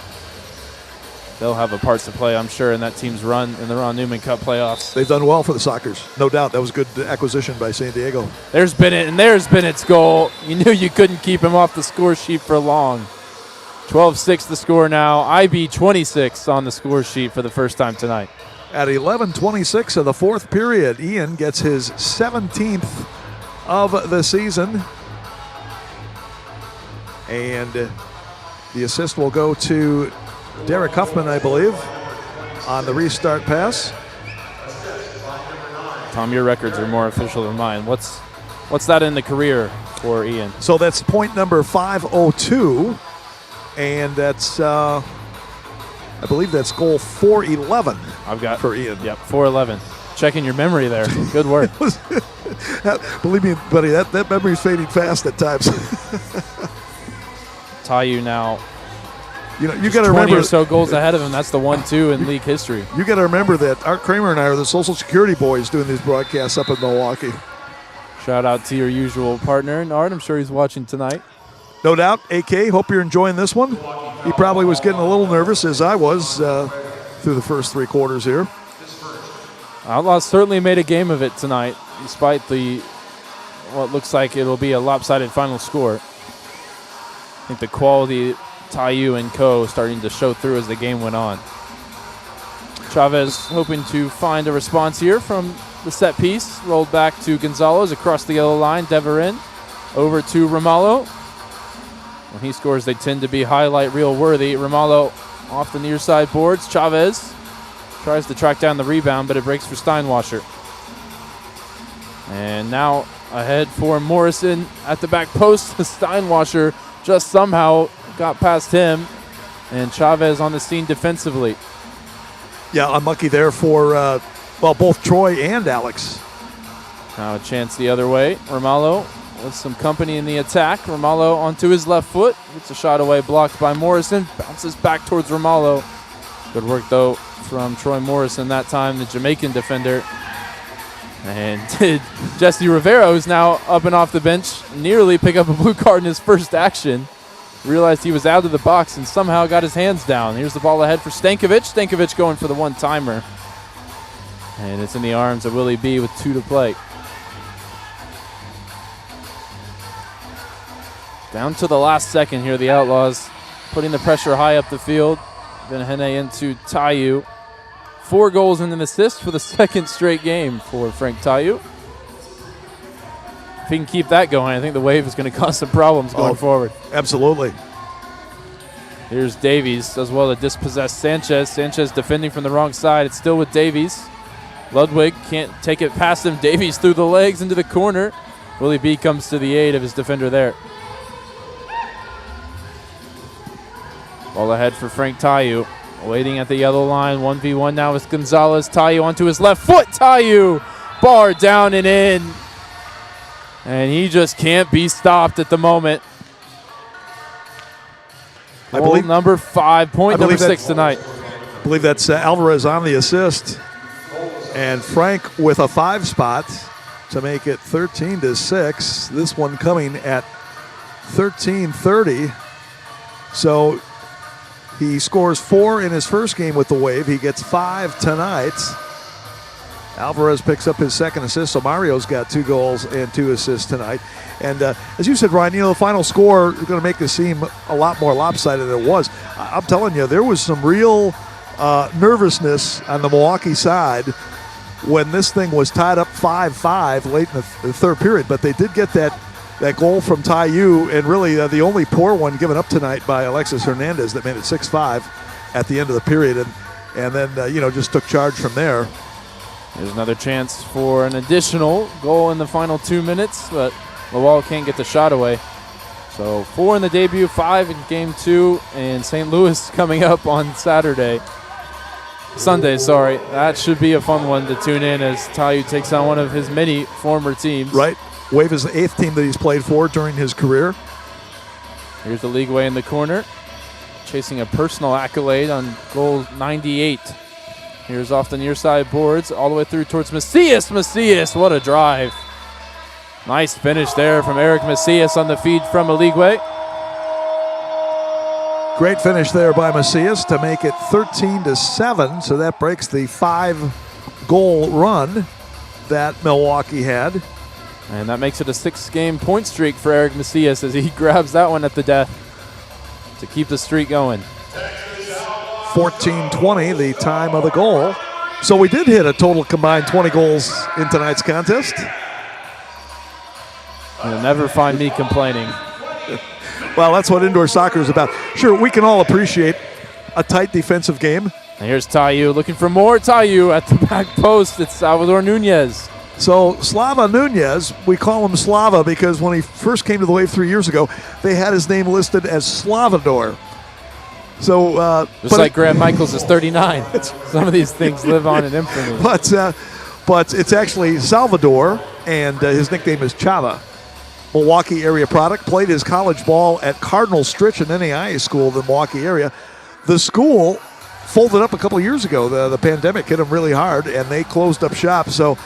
They'll have a part to play, I'm sure, in that team's run in the Ron Newman Cup playoffs. They've done well for the Sockers, no doubt. That was a good acquisition by San Diego. There's Bennett's goal. You knew you couldn't keep him off the score sheet for long. 12-6 the score now. IB 26 on the score sheet for the first time tonight. At 11:26 of the fourth period, Ian gets his 17th of the season. And the assist will go to Derek Huffman, I believe, on the restart pass. Tom, your records are more official than mine. What's that in the career for Ian? So that's point number 502, and that's I believe that's goal 411. I've got for Ian. Yep, 411. Checking your memory there. Good work. Believe me, buddy, that memory's fading fast at times. Tayu now. You got to remember 20 or so goals ahead of him. That's the 1-2 in league history. You got to remember that Art Kramer and I are the Social Security boys doing these broadcasts up in Milwaukee. Shout out to your usual partner, Art. I'm sure he's watching tonight. No doubt. AK, hope you're enjoying this one. He probably was getting a little nervous, as I was, through the first three quarters here. Outlaws certainly made a game of it tonight, despite what looks like it'll be a lopsided final score. I think the quality, Tayu and co. starting to show through as the game went on. Chavez hoping to find a response here from the set piece. Rolled back to Gonzalez across the yellow line. Deverin over to Ramallo. When he scores, they tend to be highlight reel worthy. Ramallo off the near side boards. Chavez tries to track down the rebound, but it breaks for Steinwasser. And now ahead for Morrison at the back post. Steinwasser just somehow got past him, and Chavez on the scene defensively. Yeah, unlucky there for, both Troy and Alex. Now a chance the other way. Ramallo with some company in the attack. Ramallo onto his left foot. Gets a shot away, blocked by Morrison. Bounces back towards Ramallo. Good work, though, from Troy Morrison that time, the Jamaican defender. And did Jesse Rivera, who's now up and off the bench, nearly pick up a blue card in his first action. Realized he was out of the box and somehow got his hands down. Here's the ball ahead for Stankovic. Stankovic going for the one-timer. And it's in the arms of Willie B with 2 to play. Down to the last second here, the Outlaws putting the pressure high up the field. Benahene into Tayu. 4 goals and an assist for the second straight game for Frank Tayu. If he can keep that going, I think the Wave is going to cause some problems going forward. Absolutely. Here's Davies, does well to dispossess Sanchez. Sanchez defending from the wrong side. It's still with Davies. Ludwig can't take it past him. Davies through the legs into the corner. Willie B comes to the aid of his defender there. Ball ahead for Frank Tayu. Waiting at the yellow line. 1v1 now with Gonzalez. Tayu onto his left foot. Tayu! Bar down and in. And he just can't be stopped at the moment. I believe number 5, point number 6 tonight. I believe that's Alvarez on the assist. And Frank with a 5 spot to make it 13-6. This one coming at 13:30. So he scores 4 in his first game with the Wave. He gets 5 tonight. Alvarez picks up his second assist, so Mario's got 2 goals and 2 assists tonight. And as you said, Ryan, the final score is going to make this seem a lot more lopsided than it was. I'm telling you, there was some real nervousness on the Milwaukee side when this thing was tied up 5-5 late in the third period. But they did get that that goal from Ty Yu, and really the only poor one given up tonight by Alexis Hernandez that made it 6-5 at the end of the period, and then just took charge from there. There's another chance for an additional goal in the final 2 minutes, but Lowell can't get the shot away. So 4 in the debut, 5 in game 2, and St. Louis coming up on Sunday. That should be a fun one to tune in as Tayu takes on one of his many former teams. Right. Wave is the 8th team that he's played for during his career. Here's the league way in the corner, chasing a personal accolade on goal 98. Here's off the near side boards, all the way through towards Macias. Macias, what a drive. Nice finish there from Eric Macias on the feed from Aligwe. Great finish there by Macias to make it 13-7, so that breaks the 5-goal run that Milwaukee had. And that makes it a 6-game point streak for Eric Macias as he grabs that one at the death to keep the streak going. 14-20, the time of the goal. So we did hit a total combined 20 goals in tonight's contest. You'll never find me complaining. Well, that's what indoor soccer is about. Sure, we can all appreciate a tight defensive game. And here's Tayu looking for more. Tayu at the back post. It's Salvador Nunez. So Slava Nunez, we call him Slava because when he first came to the Wave 3 years ago, they had his name listed as Slavador. So just like Graham Michaels is 39. Some of these things live on in infamy. But it's actually Salvador, and his nickname is Chava. Milwaukee area product. Played his college ball at Cardinal Stritch, an NAIA school in the Milwaukee area. The school folded up a couple of years ago. The pandemic hit them really hard, and they closed up shop. So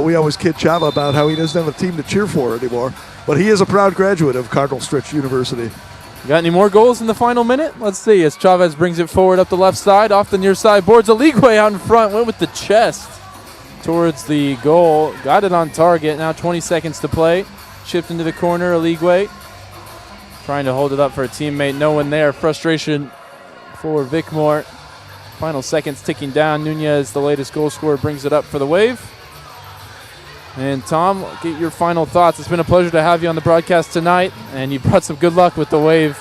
we always kid Chava about how he doesn't have a team to cheer for anymore. But he is a proud graduate of Cardinal Stritch University. Got any more goals in the final minute? Let's see as Chavez brings it forward up the left side, off the near side boards. Aligwe out in front, went with the chest towards the goal. Got it on target. Now 20 seconds to play. Chipped into the corner, Aligwe trying to hold it up for a teammate. No one there. Frustration for Vicmore. Final seconds ticking down. Nunez, the latest goal scorer, brings it up for the Wave. And Tom, get your final thoughts. It's been a pleasure to have you on the broadcast tonight, and you brought some good luck with the Wave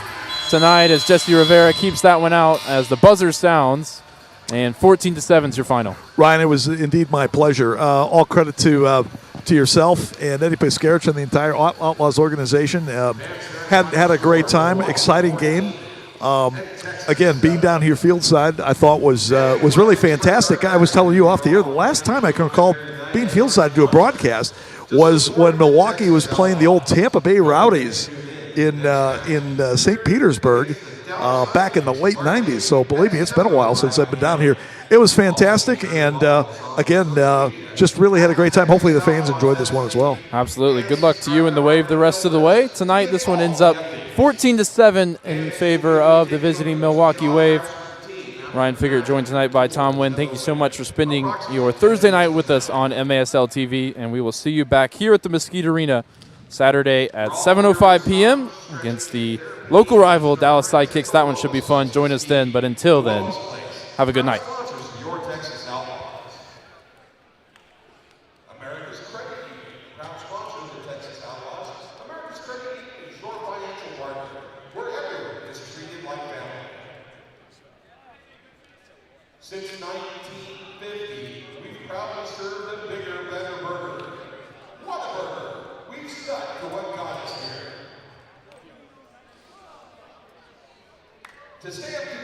tonight as Jesse Rivera keeps that one out as the buzzer sounds. And 14-7 is your final. Ryan, it was indeed my pleasure. All credit to yourself and Eddie Piscarich and the entire Outlaws organization. Had a great time, exciting game. Again, being down here fieldside, I thought was really fantastic. I was telling you off the air, the last time I can recall being fieldside to do a broadcast was when Milwaukee was playing the old Tampa Bay Rowdies in St. Petersburg back in the late 90s. So believe me, it's been a while since I've been down here. It was fantastic, and again, just really had a great time. Hopefully the fans enjoyed this one as well. Absolutely. Good luck to you in the Wave the rest of the way. Tonight, this one ends up 14-7 in favor of the visiting Milwaukee Wave. Ryan Figert joined tonight by Tom Wynn. Thank you so much for spending your Thursday night with us on MASL TV, and we will see you back here at the Mesquite Arena Saturday at 7:05 p.m. against the local rival Dallas Sidekicks. That one should be fun. Join us then, but until then, have a good night. Your Texas Outlaws. America's Credit Union, proud sponsor of the Texas Outlaws. America's Credit Union is your financial partner, where everyone is treated like family. Since 1950, we've proudly served a bigger, better burger. What a burger! We've stuck to what got us here. To stay up to